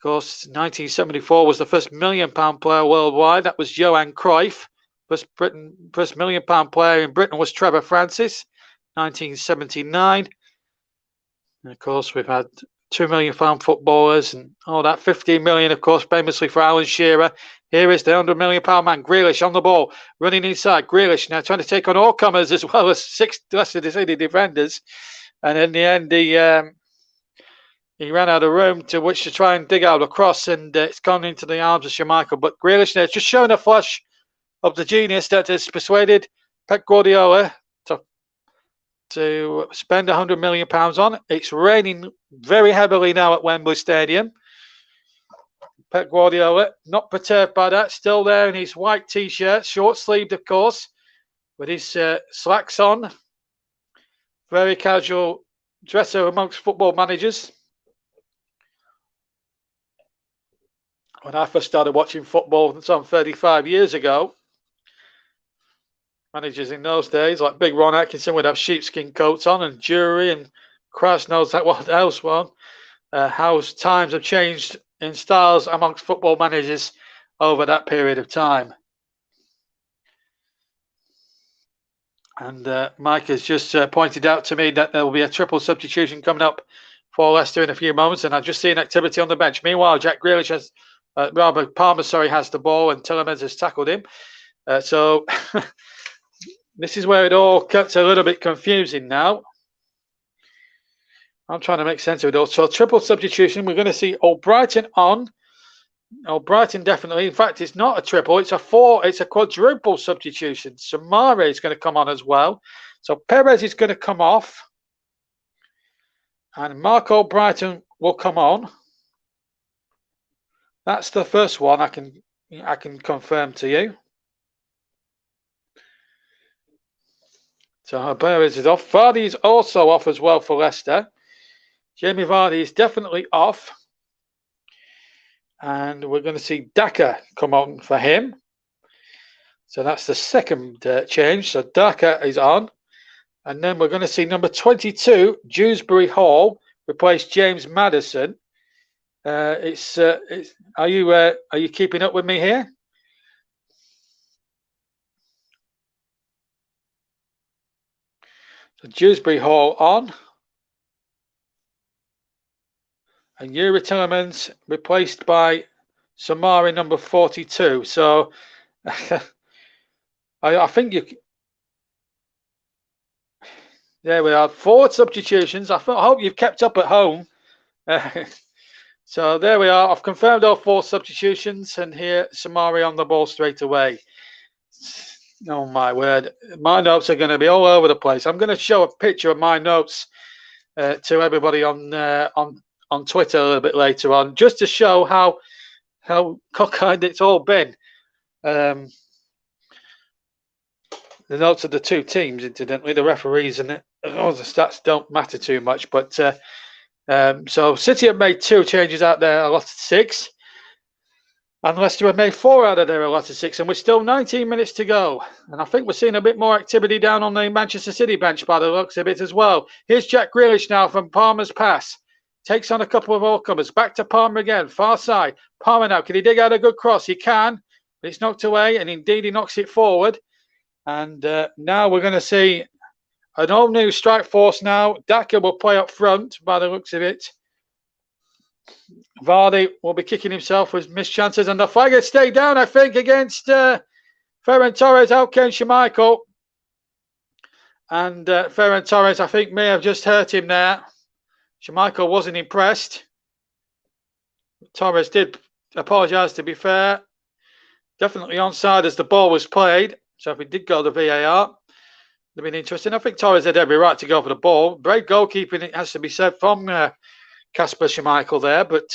course, 1974 was the first £1 million player worldwide. That was Johan Cruyff. First £1 million player in Britain was Trevor Francis, 1979. And of course, we've had £2 million footballers and all that. 15 million, of course, famously for Alan Shearer. Here is the £100 million man, Grealish on the ball, running inside. Grealish now trying to take on all comers as well as 6 Leicester City defenders. And in the end, he ran out of room to which to try and dig out a cross, and it's gone into the arms of Schmeichel. But Grealish now just showing a flash of the genius that has persuaded Pep Guardiola to spend £100 million on. It's raining very heavily now at Wembley Stadium. Pep Guardiola, not perturbed by that, still there in his white t-shirt, short-sleeved, of course, with his slacks on. Very casual dresser amongst football managers. when I first started watching football some 35 years ago, managers in those days, like Big Ron Atkinson, would have sheepskin coats on and jewellery, and Christ knows that what else one. How times have changed in styles amongst football managers over that period of time. And Mike has just pointed out to me that there will be a triple substitution coming up for Leicester in a few moments, and I've just seen activity on the bench. Meanwhile, Jack Grealish has, Palmer, has the ball, and Tielemans has tackled him. So this is where it all gets a little bit confusing now. I'm trying to make sense of it all. So triple substitution, we're going to see Albrighton on. Albrighton definitely. In fact, it's not a triple, it's a quadruple substitution. Samari is going to come on as well. So Perez is going to come off. And Mark Albrighton will come on. That's the first one I can confirm to you. So Perez is off. Vardy is also off as well for Leicester. Jamie Vardy is definitely off. And we're going to see Daka come on for him. So that's the second change. So Daka is on. And then we're going to see number 22, Dewsbury Hall, replace James Maddison. Are you keeping up with me here? So Dewsbury Hall on. And Yuri Tielemans replaced by Samari, number 42. So I think you... There we are. 4 substitutions. I hope you've kept up at home. So there we are. I've confirmed all 4 substitutions. And here, Samari on the ball straight away. Oh, my word. My notes are going to be all over the place. I'm going to show a picture of my notes to everybody on Twitter a little bit later on, just to show how cockeyed it's all been. The notes of the 2 teams, incidentally, the referees and the stats don't matter too much. But so City have made 2 changes out there, a lot of 6. And Leicester have made 4 out of there, a lot of 6. And we're still 19 minutes to go. And I think we're seeing a bit more activity down on the Manchester City bench by the looks of it as well. Here's Jack Grealish now from Palmer's pass. Takes on a couple of all-comers. Back to Palmer again, far side. Palmer now, can he dig out a good cross? He can, but it's knocked away, and indeed he knocks it forward. And now we're going to see an all-new strike force now. Daka will play up front by the looks of it. Vardy will be kicking himself with missed chances, and the flag has stayed down, I think, against Ferran Torres. Out came Schmeichel. And Ferran Torres, I think, may have just hurt him there. Schmeichel wasn't impressed. Torres did apologise, to be fair. Definitely onside as the ball was played. So if it did go to VAR, it'd been interesting. I think Torres had every right to go for the ball. Great goalkeeping, it has to be said, from Kasper Schmeichel there. But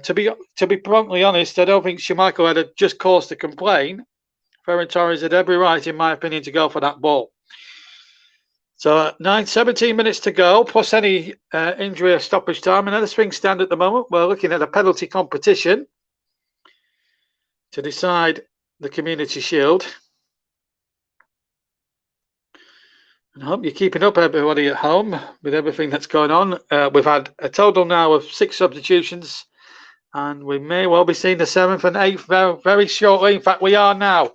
to be bluntly honest, I don't think Schmeichel had a just cause to complain. Ferran Torres had every right, in my opinion, to go for that ball. So 17 minutes to go, plus any injury or stoppage time. And as things stand at the moment, we're looking at a penalty competition to decide the Community Shield. And I hope you're keeping up, everybody at home, with everything that's going on. We've had a total now of 6 substitutions, and we may well be seeing the 7th and 8th very, very shortly. In fact, we are now.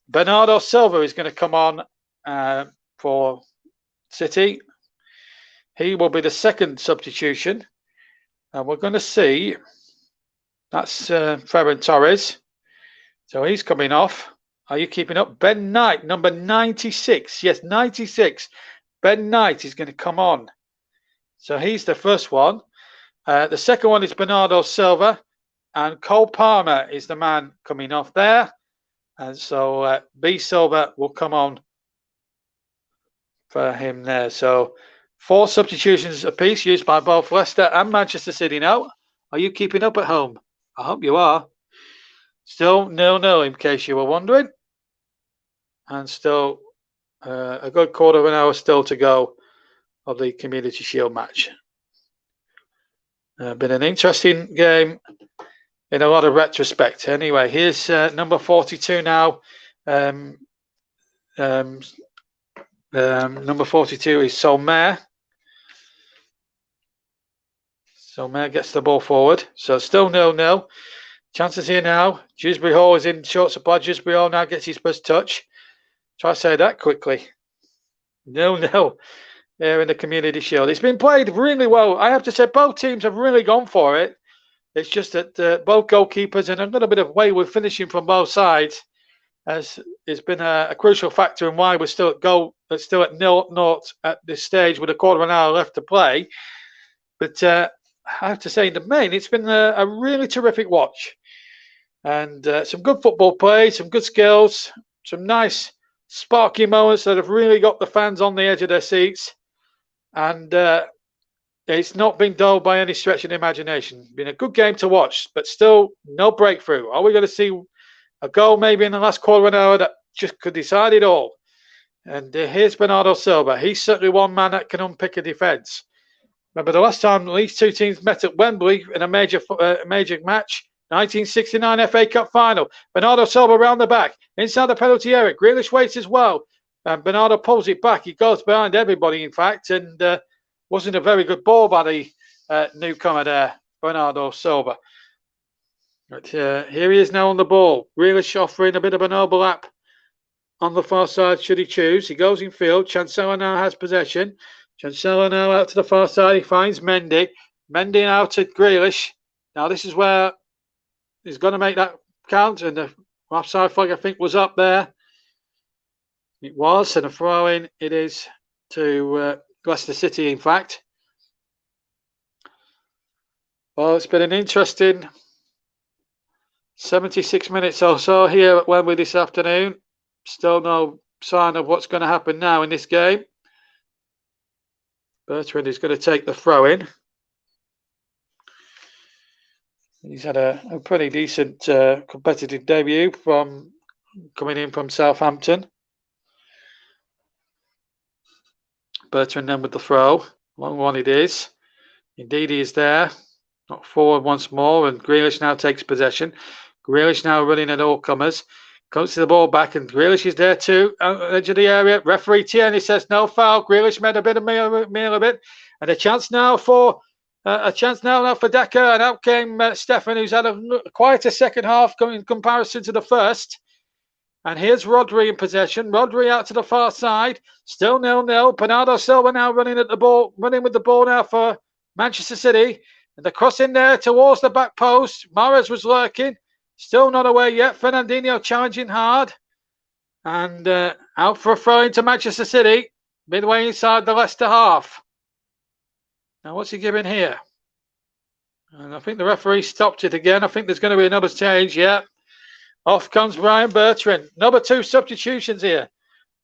Bernardo Silva is going to come on for City. He will be the 2nd substitution, and we're going to see that's Ferran Torres, so he's coming off. Are you keeping up? Ben Knight, number 96, yes, 96. Ben Knight is going to come on, so he's the first one. The second one is Bernardo Silva, and Cole Palmer is the man coming off there, and so B Silva will come on for him there. So 4 substitutions apiece used by both Leicester and Manchester City now. Are you keeping up at home? I hope you are. Still 0-0 in case you were wondering. And still a good quarter of an hour still to go of the Community Shield match. Been an interesting game in a lot of retrospect. Anyway, here's number 42 now. Number 42 is Solmare. Solmare gets the ball forward. So still 0-0. Chances here now. Dewsbury Hall is in short supply. Dewsbury Hall now gets his first touch. Try to say that quickly. 0-0 here in the Community Shield. It's been played really well. I have to say both teams have really gone for it. It's just that both goalkeepers and a little bit of wayward finishing from both sides has been a crucial factor in why we're still at 0-0 at this stage with a quarter of an hour left to play. But I have to say, in the main, it's been a really terrific watch. And some good football play, some good skills, some nice sparky moments that have really got the fans on the edge of their seats. And it's not been dull by any stretch of the imagination. It's been a good game to watch, but still no breakthrough. Are we going to see a goal maybe in the last quarter of an hour that just could decide it all? And here's Bernardo Silva. He's certainly one man that can unpick a defence. Remember the last time these two teams met at Wembley in a major match, 1969 FA Cup final. Bernardo Silva around the back, inside the penalty area. Grealish waits as well. And Bernardo pulls it back. He goes behind everybody, in fact, and wasn't a very good ball by the newcomer there, Bernardo Silva. But here he is now on the ball. Grealish offering a bit of an overlap on the far side should he choose. He goes in field. Chancellor now has possession. Chancellor now out to the far side. He finds Mendy. Mendy now to Grealish. Now this is where he's going to make that count. And the offside flag, I think, was up there. It was. And a throw-in it is to Leicester City, in fact. Well, it's been an interesting 76 minutes or so here at Wembley this afternoon. Still no sign of what's going to happen now in this game. Bertrand is going to take the throw in. He's had a pretty decent competitive debut from coming in from Southampton. Bertrand then with the throw. Long one it is. Indeed he is there. Not forward once more, and Grealish now takes possession. Grealish now running at all comers. Comes to the ball back, and Grealish is there too. Edge of the area. Referee Tierney says no foul. Grealish made a bit of meal of it, and a chance now for Decker. And out came Stefan, who's had quite a second half in comparison to the first. And here's Rodri in possession. Rodri out to the far side. Still 0-0. Bernardo Silva now running with the ball now for Manchester City. And the cross in there towards the back post. Mahrez was lurking. Still not away yet. Fernandinho challenging hard. And out for a throw into Manchester City. Midway inside the Leicester half. Now what's he giving here? And I think the referee stopped it again. I think there's going to be another change. Yeah. Off comes Brian Bertrand. Number 2 substitutions here.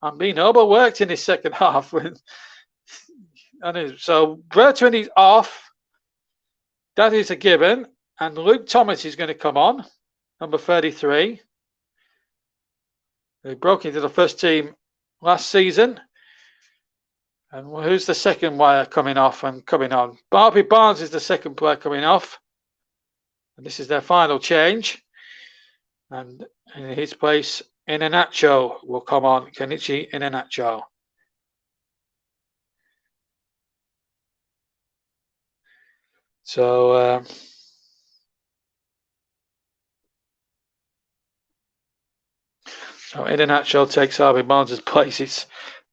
And being overworked in his second half. So Bertrand is off. That is a given. And Luke Thomas is going to come on. Number 33. He broke into the first team last season. And who's the second player coming off and coming on? Barbie Barnes is the second player coming off. And this is their final change. And in his place, Iheanacho will come on. Kenichi Iheanacho. So Iheanacho takes Harvey Barnes' place. It's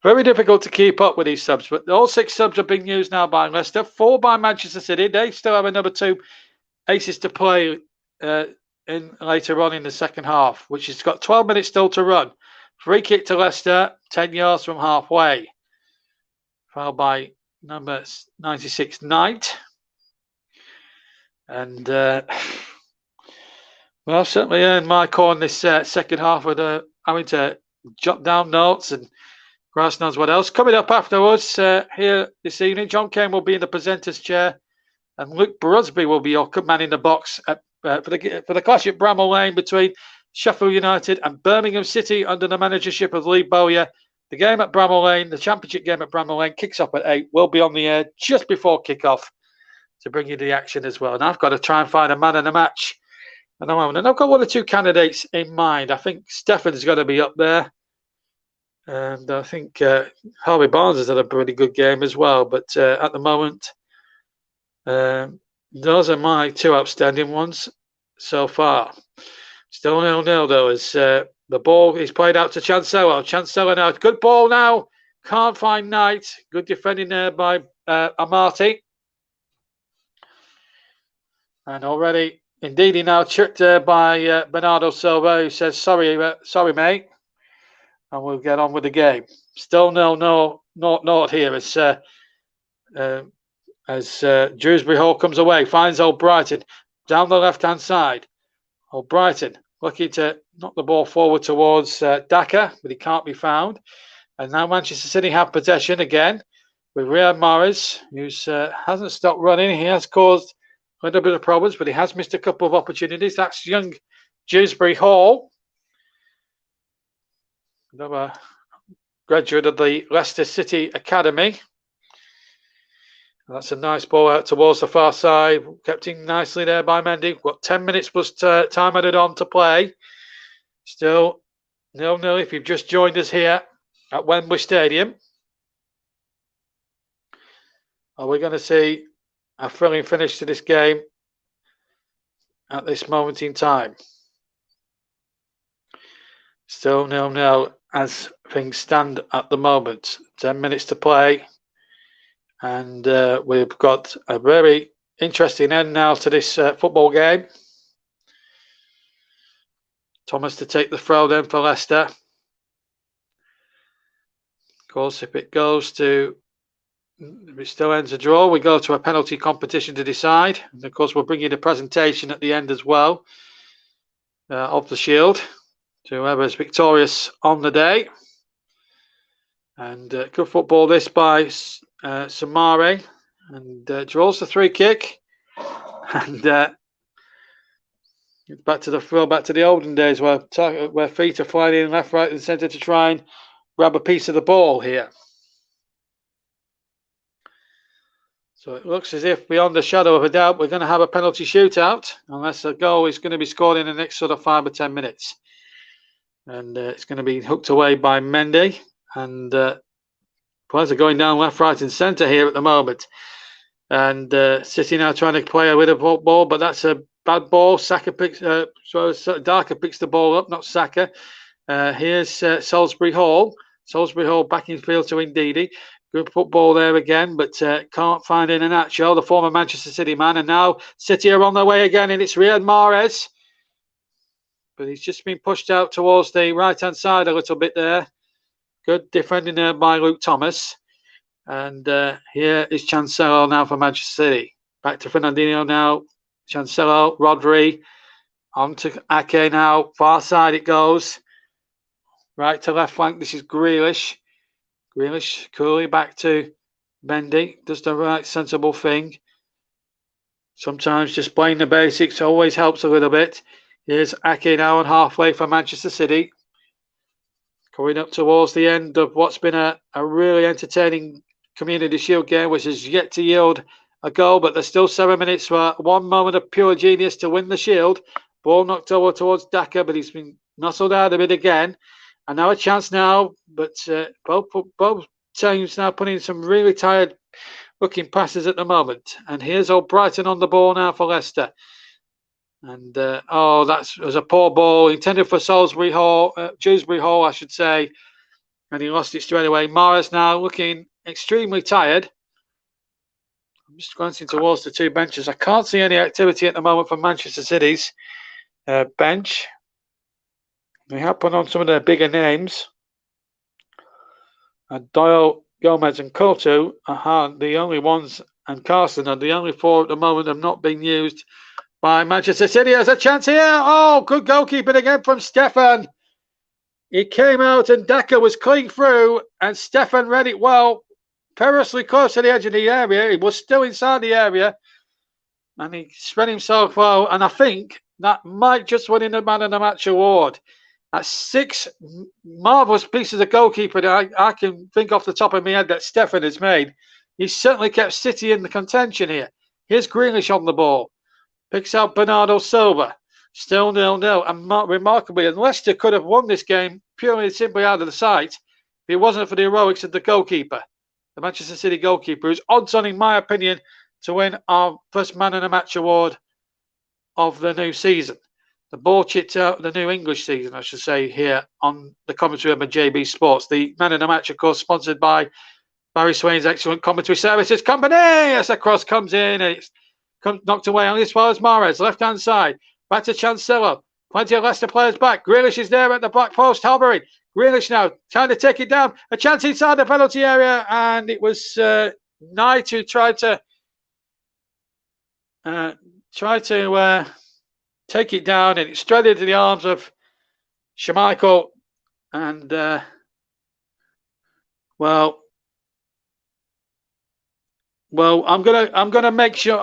very difficult to keep up with these subs, but all 6 subs are being used now by Leicester, 4 by Manchester City. They still have another 2 aces to play in later on in the second half, which has got 12 minutes still to run. Free kick to Leicester, 10 yards from halfway. Foul by number 96, Knight. And well, I've certainly earned my corner this second half with having to jot down notes, and grass knows what else. Coming up afterwards here this evening, John Kane will be in the presenter's chair, and Luke Brusby will be your man in the box for the clash at Bramall Lane between Sheffield United and Birmingham City under the managership of Lee Bowyer. The game at Bramall Lane, the championship game at Bramall Lane, kicks off at 8. We'll be on the air just before kick-off to bring you the action as well. And I've got to try and find a man in the match at the moment. And I've got one or two candidates in mind. I think Stefan's going to be up there. And I think Harvey Barnes has had a pretty good game as well. But at the moment, those are my two outstanding ones so far. Still 0-0 though, as the ball is played out to Chancellor. Chancellor now, good ball now. Can't find Knight. Good defending there by Amati. And already, indeed, he now tripped by Bernardo Silva, who says, sorry, mate. And we'll get on with the game. Still not here as Dewsbury Hall comes away, finds Old Brighton down the left-hand side. Old Brighton looking to knock the ball forward towards Daka, but he can't be found. And now Manchester City have possession again with Riyad Mahrez, who hasn't stopped running. He has caused a little bit of problems, but he has missed a couple of opportunities. That's young Dewsbury Hall, another graduate of the Leicester City Academy. That's a nice ball out towards the far side, kept in nicely there by Mendy. We've got 10 minutes plus time added on to play. Still 0-0 if you've just joined us here at Wembley Stadium. Are we going to see a thrilling finish to this game at this moment in time? Still 0-0 as things stand at the moment. 10 minutes to play. And we've got a very interesting end now to this football game. Thomas to take the throw then for Leicester. Of course, if it still ends a draw, we go to a penalty competition to decide. And of course, we'll bring you the presentation at the end as well of the shield to whoever's victorious on the day. And good football this by Samari, and draws the free kick. And back to the olden days where feet are flying in left, right, and centre to try and grab a piece of the ball here. So it looks as if, beyond a shadow of a doubt, we're going to have a penalty shootout, unless a goal is going to be scored in the next sort of 5 or 10 minutes. And it's going to be hooked away by Mendy. And players are going down left, right, and centre here at the moment. And City now trying to play a bit of ball, but that's a bad ball. Saka picks, Darker picks the ball up, not Saka. Here's Salisbury Hall. Salisbury Hall back in field to Ndidi. Good football there again, but can't find Iheanacho, the former Manchester City man. And now City are on their way again, and it's Riyad Mahrez. But he's just been pushed out towards the right-hand side a little bit there. Good defending there by Luke Thomas. And here is Chancelo now for Manchester City. Back to Fernandinho now. Chancelo, Rodri. On to Ake now. Far side it goes. Right to left flank. This is Grealish. Grealish coolly back to Mendy. Does the right sensible thing. Sometimes just playing the basics always helps a little bit. Here's Ake now on halfway for Manchester City. Coming up towards the end of what's been a really entertaining Community Shield game, which has yet to yield a goal, but there's still 7 minutes for one moment of pure genius to win the Shield. Ball knocked over towards Daka, but he's been nuzzled out of it again. And now a chance now, but both teams now putting some really tired looking passes at the moment. And here's Old Brighton on the ball now for Leicester. And that was a poor ball intended for Dewsbury Hall, I should say, and he lost it straight away. Mahrez now looking extremely tired. I'm just glancing towards the two benches. I can't see any activity at the moment from Manchester City's bench. They have put on some of their bigger names. And Doyle, Gomez, and Couto are the only ones, and Carson are the only four at the moment have not been used by Manchester City. Has a chance here. Oh, good goalkeeping again from Stefan. He came out and Daka was clean through, and Stefan read it well, perilously close to the edge of the area. He was still inside the area, and he spread himself well. And I think that might just win him the Man of the Match award. That's 6 marvellous pieces of goalkeeping that I can think off the top of my head that Stefan has made. He's certainly kept City in the contention here. Here's Grealish on the ball. Picks out Bernardo Silva. Still 0-0. And remarkably, and Leicester could have won this game purely and simply out of the sight if it wasn't for the heroics of the goalkeeper, the Manchester City goalkeeper, who's odds on, in my opinion, to win our first man of the match award of the new season. The ball chipped out the new English season, I should say, here on the commentary of JB Sports. The man of the match, of course, sponsored by Barry Swain's excellent commentary services company. As the cross comes in, and it's knocked away on as far as Mahrez, left-hand side. Back to Chancellor. Plenty of Leicester players back. Grealish is there at the back post. Halbury. Grealish now trying to take it down. A chance inside the penalty area, and it was Knight who tried to take it down, and it straight into the arms of Schmeichel. And well, I'm gonna make sure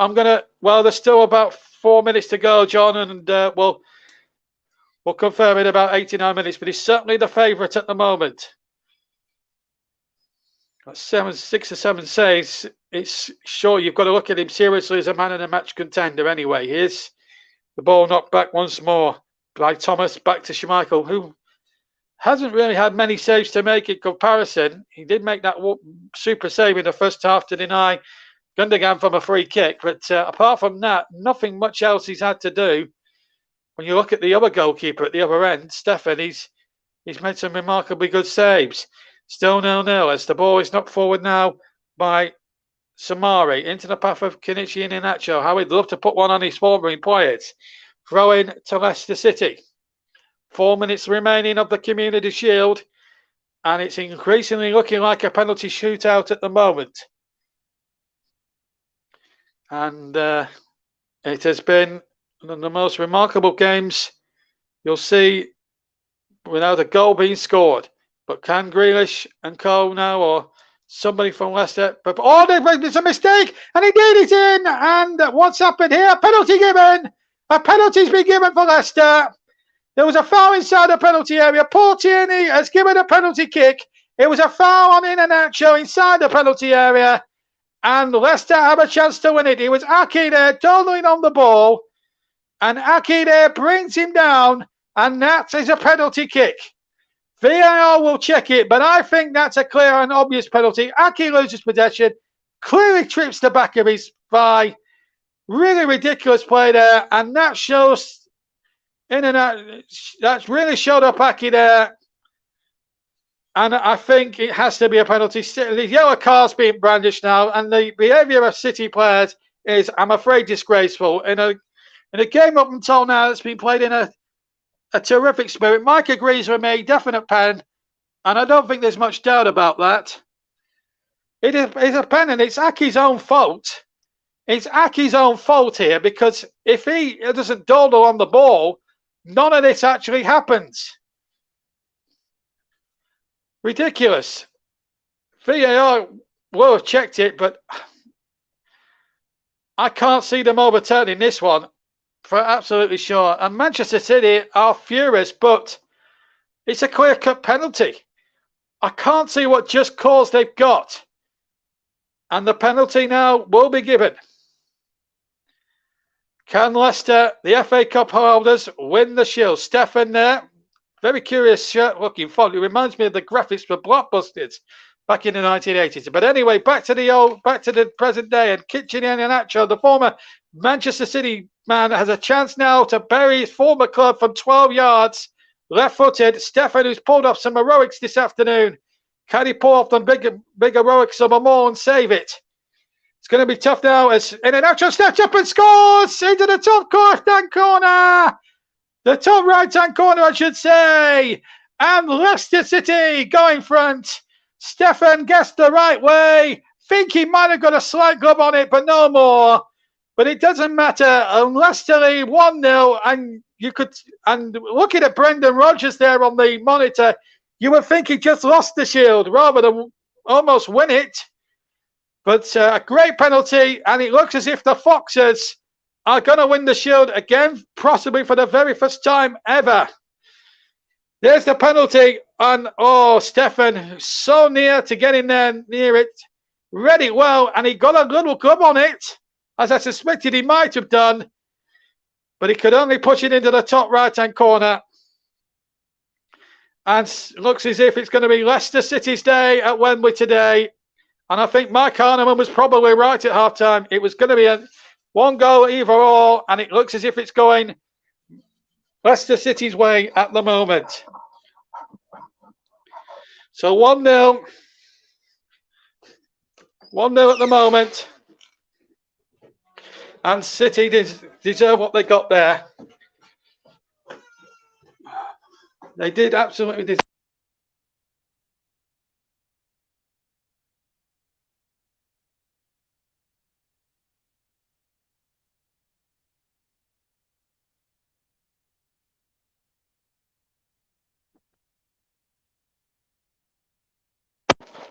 well, there's still about 4 minutes to go, John, and we'll confirm in about 89 minutes, but he's certainly the favourite at the moment. Got 6 or 7 saves. It's sure you've got to look at him seriously as a man in a match contender anyway. Here's the ball knocked back once more by Thomas, back to Schmeichel, who hasn't really had many saves to make in comparison. He did make that super save in the first half to deny Gundogan from a free kick, but apart from that, nothing much else he's had to do. When you look at the other goalkeeper at the other end, Stefan, he's made some remarkably good saves. Still 0-0 as the ball is knocked forward now by Samari into the path of Kenichi and Iheanacho. How he'd love to put one on his former employers. Throw in to Leicester City. 4 minutes remaining of the Community Shield, and it's increasingly looking like a penalty shootout at the moment. And it has been one of the most remarkable games you'll see without a goal being scored. But can Grealish and Co now, or somebody from Leicester? Oh, there's a mistake, and indeed it's in. And what's happened here? A penalty given. A penalty's been given for Leicester. There was a foul inside the penalty area. Paul Tierney has given a penalty kick. It was a foul on Iheanacho inside the penalty area, and Leicester have a chance to win it. It was Aki there dawdling on the ball, and Aki there brings him down, and that is a penalty kick. VAR will check it, but I think that's a clear and obvious penalty. Aki loses possession, clearly trips the back of his thigh. Really ridiculous play there, and that shows that's really showed up Aki there. And I think it has to be a penalty. The yellow card's being brandished now, and the behaviour of City players is, I'm afraid, disgraceful. In a game up until now that's been played in a terrific spirit. Mike agrees with me, definite pen, and I don't think there's much doubt about that. It is a pen, and it's Aki's own fault. It's Aki's own fault here, because if he doesn't dawdle on the ball, none of this actually happens. Ridiculous. VAR will have checked it, but I can't see them overturning this one for absolutely sure. And Manchester City are furious, but it's a clear-cut penalty. I can't see what just cause they've got. And the penalty now will be given. Can Leicester, the FA Cup holders, win the Shield? Stefan there. Very curious shirt looking font. It reminds me of the graphics for Blockbusters back in the 1980s. But anyway, back to the present day. And Iheanacho, the former Manchester City man, has a chance now to bury his former club from 12 yards. Left-footed. Stefan, who's pulled off some heroics this afternoon. Can he pull off them big heroics some more and save it? It's going to be tough now as Iheanacho steps up and scores into the top right-hand corner. The top right-hand corner, I should say. And Leicester City going front. Stefan guessed the right way. Think he might have got a slight glove on it, but no more. But it doesn't matter. Leicester lead 1-0. And looking at Brendan Rodgers there on the monitor, you would think he just lost the Shield rather than almost win it. But a great penalty, and it looks as if the Foxes are going to win the Shield again, possibly for the very first time ever. There's the penalty, and Stefan so near to getting there near it. Read it well, and he got a little glove on it, as I suspected he might have done. but he could only push it into the top right-hand corner. And looks as if it's going to be Leicester City's day at Wembley today. And I think Mike Arneman was probably right at half-time. It was going to be a one goal either or, and it looks as if it's going Leicester City's way at the moment. So 1-0. 1-0 at the moment. And City deserve what they got there. They did absolutely deserve.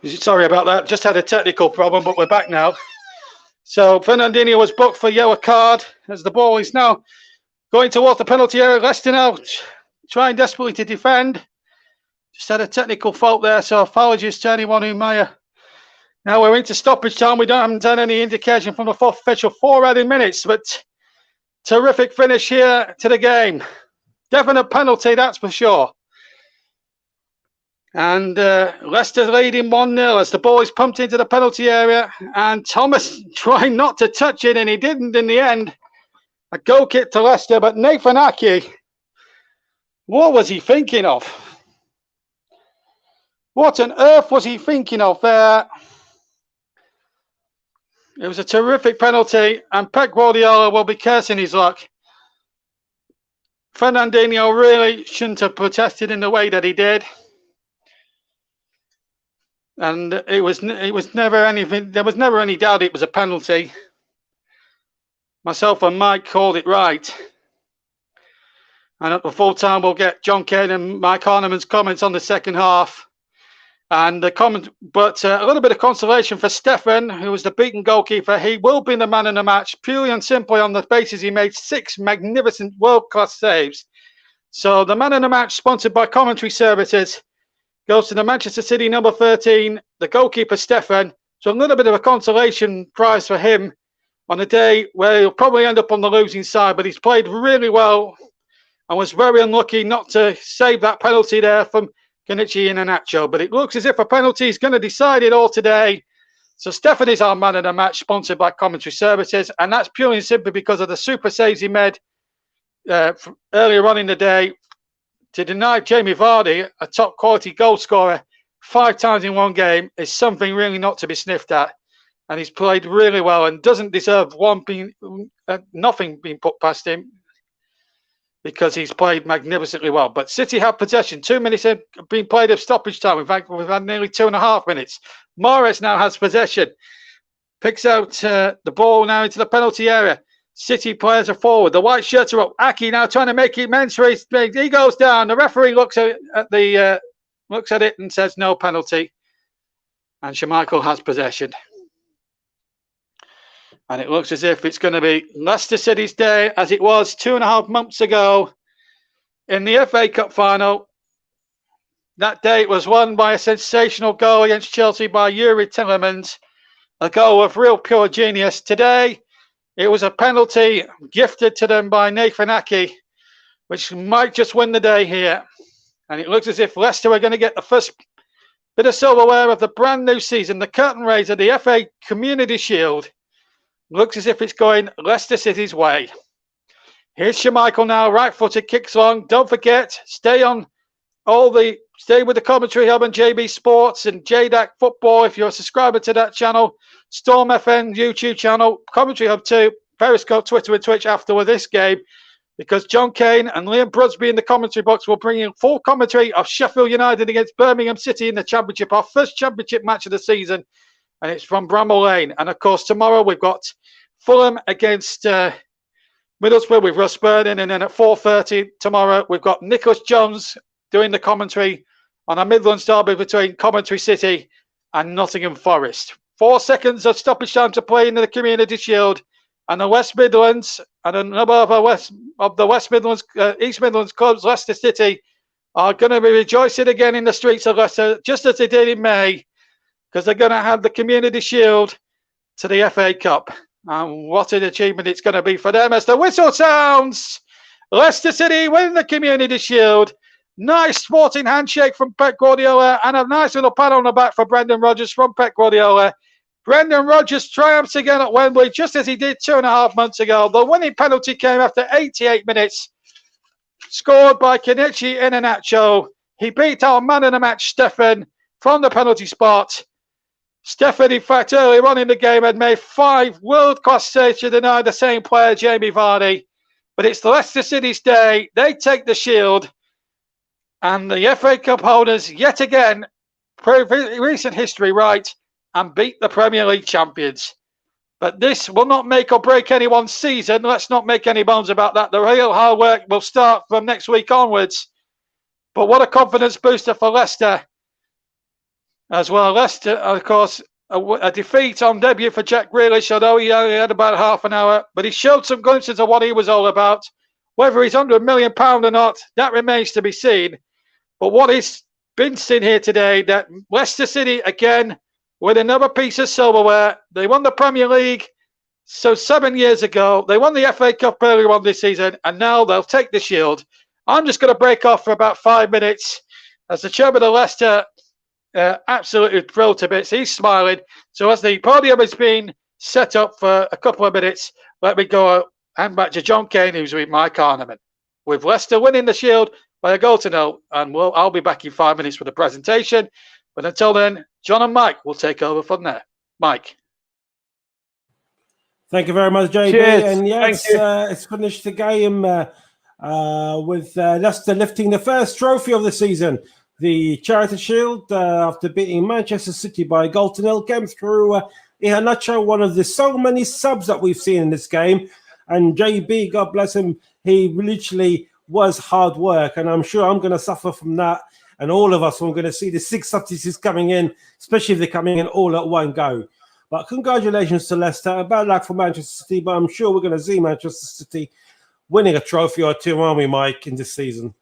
Sorry about that. Just had a technical problem, but we're back now. So Fernandinho was booked for yellow card as the ball is now going towards the penalty area. Leicester now trying desperately to defend. Just had a technical fault there, so apologies to anyone who may have. Now we're into stoppage time. We haven't had any indication from the fourth official 4 added minutes, but terrific finish here to the game. Definite penalty, that's for sure. And Leicester leading 1-0 as the ball is pumped into the penalty area. And Thomas trying not to touch it, and he didn't in the end. A goal kick to Leicester, but Nathan Ake, what was he thinking of? What on earth was he thinking of there? It was a terrific penalty, and Pep Guardiola will be cursing his luck. Fernandinho really shouldn't have protested in the way that he did. And it was never anything. There was never any doubt it was a penalty. Myself and Mike called it right. And at the full time, we'll get John Kane and Mike Arneman's comments on the second half. And the comment, but a little bit of consolation for Stefan, who was the beaten goalkeeper. He will be the man in the match, purely and simply on the basis he made 6 magnificent world-class saves. So the man in the match, sponsored by Commentary Services, goes to the Manchester City number 13, the goalkeeper Stefan. So a little bit of a consolation prize for him on a day where he'll probably end up on the losing side, but he's played really well and was very unlucky not to save that penalty there from Kenichi Iheanacho. But it looks as if a penalty is going to decide it all today. So Stefan is our man of the match, sponsored by Commentary Services, and that's purely and simply because of the super saves he made earlier on in the day to deny Jamie Vardy, a top quality goal scorer, 5 times in one game is something really not to be sniffed at. And he's played really well and doesn't deserve nothing being put past him, because he's played magnificently well. But City have possession. 2 minutes have been played of stoppage time. In fact, we've had nearly 2.5 minutes. Mahrez now has possession. Picks out the ball now into the penalty area. City players are forward. The white shirts are up. Aki now trying to make it men's race. He goes down. The referee looks at it and says no penalty. And Schmeichel has possession. And it looks as if it's going to be Leicester City's day, as it was 2.5 months ago in the FA Cup final. That day it was won by a sensational goal against Chelsea by Yuri Tillemans, a goal of real pure genius. Today, it was a penalty gifted to them by Nathan Ake, which might just win the day here. And it looks as if Leicester are going to get the first bit of silverware of the brand new season, the curtain raiser, the FA Community Shield. Looks as if it's going Leicester City's way. Here's Schmeichel now, right-footed, kicks long. Don't forget, stay with the Commentary Hub and JB Sports and JDAC Football if you're a subscriber to that channel. Storm FM YouTube channel, Commentary Hub 2, Periscope, Twitter and Twitch after this game, because John Kane and Liam Brudsby in the commentary box will bring in full commentary of Sheffield United against Birmingham City in the Championship, our first Championship match of the season. And it's from Bramall Lane. And of course, tomorrow we've got Fulham against Middlesbrough with Russ Burden. And then at 4:30 tomorrow, we've got Nicholas Jones doing the commentary on a Midlands derby between Coventry City and Nottingham Forest. 4 seconds of stoppage time to play in the Community Shield. And the West Midlands and a number of the West Midlands, East Midlands clubs, Leicester City, are going to be rejoicing again in the streets of Leicester, just as they did in May, because they're going to have the Community Shield to the FA Cup. And what an achievement it's going to be for them as the whistle sounds. Leicester City win the Community Shield. Nice sporting handshake from Pep Guardiola and a nice little pat on the back for Brendan Rodgers from Pep Guardiola. Brendan Rodgers triumphs again at Wembley, just as he did 2.5 months ago. The winning penalty came after 88 minutes, scored by Kenichi Iheanacho. He beat our man of the match, Stefan, from the penalty spot. Stefan, in fact, earlier on in the game had made 5 world-class saves to deny the same player, Jamie Vardy. But it's Leicester City's day. They take the shield. And the FA Cup holders, yet again, prove recent history right and beat the Premier League champions. But this will not make or break anyone's season. Let's not make any bones about that. The real hard work will start from next week onwards. But what a confidence booster for Leicester as well. Leicester, of course, a defeat on debut for Jack Grealish, although he only had about half an hour. But he showed some glimpses of what he was all about. Whether he's under £1 million or not, that remains to be seen. But what is been seen here today, that Leicester City, again, with another piece of silverware. They won the Premier League 7 years ago. They won the FA Cup earlier on this season, and now they'll take the shield. I'm just going to break off for about 5 minutes as the chairman of Leicester absolutely thrilled to bits. He's smiling. So as the podium has been set up for a couple of minutes, let me go hand back to John Kane, who's with Mike Arneman. With Leicester winning the shield by a goal to nil, and I'll be back in 5 minutes for the presentation. But until then, John and Mike will take over from there. Mike. Thank you very much, JB. Cheers. And yeah, it's finished the game with Leicester lifting the first trophy of the season. The Charity Shield, after beating Manchester City by a goal to nil, came through Iheanacho, one of the so many subs that we've seen in this game. And JB, God bless him, he literally was hard work. And I'm sure I'm going to suffer from that. And all of us, we're going to see the 6 substitutes coming in, especially if they're coming in all at one go. But congratulations to Leicester. Bad luck for Manchester City, but I'm sure we're going to see Manchester City winning a trophy or two, aren't we, Mike, in this season?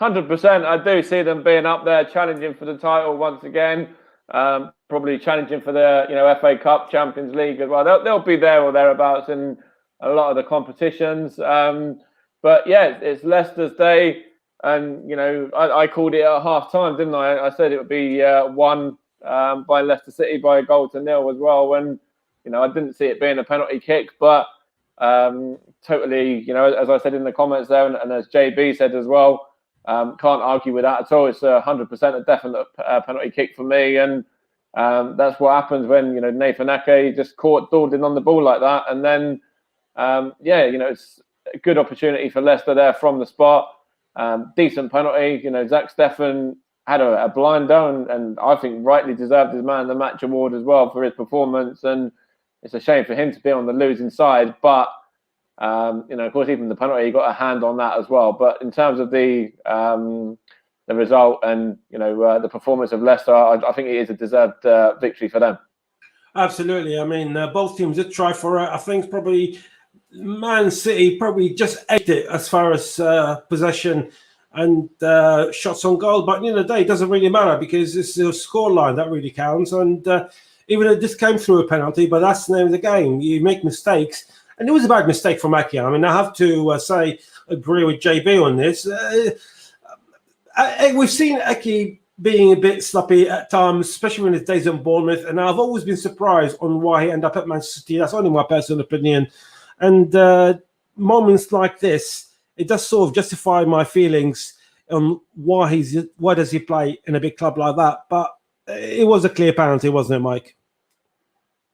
100%. I do see them being up there, challenging for the title once again. Probably challenging for the FA Cup, Champions League as well. They'll be there or thereabouts in a lot of the competitions. But yeah, it's Leicester's day. And, I called it at half time, didn't I? I said it would be won by Leicester City by a goal to nil as well. When, I didn't see it being a penalty kick. But totally, as I said in the comments there, and as JB said as well, can't argue with that at all. It's 100% a definite penalty kick for me. And that's what happens when, Nathan Ake just caught dawdling on the ball like that. And then, it's a good opportunity for Leicester there from the spot. Decent penalty. Zach Steffen had a blinder and I think rightly deserved his man of the match award as well for his performance. And it's a shame for him to be on the losing side. But, of course, even the penalty, he got a hand on that as well. But in terms of the result and, the performance of Leicester, I think it is a deserved victory for them. Absolutely. I mean, both teams did try for it. I think probably Man City probably just ate it as far as possession and shots on goal. But at the end of the day, it doesn't really matter because it's the scoreline that really counts. And even though this came through a penalty, but that's the name of the game. You make mistakes. And it was a bad mistake from Ake. I mean, I have to agree with JB on this. We've seen Ake being a bit sloppy at times, especially when his days at Bournemouth. And I've always been surprised on why he ended up at Manchester City. That's only my personal opinion. And moments like this, it does sort of justify my feelings on why does he play in a big club like that. But it was a clear penalty, wasn't it, Mike?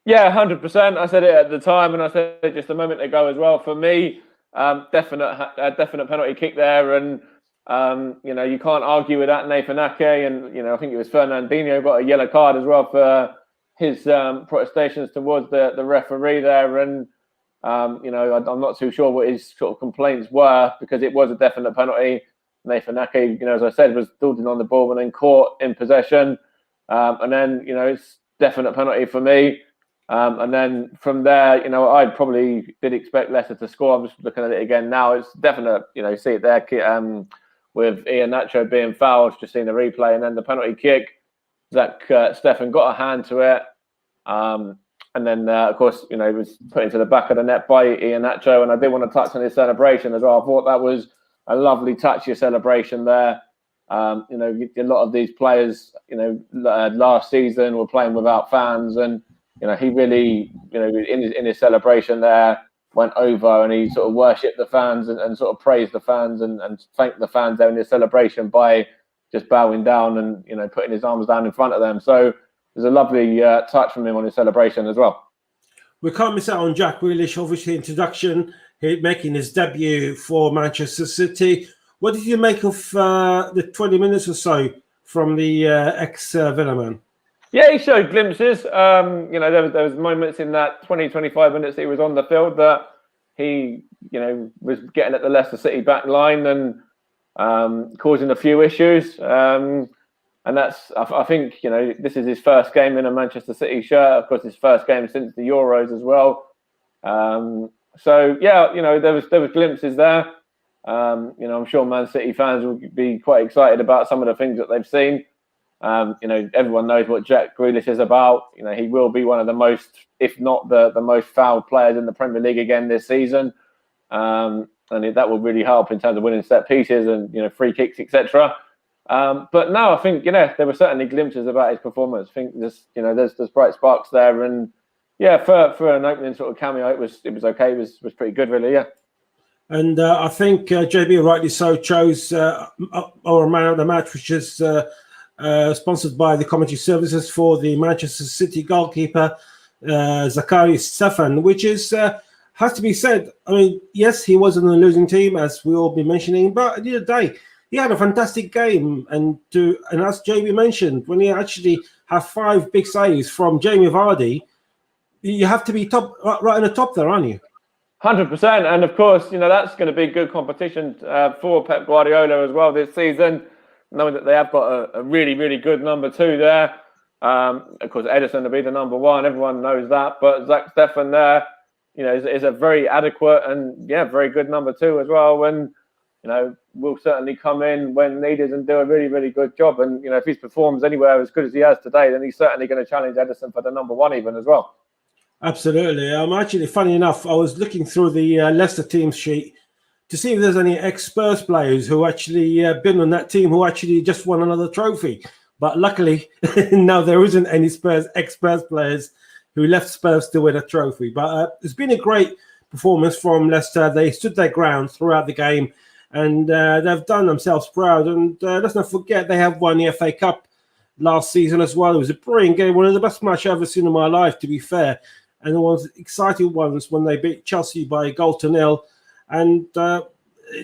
Yeah, 100%. I said it at the time, and I said it just a moment ago as well. For me, definite penalty kick there, and you can't argue with that. Nathan Ake, and I think it was Fernandinho got a yellow card as well for his protestations towards the referee there, and I'm not too sure what his sort of complaints were because it was a definite penalty. Nathan Ake, as I said, was dawdling on the ball and then caught in possession, and then it's definite penalty for me. And then from there, I probably did expect Leicester to score. I'm just looking at it again now. It's definite, see it there with Iheanacho being fouled, just seeing the replay. And then the penalty kick, Zach Steffen got a hand to it. And then, of course, he was put into the back of the net by Iheanacho. And I did want to touch on his celebration as well. I thought that was a lovely touchy celebration there. A lot of these players, last season were playing without fans, and he really, in his celebration there, went over and he sort of worshipped the fans and sort of praised the fans and thanked the fans there in his celebration by just bowing down and putting his arms down in front of them. So there's a lovely touch from him on his celebration as well. We can't miss out on Jack Grealish, obviously introduction, making his debut for Manchester City. What did you make of the 20 minutes or so from the ex-Villa man? Yeah, he showed glimpses. There was moments in that 20, 25 minutes that he was on the field that he, was getting at the Leicester City back line and causing a few issues. And that's, I think, this is his first game in a Manchester City shirt. Of course, his first game since the Euros as well. So yeah, there was glimpses there. I'm sure Man City fans will be quite excited about some of the things that they've seen. Everyone knows what Jack Grealish is about. He will be one of the most, if not the most fouled players in the Premier League again this season. And that will really help in terms of winning set pieces and, free kicks, etc. But no, I think, there were certainly glimpses about his performance. I think there's bright sparks there. And yeah, for an opening sort of cameo, it was okay. It was pretty good, really, yeah. And I think JB, rightly so, chose our man of the match, which is sponsored by the commentary services for the Manchester City goalkeeper, Zachary Stefan, which is has to be said. I mean, yes, he was on a losing team, as we all been mentioning, but at the end of the day, he had a fantastic game. And as JB mentioned, when you actually have 5 big saves from Jamie Vardy, you have to be right on the top there, aren't you? 100%, and of course, that's going to be good competition for Pep Guardiola as well this season, knowing that they have got a really, really good number 2 there. Of course, Ederson will be the number 1. Everyone knows that, but Zach Stefan there, is a very adequate and very good number 2 as well. And will certainly come in when needed and do a really, really good job. And if he performs anywhere as good as he has today, then he's certainly going to challenge Ederson for the number 1 even as well. Absolutely. Actually, funny enough, I was looking through the Leicester team sheet to see if there's any ex-Spurs players who actually been on that team who actually just won another trophy. But luckily, no, there isn't any ex-Spurs players who left Spurs to win a trophy. But it's been a great performance from Leicester. They stood their ground throughout the game, and they've done themselves proud. And let's not forget, they have won the FA Cup last season as well. It was a brilliant game, one of the best matches I've ever seen in my life, to be fair. And it was exciting ones when they beat Chelsea by a 0-0. And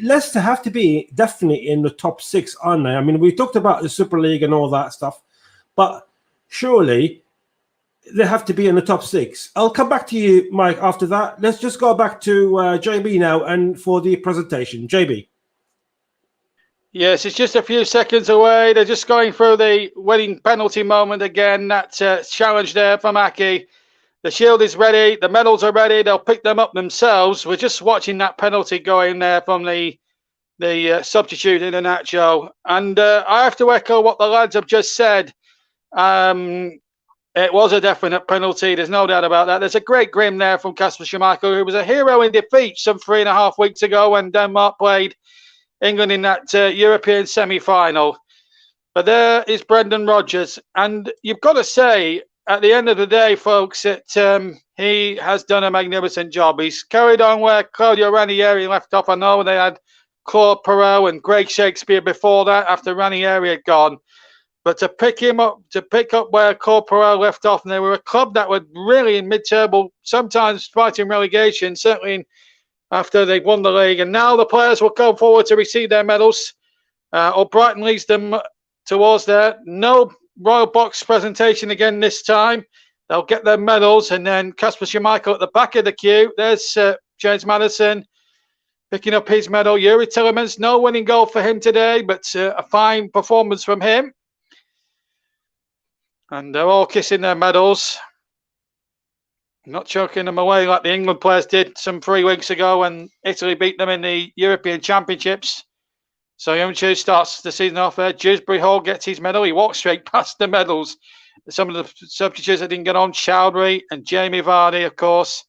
Leicester have to be definitely in the top 6, aren't they? I mean, we talked about the Super League and all that stuff, but surely they have to be in the top 6. I'll come back to you, Mike, after that. Let's just go back to JB now and for the presentation. JB. Yes, it's just a few seconds away. They're just going through the winning penalty moment again. That challenge there from Aki. The shield is ready. The medals are ready. They'll pick them up themselves. We're just watching that penalty going there from the substitute Iheanacho. And I have to echo what the lads have just said. It was a definite penalty. There's no doubt about that. There's a great grim there from Kasper Schmeichel, who was a hero in defeat some 3.5 weeks ago when Denmark played England in that European semi-final. But there is Brendan Rodgers. And you've got to say, at the end of the day, folks, he has done a magnificent job. He's carried on where Claudio Ranieri left off. I know they had Claude Perrault and Greg Shakespeare before that, after Ranieri had gone. But to pick up where Claude Perrault left off, and they were a club that were really in mid-table, sometimes fighting relegation, certainly after they won the league. And now the players will go forward to receive their medals. Brighton leads them towards there. No Royal Box presentation again this time. They'll get their medals, and then Kasper Schmeichel at the back of the queue. There's James Maddison picking up his medal. Yuri Tillemans, no winning goal for him today, but a fine performance from him. And they're all kissing their medals, not choking them away like the England players did some 3 weeks ago when Italy beat them in the European Championships. So Youngchu starts the season off there. Dewsbury Hall gets his medal. He walks straight past the medals some of the substitutes that didn't get on, Chowdhury and Jamie Vardy, of course.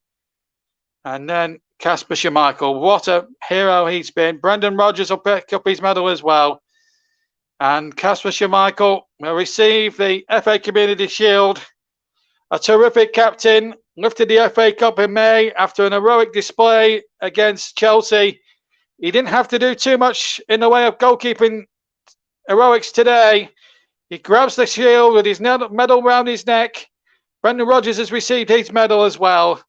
And then Kasper Schmeichel. What a hero he's been. Brendan Rodgers will pick up his medal as well. And Kasper Schmeichel will receive the FA Community Shield. A terrific captain. Lifted the FA Cup in May after an heroic display against Chelsea. He didn't have to do too much in the way of goalkeeping heroics today. He grabs the shield with his medal round his neck. Brendan Rodgers has received his medal as well.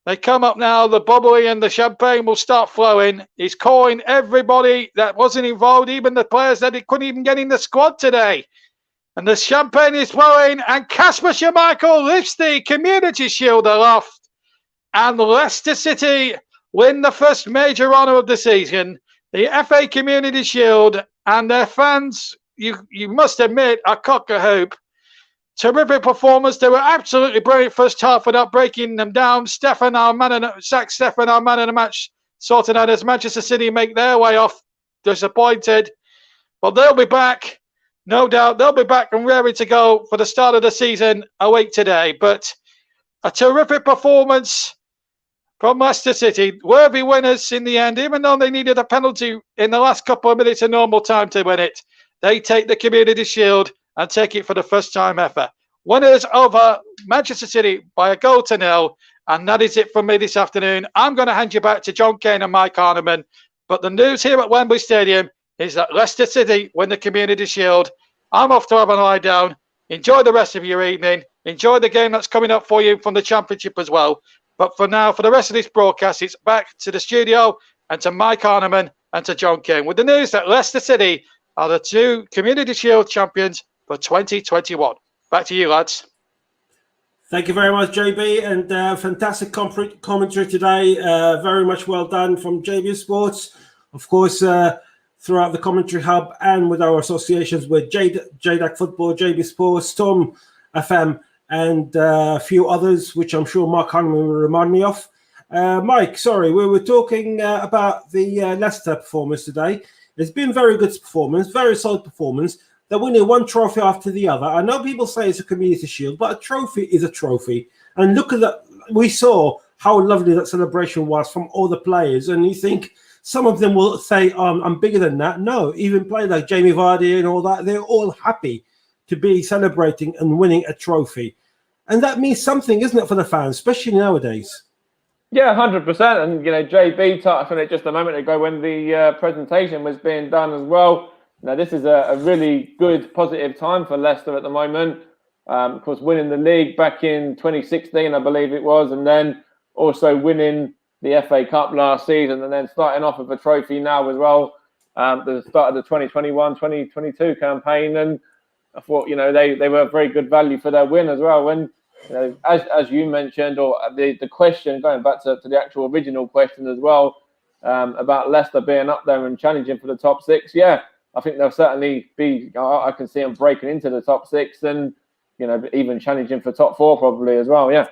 They come up now, the bubbly and the champagne will start flowing. He's calling everybody that wasn't involved, even the players that he couldn't even get in the squad today. And the champagne is flowing, and Kasper Schmeichel lifts the Community Shield aloft. And Leicester City win the first major honour of the season, the FA Community Shield, and their fans, you must admit, are cock-a-hoop. Terrific performance. They were absolutely brilliant first half without breaking them down. sacked Stefan, our man of the match, sorted out as Manchester City make their way off disappointed. But they'll be back. No doubt they'll be back and ready to go for the start of the season a week today. But a terrific performance from Leicester City. Worthy winners in the end, even though they needed a penalty in the last couple of minutes of normal time to win it. They take the Community Shield and take it for the first time ever. Winners over Manchester City by 1-0. And that is it from me this afternoon. I'm going to hand you back to John Kane and Mike Harneman. But the news here at Wembley Stadium is that Leicester City win the Community Shield. I'm off to have a lie down. Enjoy the rest of your evening. Enjoy the game that's coming up for you from the Championship as well. But for now, for the rest of this broadcast, it's back to the studio and to Mike Harneman and to John Kane with the news that Leicester City are the 2 Community Shield champions for 2021. Back to you, lads. Thank you very much, JB, and fantastic commentary today. Very much well done from JB Sports. Of course, throughout the commentary hub and with our associations with JDAC Football, JB Sports, Storm FM, and a few others, which I'm sure Mark Hanman will remind me of. Mike, sorry, we were talking about the Leicester performance today. It's been very good performance, very solid performance. They're winning one trophy after the other. I know people say it's a Community Shield, but a trophy is a trophy. And look at that. We saw how lovely that celebration was from all the players. And you think some of them will say, I'm bigger than that. No, even players like Jamie Vardy and all that, they're all happy to be celebrating and winning a trophy. And that means something, isn't it, for the fans, especially nowadays? Yeah, 100%. And, JB touched on it just a moment ago when the presentation was being done as well. Now, this is a really good, positive time for Leicester at the moment. Of course, winning the league back in 2016, I believe it was, and then also winning the FA Cup last season, and then starting off with a trophy now as well, the start of the 2021-2022 campaign. And I thought, they were very good value for their win as well. When, as you mentioned, or the question, going back to the actual original question as well, about Leicester being up there and challenging for the top 6, yeah. I think they'll certainly be. I can see them breaking into the top 6 and, even challenging for top 4 probably as well. Yeah.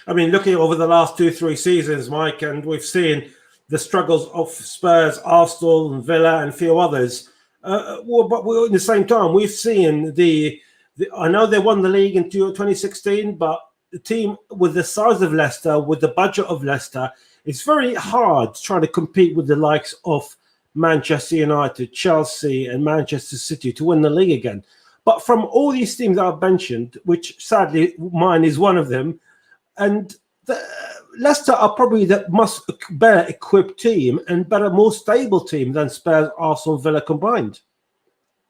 I mean, looking over the last 2-3 seasons, Mike, and we've seen the struggles of Spurs, Arsenal, and Villa, and a few others. But at the same time, we've seen I know they won the league in 2016, but the team with the size of Leicester, with the budget of Leicester, it's very hard trying to compete with the likes of Manchester United, Chelsea, and Manchester City to win the league again. But from all these teams I've mentioned, which sadly mine is one of them, and Leicester are probably the much better equipped team and more stable team than Spurs, Arsenal, Villa combined.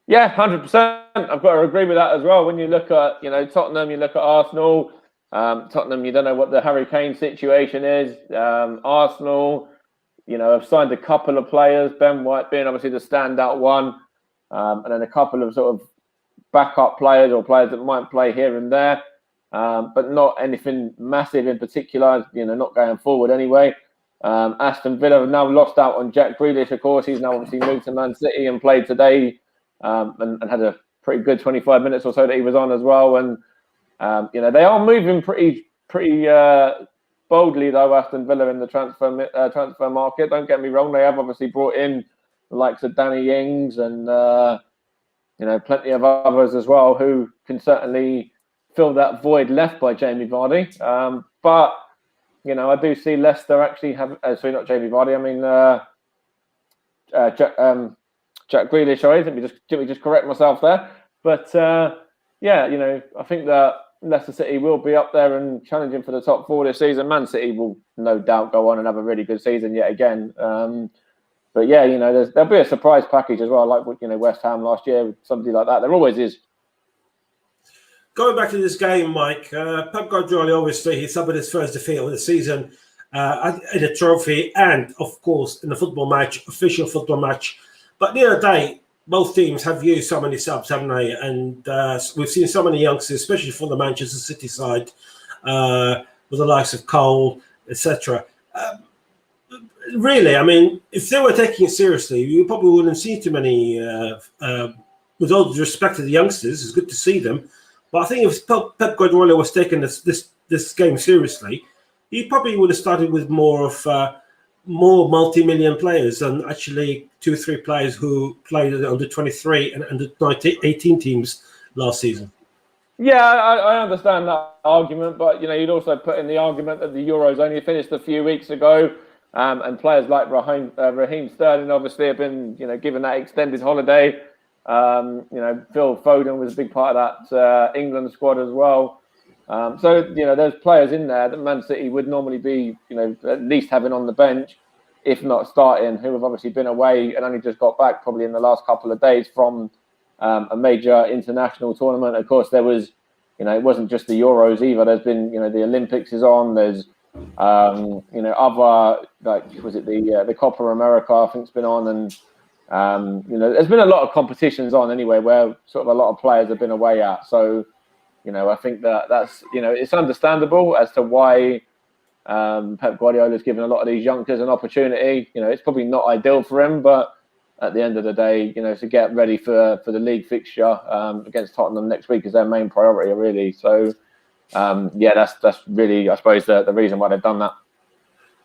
Yeah, 100%. I've got to agree with that as well. When you look at, Tottenham, you look at Arsenal. Tottenham, you don't know what the Harry Kane situation is. Arsenal, have signed a couple of players, Ben White being obviously the standout one, and then a couple of sort of backup players or players that might play here and there, but not anything massive in particular, not going forward anyway. Aston Villa have now lost out on Jack Grealish, of course. He's now obviously moved to Man City and played today and had a pretty good 25 minutes or so that he was on as well. And, they are moving pretty boldly, though, Aston Villa in the transfer market. Don't get me wrong; they have obviously brought in the likes of Danny Ings and plenty of others as well who can certainly fill that void left by Jamie Vardy. But I do see Leicester actually have. Sorry, not Jamie Vardy. I mean Jack Grealish. Sorry, let me just correct myself there. But I think that Leicester City will be up there and challenging for the top 4 this season. Man City will no doubt go on and have a really good season yet again. But yeah, there'll be a surprise package as well, like West Ham last year, something like that. There always is. Going back to this game, Mike, Pep Guardiola, obviously, he suffered his first defeat of the season in a trophy and, of course, in a football match, official football match. But the other day, both teams have used so many subs, haven't they? And we've seen so many youngsters, especially from the Manchester City side, with the likes of Cole, etc. Really, I mean, if they were taking it seriously, you probably wouldn't see too many. With all due respect to the youngsters, it's good to see them. But I think if Pep Guardiola was taking this game seriously, he probably would have started with more multi-million players than actually 2 or 3 players who played at the under 23 and under 18 teams last season. Yeah, I understand that argument, but you'd also put in the argument that the Euros only finished a few weeks ago, and players like Raheem Sterling obviously have been given that extended holiday. Phil Foden was a big part of that England squad as well. So there's players in there that Man City would normally be at least having on the bench, if not starting, who have obviously been away and only just got back probably in the last couple of days from a major international tournament. Of course, there was it wasn't just the Euros either. There's been the Olympics is on. There's other, like, was it the Copa America, I think, it's been on, and there's been a lot of competitions on anyway where sort of a lot of players have been away at. So I think that's it's understandable as to why Pep Guardiola's given a lot of these youngsters an opportunity. It's probably not ideal for him, but at the end of the day, to get ready for the league fixture against Tottenham next week is their main priority, really. So that's really, I suppose, the reason why they've done that.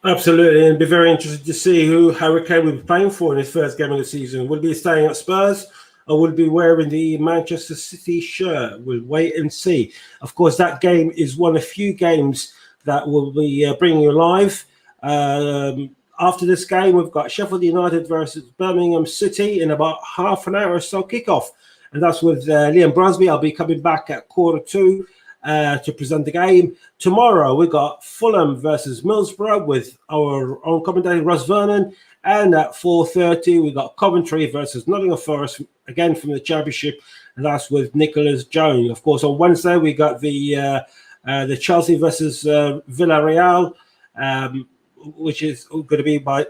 Absolutely, and it'd be very interesting to see who Harry Kane will be playing for in his first game of the season. Will he be staying at Spurs or will he be wearing the Manchester City shirt? We'll wait and see. Of course, that game is one of few games that will be bringing you live. After this game, we've got Sheffield United versus Birmingham City in about half an hour or so kickoff. And that's with Liam Brosby. I'll be coming back at 2:15 to present the game. Tomorrow, we've got Fulham versus Middlesbrough with our own commentator, Russ Vernon. And at 4:30, we've got Coventry versus Nottingham Forest, again from the Championship. And that's with Nicholas Jones. Of course, on Wednesday, we got the Chelsea versus Villarreal, which is going to be by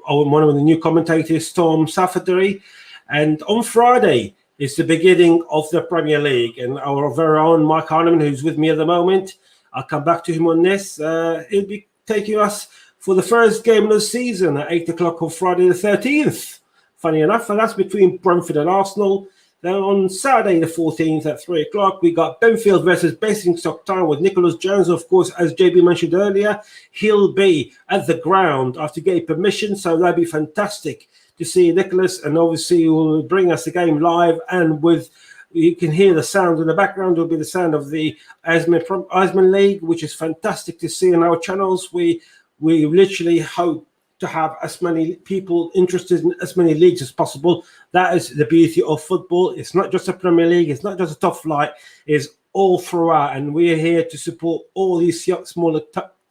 one of the new commentators, Tom Safferty. And on Friday, it's the beginning of the Premier League. And our very own Mike Harneman, who's with me at the moment, I'll come back to him on this. He'll be taking us for the first game of the season at 8 o'clock on Friday the 13th. Funny enough, and that's between Brentford and Arsenal. Then on Saturday the 14th at 3 o'clock, we got Benfield versus Basingstoke Town with Nicholas Jones. Of course, as JB mentioned earlier, he'll be at the ground after getting permission, so that'd be fantastic to see Nicholas, and obviously he will bring us the game live, and with you can hear the sound in the background will be the sound of the Eisman League, which is fantastic to see on our channels. We literally hope to have as many people interested in as many leagues as possible. That is the beauty of football. It's not just a Premier League. It's not just a top flight. It's all throughout. And we are here to support all these smaller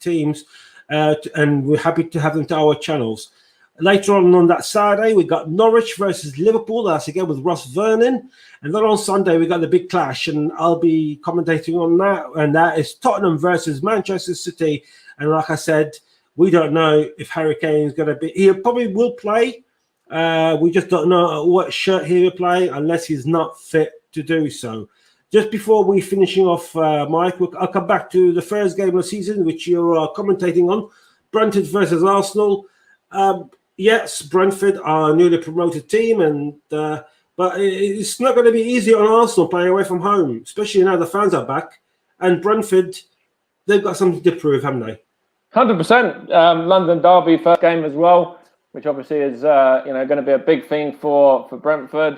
teams. And we're happy to have them to our channels. Later on that Saturday, we got Norwich versus Liverpool. That's again with Ross Vernon. And then on Sunday, we got the big clash. And I'll be commentating on that. And that is Tottenham versus Manchester City. And like I said, we don't know if Harry Kane is going to be. He probably will play. We just don't know what shirt he will play unless he's not fit to do so. Just before we finishing off, Mike, I'll come back to the first game of the season, which you're commentating on, Brentford versus Arsenal. Yes, Brentford are a newly promoted team, and but it's not going to be easy on Arsenal playing away from home, especially now the fans are back. And Brentford, they've got something to prove, haven't they? 100%. London derby first game as well, which obviously is going to be a big thing for Brentford.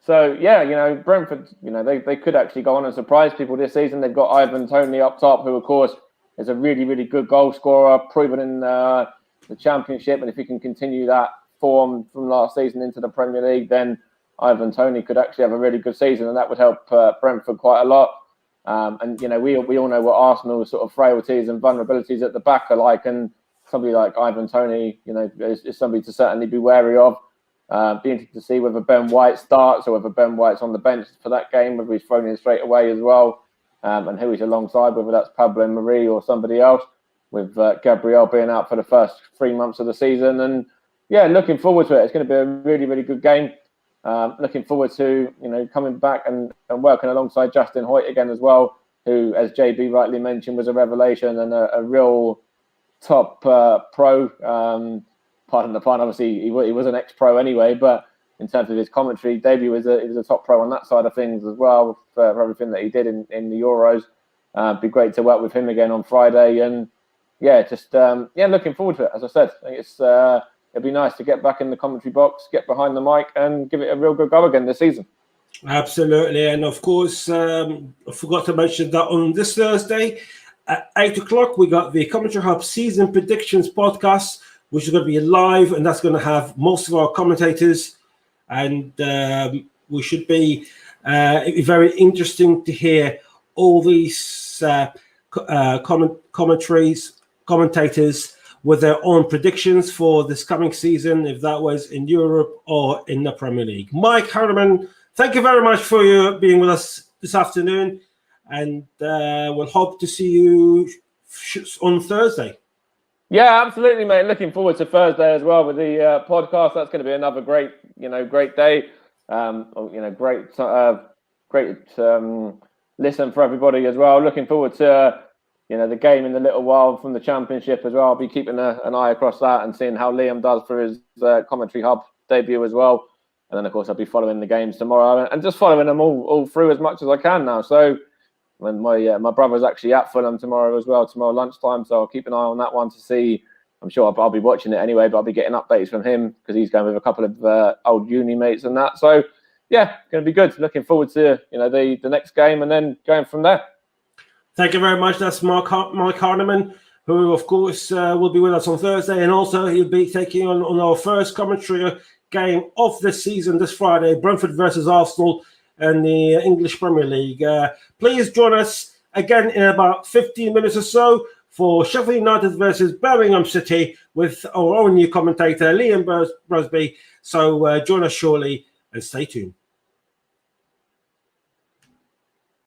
So yeah, Brentford, they could actually go on and surprise people this season. They've got Ivan Toney up top, who of course is a really, really good goal scorer, proven in the Championship. And if he can continue that form from last season into the Premier League, then Ivan Toney could actually have a really good season, and that would help Brentford quite a lot. And we all know what Arsenal's sort of frailties and vulnerabilities at the back are like, and somebody like Ivan Toney, is somebody to certainly be wary of. Be interested to see whether Ben White starts or whether Ben White's on the bench for that game, whether he's thrown in straight away as well, and who he's alongside, whether that's Pablo Marie or somebody else, with Gabriel being out for the first 3 months of the season. And yeah, looking forward to it. It's going to be a really, really good game. Looking forward to coming back and working alongside Justin Hoyte again as well, who, as JB rightly mentioned, was a revelation and a real top pro. Pardon the pun. Obviously, he was an ex-pro anyway, but in terms of his commentary debut, he was a top pro on that side of things as well for everything that he did in the Euros. It'd be great to work with him again on Friday, and looking forward to it. As I said, I think it'd be nice to get back in the commentary box, get behind the mic, and give it a real good go again this season. Absolutely, and of course, I forgot to mention that on this Thursday at 8 o'clock, we got the Commentary Hub Season Predictions podcast, which is going to be live, and that's going to have most of our commentators, and we should be it'd be very interesting to hear all these commentators with their own predictions for this coming season, if that was in Europe or in the Premier League. Mike Harriman, thank you very much for you being with us this afternoon, and we'll hope to see you on Thursday. Yeah, absolutely, mate. Looking forward to Thursday as well with the podcast. That's going to be another great day. Great listen for everybody as well. Looking forward to the game in a little while from the Championship as well. I'll be keeping an eye across that and seeing how Liam does for his Commentary Hub debut as well. And then, of course, I'll be following the games tomorrow and just following them all through as much as I can now. So when my brother's actually at Fulham tomorrow lunchtime, so I'll keep an eye on that one to see. I'm sure I'll be watching it anyway, but I'll be getting updates from him because he's going with a couple of old uni mates and that. So yeah, going to be good. Looking forward to the next game and then going from there. Thank you very much. That's Mike Hardiman, who of course will be with us on Thursday, and also he'll be taking on our first commentary game of the season this Friday, Brentford versus Arsenal in the English Premier League. Please join us again in about 15 minutes or so for Sheffield United versus Birmingham City with our own new commentator, Liam Busby. So join us shortly and stay tuned.